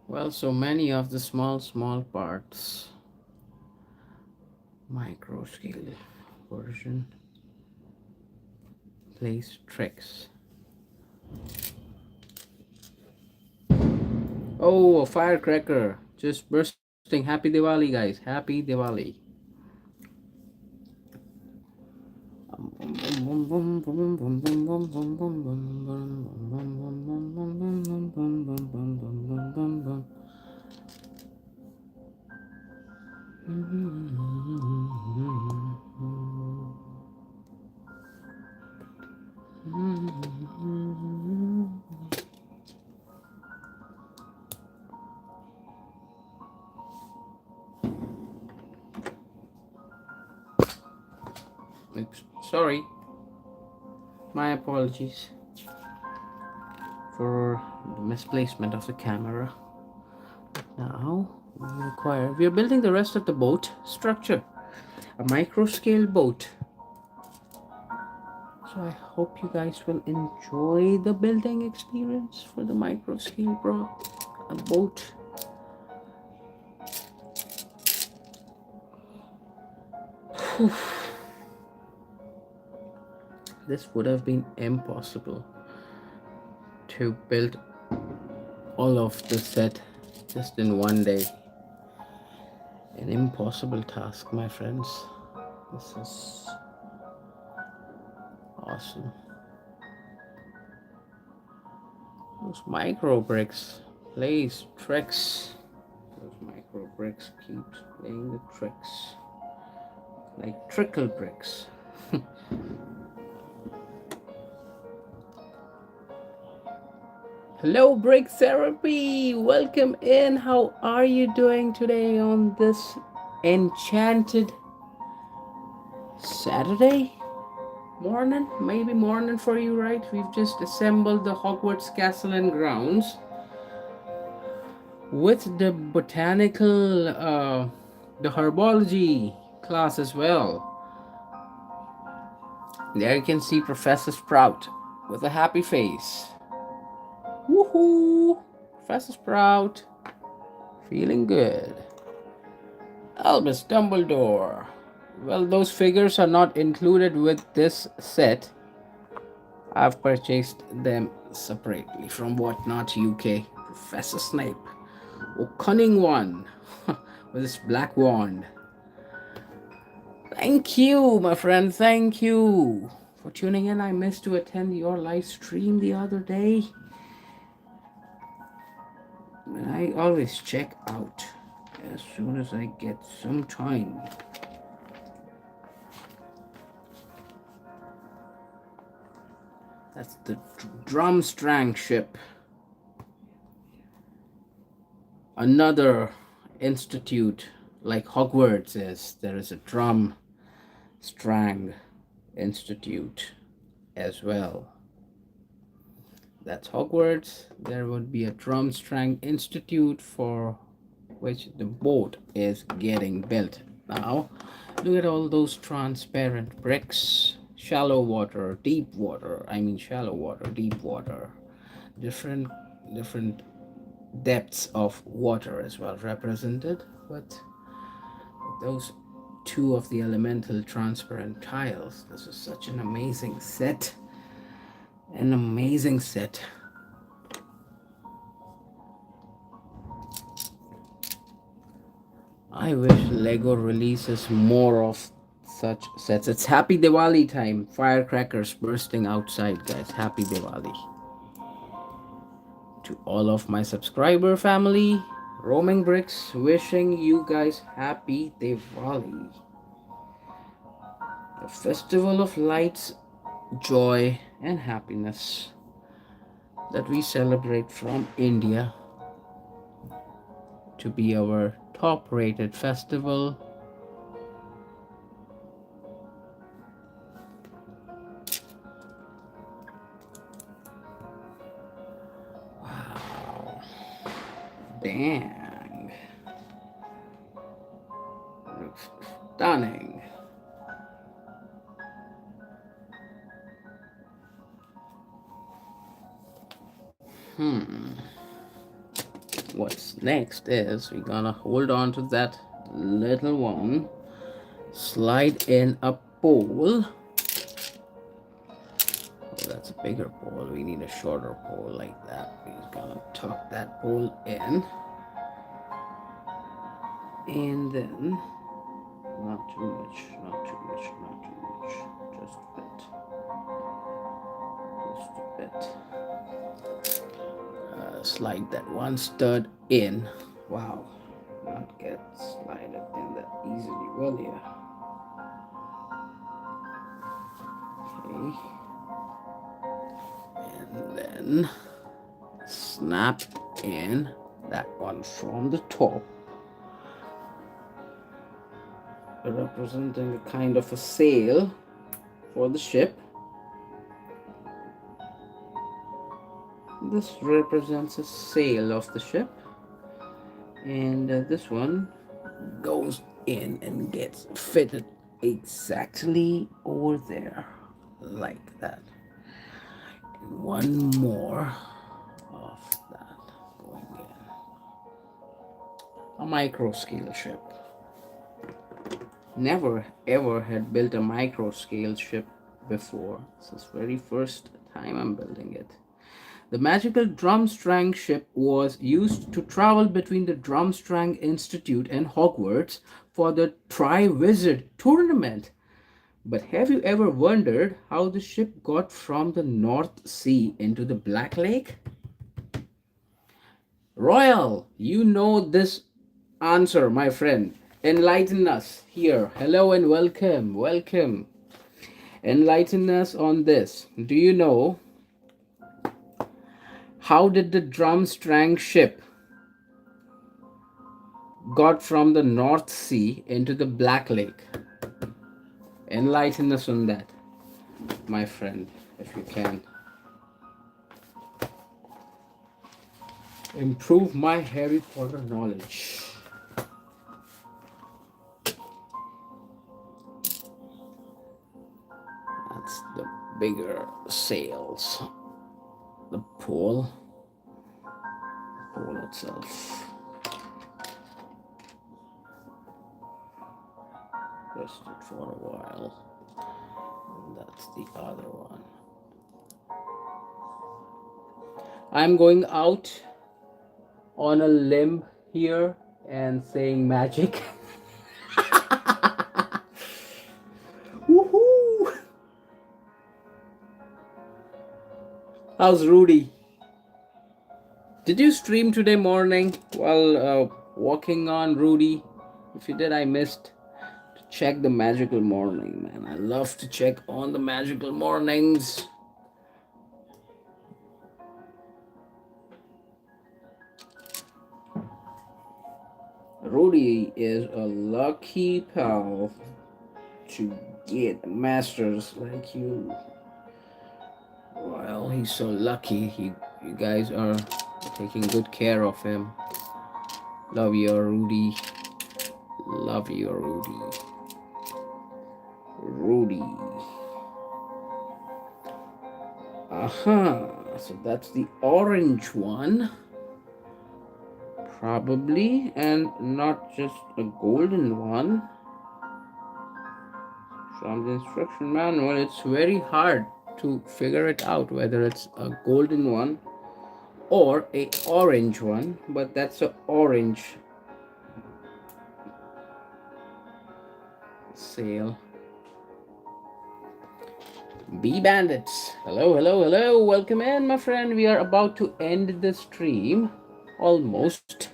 Well, so many of the small parts. Micro scale version. Place tricks. Oh, a firecracker just bursting. Happy Diwali, guys. Happy Diwali. Oops, sorry. My apologies for the misplacement of the camera. Now we are building the rest of the boat structure. A micro scale boat. So I hope you guys will enjoy the building experience for the micro scale a boat. This would have been impossible to build all of the set just in one day. An impossible task, my friends. This is awesome. Those micro bricks plays tricks. Those micro bricks keeps playing the tricks. Like trickle bricks. Hello, Brick Therapy! Welcome in. How are you doing today on this enchanted Saturday morning? Maybe morning for you, right? We've just assembled the Hogwarts Castle and grounds with the botanical, the herbology class as well. There you can see Professor Sprout with a happy face. Woohoo! Professor Sprout, feeling good. Albus Dumbledore. Well, those figures are not included with this set. I've purchased them separately from Whatnot UK. Professor Snape. Oh, cunning one with his black wand. Thank you, my friend. Thank you for tuning in. I missed to attend your live stream the other day. I always check out as soon as I get some time. That's the Drumstrang ship. Another institute like Hogwarts is. There is a Drumstrang Institute as well. That's Hogwarts. There would be a Drumstrang Institute for which the boat is getting built now. Look at all those transparent bricks. Shallow water, deep water. I mean shallow water, deep water. Different depths of water as well represented, but those two of the elemental transparent tiles. This is such an amazing set. An amazing set. I wish Lego releases more of such sets. It's Happy Diwali time. Firecrackers bursting outside, guys. Happy Diwali. To all of my subscriber family, Roaming Bricks, wishing you guys Happy Diwali. A festival of lights, joy, and happiness that we celebrate from India to be our top rated festival. Wow. Dang. Looks stunning. what's next is we're gonna hold on to that little one, slide in a pole. Oh, that's a bigger pole. We need a shorter pole like that. We're gonna tuck that pole in, and then not too much, not too much, not too much, just a bit, just a bit. Slide that one stud in. Wow, not get slided in that easily, will ya? Okay, and then snap in that one from the top, representing a kind of a sail for the ship. This represents a sail of the ship, and this one goes in and gets fitted exactly over there, like that. And one more of that going in. A micro scale ship. Never ever had built a micro scale ship before. This is very first time I'm building it. The magical Drumstrang ship was used to travel between the Drumstrang Institute and Hogwarts for the Triwizard tournament. But have you ever wondered how the ship got from the North Sea into the Black Lake? Royal, you know this answer, my friend. Enlighten us here. Hello and welcome. Welcome. Enlighten us on this. Do you know how did the Drumstrang ship got from the North Sea into the Black Lake? Enlighten us on that, my friend, if you can. Improve my Harry Potter knowledge. That's the bigger sails. The pole itself. Rest it for a while. And that's the other one. I'm going out on a limb here and saying magic. Woohoo! How's Rudy? Did you stream today morning while walking on, Rudy? If you did, I missed to check the magical morning, man. I love to check on the magical mornings. Rudy is a lucky pal to get masters like you. Well, he's so lucky. You guys are taking good care of him. Love you, Rudy. Love you, Rudy. Rudy. Aha. So that's the orange one. Probably, and not just a golden one. From the instruction manual, it's very hard to figure it out whether it's a golden one or a orange one, but that's a orange sail. Bee bandits, hello, hello, hello, welcome in, my friend. We are about to end the stream, almost,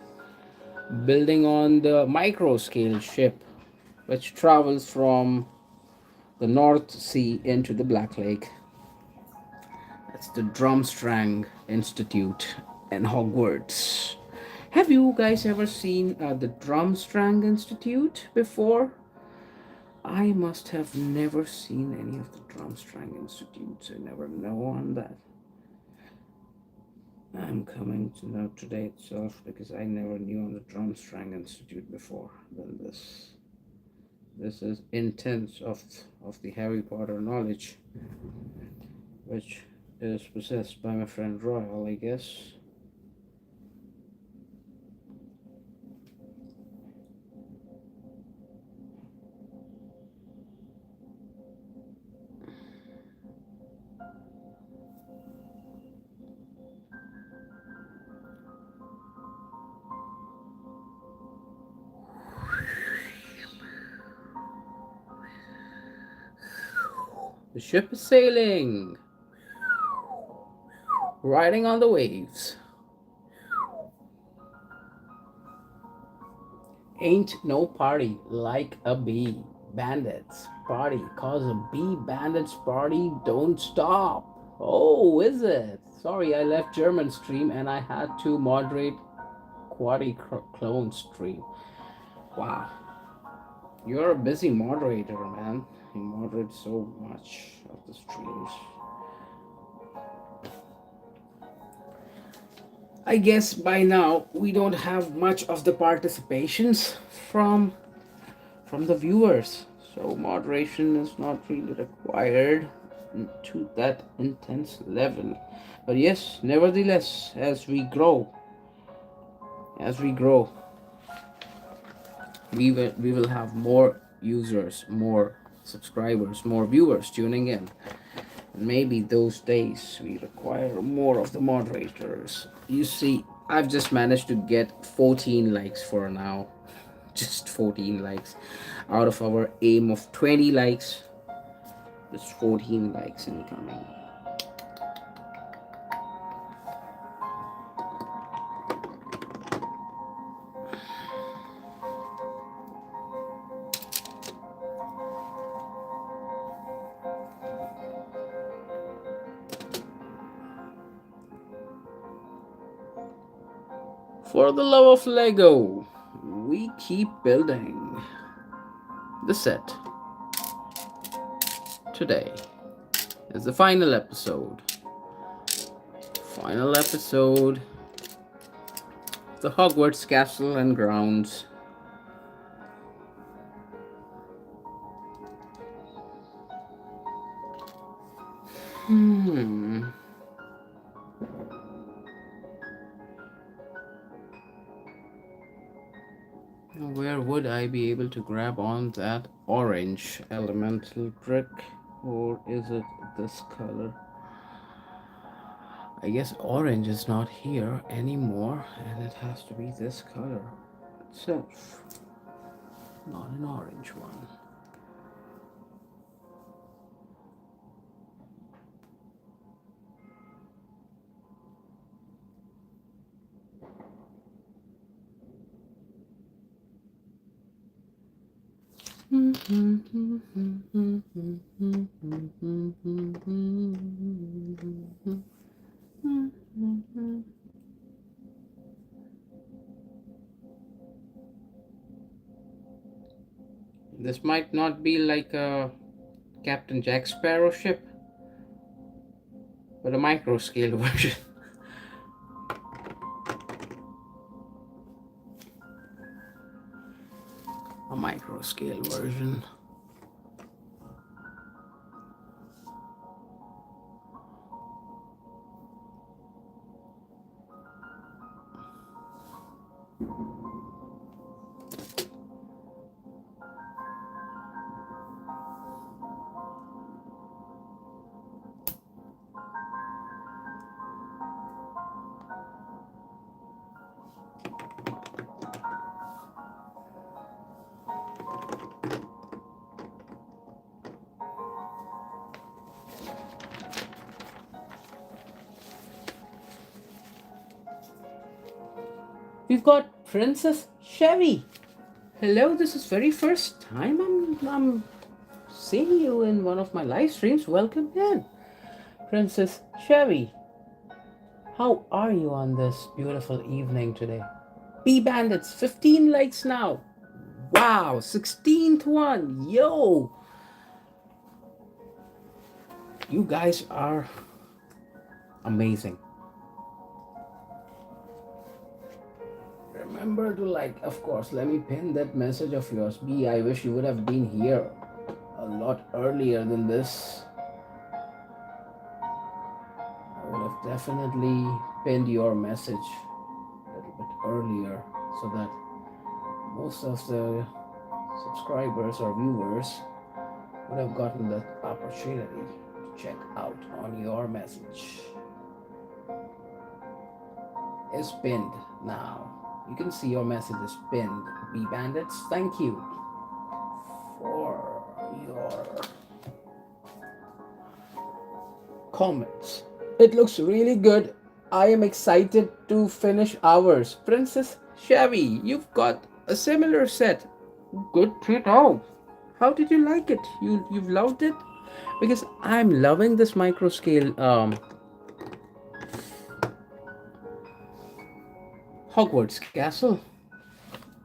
building on the micro scale ship which travels from the North Sea into the Black Lake. That's the Drumstrang Institute in Hogwarts. Have you guys ever seen the Drumstrang Institute before? I must have never seen any of the Drumstrang Institutes. I never know on that. I'm coming to know today itself because I never knew on the Drumstrang Institute before than this. This is intense of the Harry Potter knowledge, which is possessed by my friend Royal, I guess. ship is sailing, riding on the waves. Ain't no party like a bee bandits party, cause a bee bandits party don't stop. Oh, is it? Sorry, I left German stream and I had to moderate Quaddy clone stream. Wow, you're a busy moderator, man. You moderate so much of the streams. I guess by now we don't have much of the participations from the viewers, so moderation is not really required to that intense level. But yes, nevertheless, as we grow, we will have more users, more subscribers, more viewers tuning in. And maybe those days we require more of the moderators. You see, I've just managed to get 14 likes for now. Just 14 likes out of our aim of 20 likes. There's 14 likes incoming. For the love of Lego, we keep building the set. Today is the final episode. Final episode of the Hogwarts Castle and grounds. Where would I be able to grab on that orange elemental brick? Or is it this color? I guess orange is not here anymore, and it has to be this color itself. Not an orange one. This might not be like a Captain Jack Sparrow ship, but a micro scale version. A micro scale version. We've got Princess Chevy. Hello, this is very first time I'm seeing you in one of my live streams. Welcome in, Princess Chevy. How are you on this beautiful evening today? Bee Bandits, 15 likes now. Wow, 16th one. Yo! You guys are amazing. Remember to like, of course, let me pin that message of yours. B, I wish you would have been here a lot earlier than this. I would have definitely pinned your message a little bit earlier so that most of the subscribers or viewers would have gotten the opportunity to check out on your message. It's pinned now. You can see your message is pinned. Bee Bandits, thank you for your comments. It looks really good. I am excited to finish ours. Princess Chevy, you've got a similar set. Good to know. How did you like it? You've loved it? Because I'm loving this micro scale Hogwarts Castle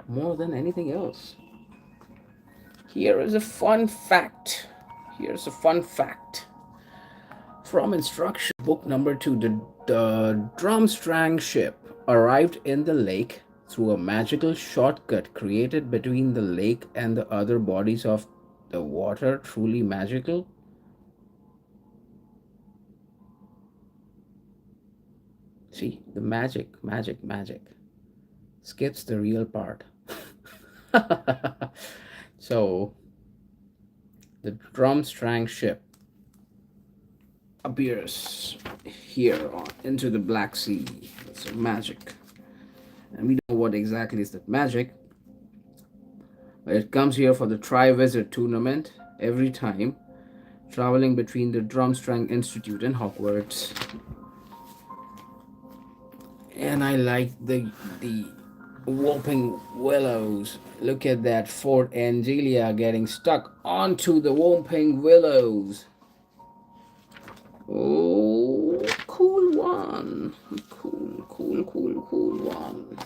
more than anything else. Here is a fun fact. Here's a fun fact. From instruction book number 2, the Drumstrang ship arrived in the lake through a magical shortcut created between the lake and the other bodies of the water. Truly magical. See, the magic skips the real part. So, the Drumstrang ship appears here into the Black Sea. It's magic. And we don't know what exactly is that magic. But it comes here for the Tri-Wizard tournament every time, traveling between the Drumstrang Institute and Hogwarts. And I like the Whomping Willows. Look at that, Fort Angelia getting stuck onto the Whomping Willows. Oh, cool one. Cool one.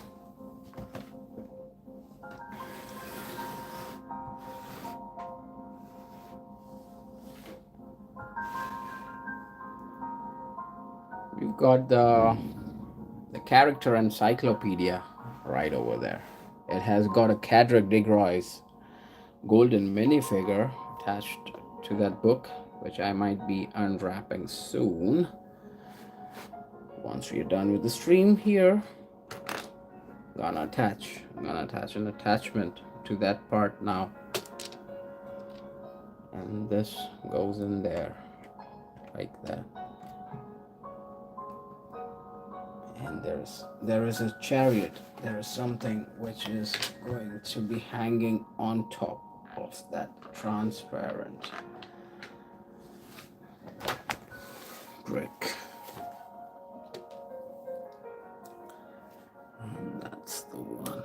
We've got the character encyclopedia right over there. It has got a Cadric Digroy's golden minifigure attached to that book, which I might be unwrapping soon. Once we're done with the stream here, I'm gonna attach an attachment to that part now. And this goes in there like that. And there is a chariot. There is something which is going to be hanging on top of that transparent brick. And that's the one.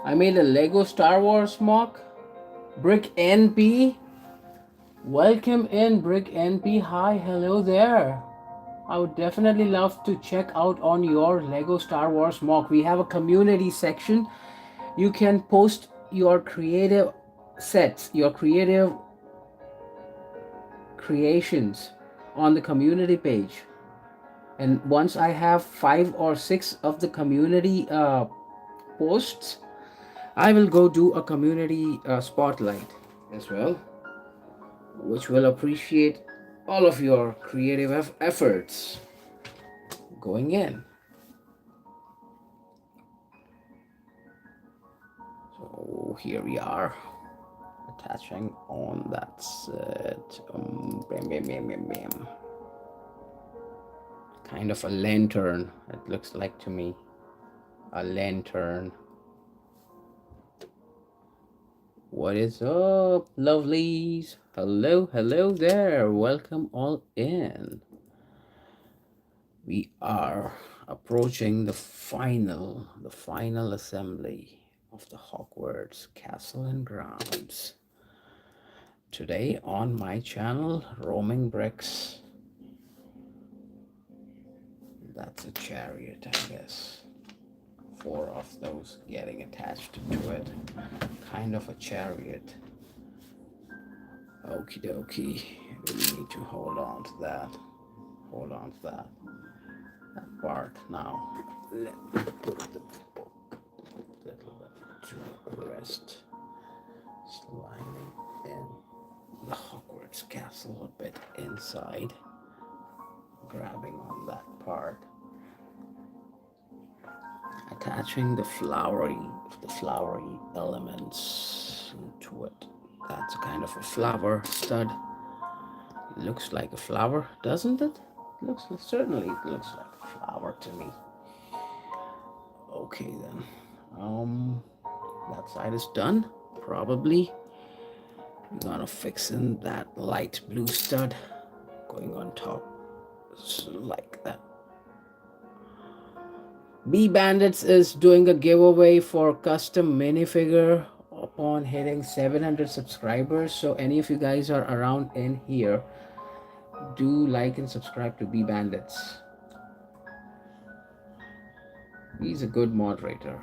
I made a Lego Star Wars mock. Brick NP. Welcome in, Brick NP. Hi, hello there. I would definitely love to check out on your Lego Star Wars mock. We have a community section. You can post your creative sets, your creative creations on the community page. And once I have 5 or 6 of the community posts, I will go do a community spotlight as well, which will appreciate all of your creative efforts going in. So here we are, attaching on that set. Kind of a lantern, it looks like to me. A lantern. What is up, lovelies? Hello there. Welcome all in. We are approaching the final assembly of the Hogwarts Castle and Grounds. Today on my channel, Roaming Bricks. That's a chariot, I guess. 4 of those getting attached to it. Kind of a chariot. Okie dokie. We need to hold on to that. That part now. Let me put the book a little bit to rest. Sliding in the Hogwarts Castle a bit inside. Grabbing on that part. Attaching the flowery elements to it. That's a kind of a flower stud. Looks like a flower, doesn't it? Certainly it looks like a flower to me. Okay then. That side is done. Probably gonna fix in that light blue stud going on top, so like that. B Bandits is doing a giveaway for custom minifigure upon hitting 700 subscribers. So any of you guys are around in here, do like and subscribe to B Bandits. He's a good moderator.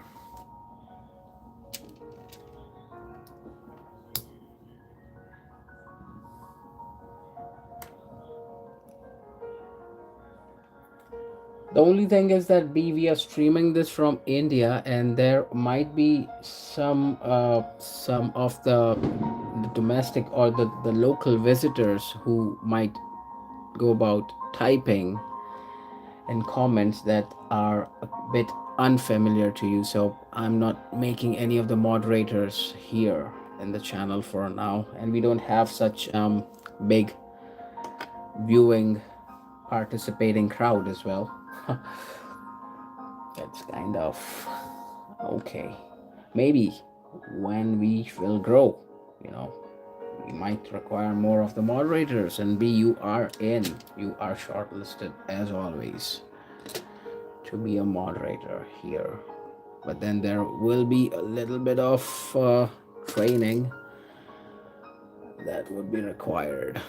The only thing is that we are streaming this from India, and there might be some of the domestic or the local visitors who might go about typing in comments that are a bit unfamiliar to you. So I'm not making any of the moderators here in the channel for now, and we don't have such big viewing participating crowd as well. That's kind of okay. Maybe when we will grow, you know, we might require more of the moderators. And B, you are shortlisted as always to be a moderator here. But then there will be a little bit of training that would be required.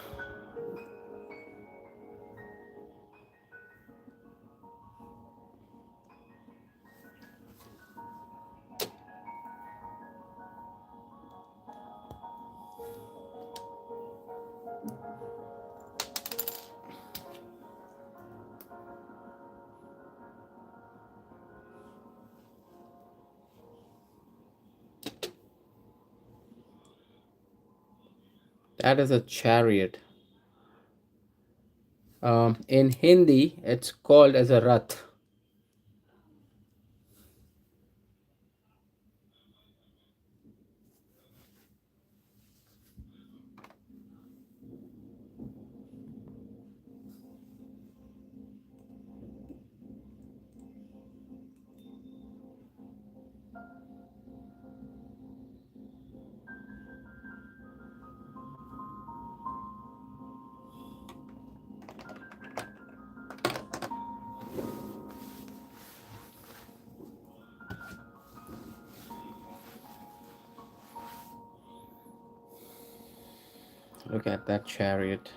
That is a chariot. In Hindi, it's called as a rath. Look at that chariot.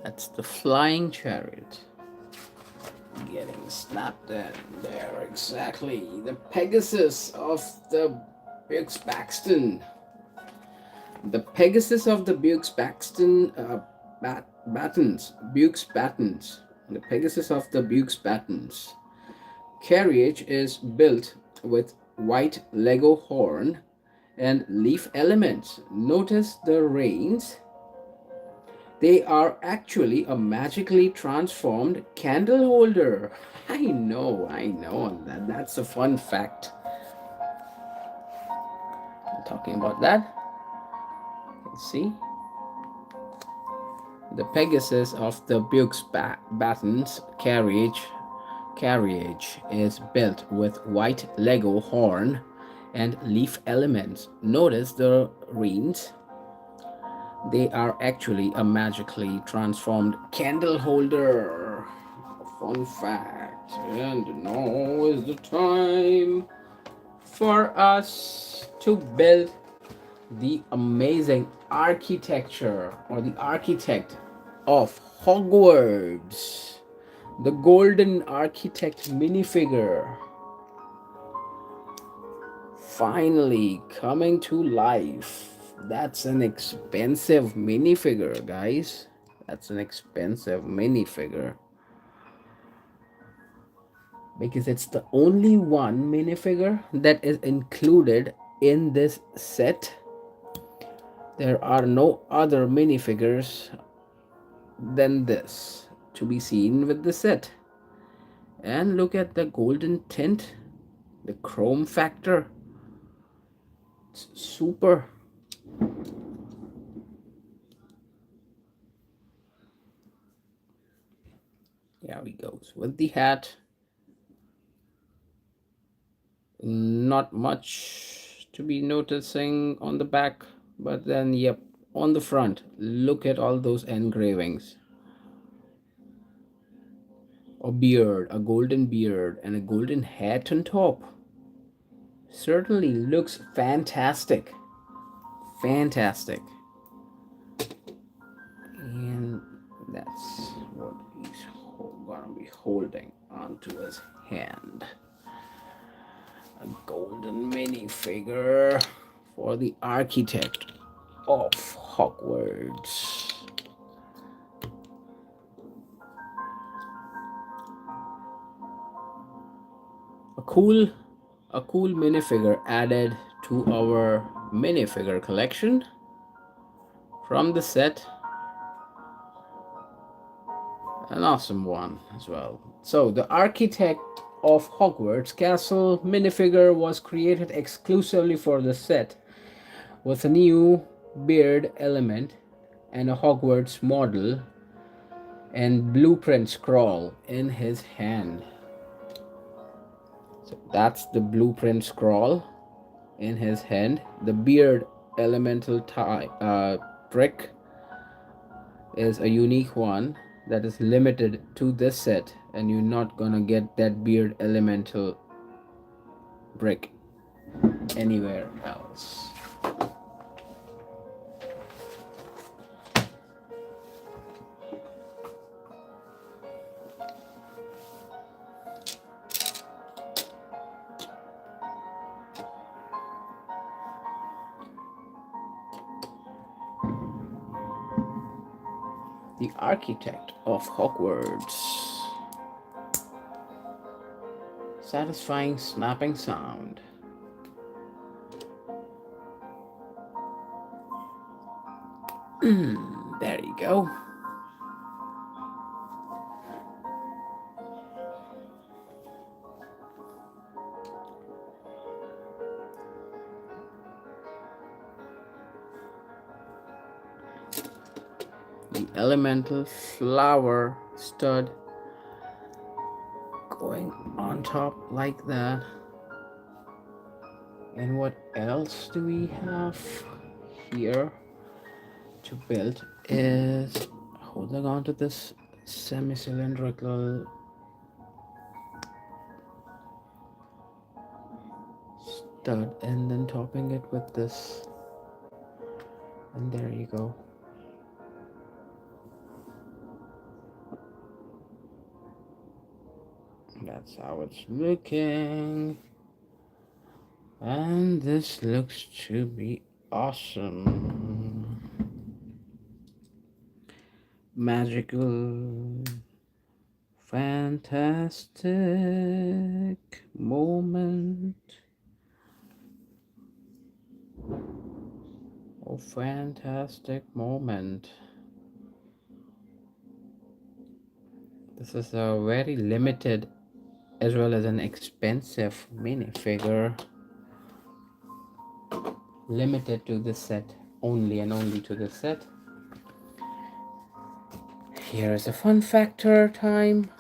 That's the flying chariot. Getting snapped in there, exactly. The Pegasus of the Bukes Paxton. The Pegasus of the Bukes Paxton battens. Bukes battens. The Pegasus of the Bukes battens. Carriage is built with white Lego horn and leaf elements. Notice the reins. They are actually a magically transformed candle holder. I know. That's a fun fact. I'm talking about that. Let's see. The Pegasus of the Bukes Battens carriage is built with white Lego horn and leaf elements. Notice the reins. They are actually a magically transformed candle holder. Fun fact. And now is the time for us to build the amazing architecture or the architect of Hogwarts. The Golden Architect minifigure. Finally coming to life. That's an expensive minifigure, guys. That's an expensive minifigure. Because it's the only one minifigure that is included in this set. There are no other minifigures than this to be seen with the set. And look at the golden tint, the chrome factor. It's super. There he goes with the hat. Not much to be noticing on the back, but then, yep, on the front, look at all those engravings. A beard, a golden beard, and a golden hat on top. Certainly looks fantastic. Fantastic. And that's what he's gonna be holding onto his hand. A golden minifigure for the architect of Hogwarts. A cool minifigure added to our minifigure collection from the set. An awesome one as well. So the architect of Hogwarts Castle minifigure was created exclusively for the set with a new beard element and a Hogwarts model and blueprint scroll in his hand. So that's the blueprint scroll in his hand. The beard elemental brick is a unique one that is limited to this set, and you're not gonna get that beard elemental brick anywhere else. The architect of Hogwarts. Satisfying snapping sound. There you go. The elemental flower stud going on top like that. And what else do we have here to build is holding on to this semi-cylindrical stud and then topping it with this, and there you go. That's how it's looking, and this looks to be awesome. Magical, fantastic moment. Oh, fantastic moment. This is a very limited as well as an expensive minifigure. Limited to this set, only and only to this set. Here's a fun factor time.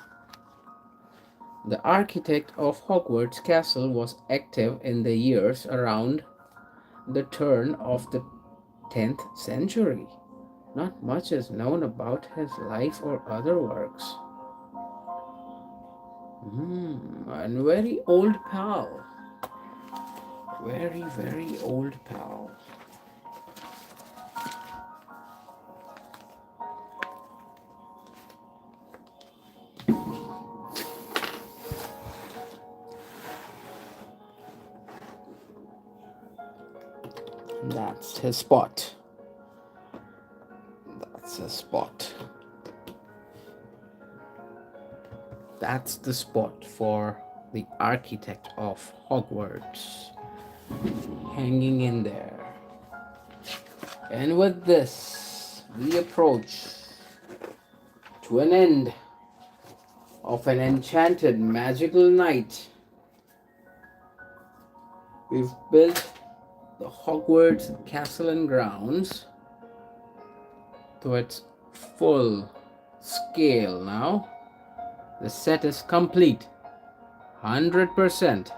The architect of Hogwarts Castle was active in the years around the turn of the 10th century. Not much is known about his life or other works. And very old pal. Very, very old pal. That's his spot. That's his spot. That's the spot for the architect of Hogwarts, hanging in there. And with this, we approach to an end of an enchanted magical night. We've built the Hogwarts Castle and Grounds to its full scale now. The set is complete, 100%.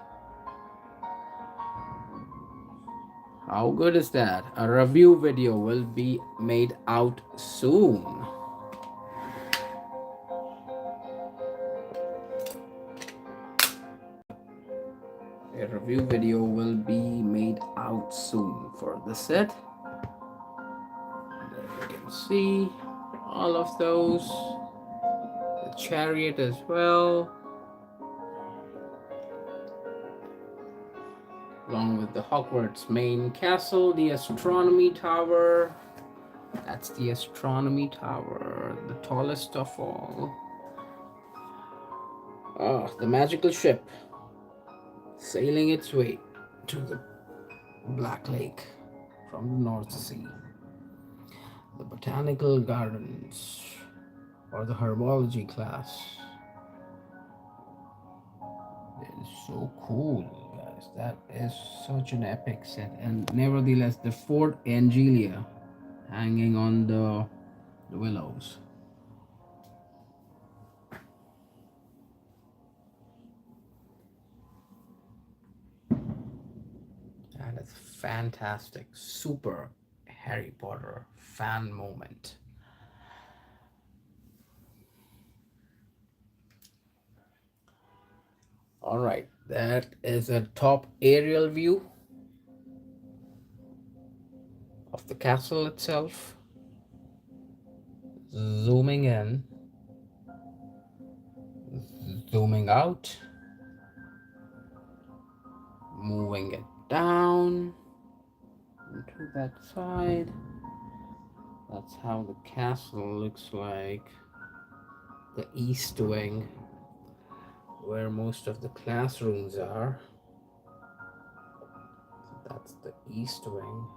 How good is that? A review video will be made out soon. A review video will be made out soon for the set. There you can see all of those. The chariot as well. Along with the Hogwarts main castle, the astronomy tower. That's the astronomy tower, the tallest of all. Oh, the magical ship sailing its way to the Black Lake from the North Sea. The botanical gardens or the herbology class. It is so cool, guys. That is such an epic set. And nevertheless, the Fort Angelia hanging on the willows. And it's fantastic. Super Harry Potter fan moment. All right, that is a top aerial view of the castle itself. Zooming in, zooming out, moving it down to that side. That's how the castle looks like. The east wing, where most of the classrooms are. So that's the east wing.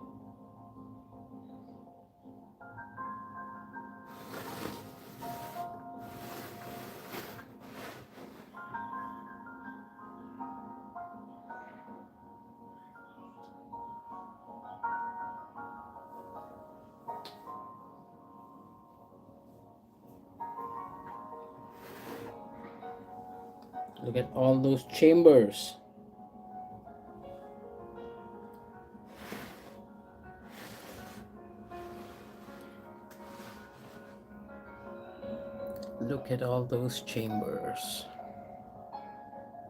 Look at all those chambers. Look at all those chambers.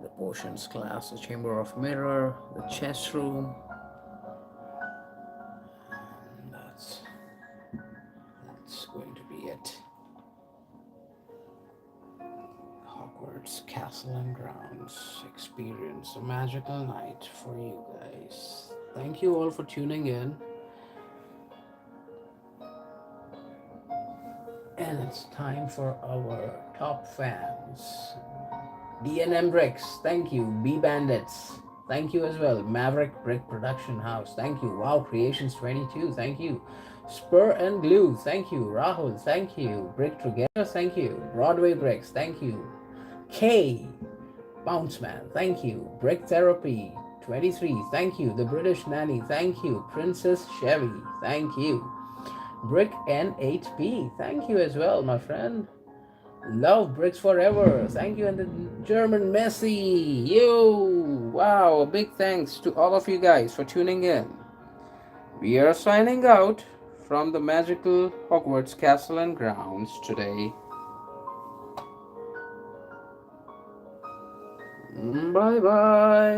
The potions class, the chamber of mirror, the chess room. And that's going to be it. Hogwarts Castle and Grounds. Experience a magical night for you guys. Thank you all for tuning in. And it's time for our top fans. DNM Bricks, thank you. B Bandits, thank you as well. Maverick Brick Production House, thank you. Wow Creations 22, thank you. Spur and Glue, thank you. Rahul, thank you. Brick Together, thank you. Broadway Bricks, thank you. K Bounce Man, thank you. Brick Therapy 23, thank you. The British Nanny, thank you. Princess Chevy, thank you. Brick N8P, thank you as well, my friend. Love Bricks Forever, thank you. And the German Messi, yo, wow, a big thanks to all of you guys for tuning in. We are signing out from the magical Hogwarts Castle and Grounds today. Bye bye.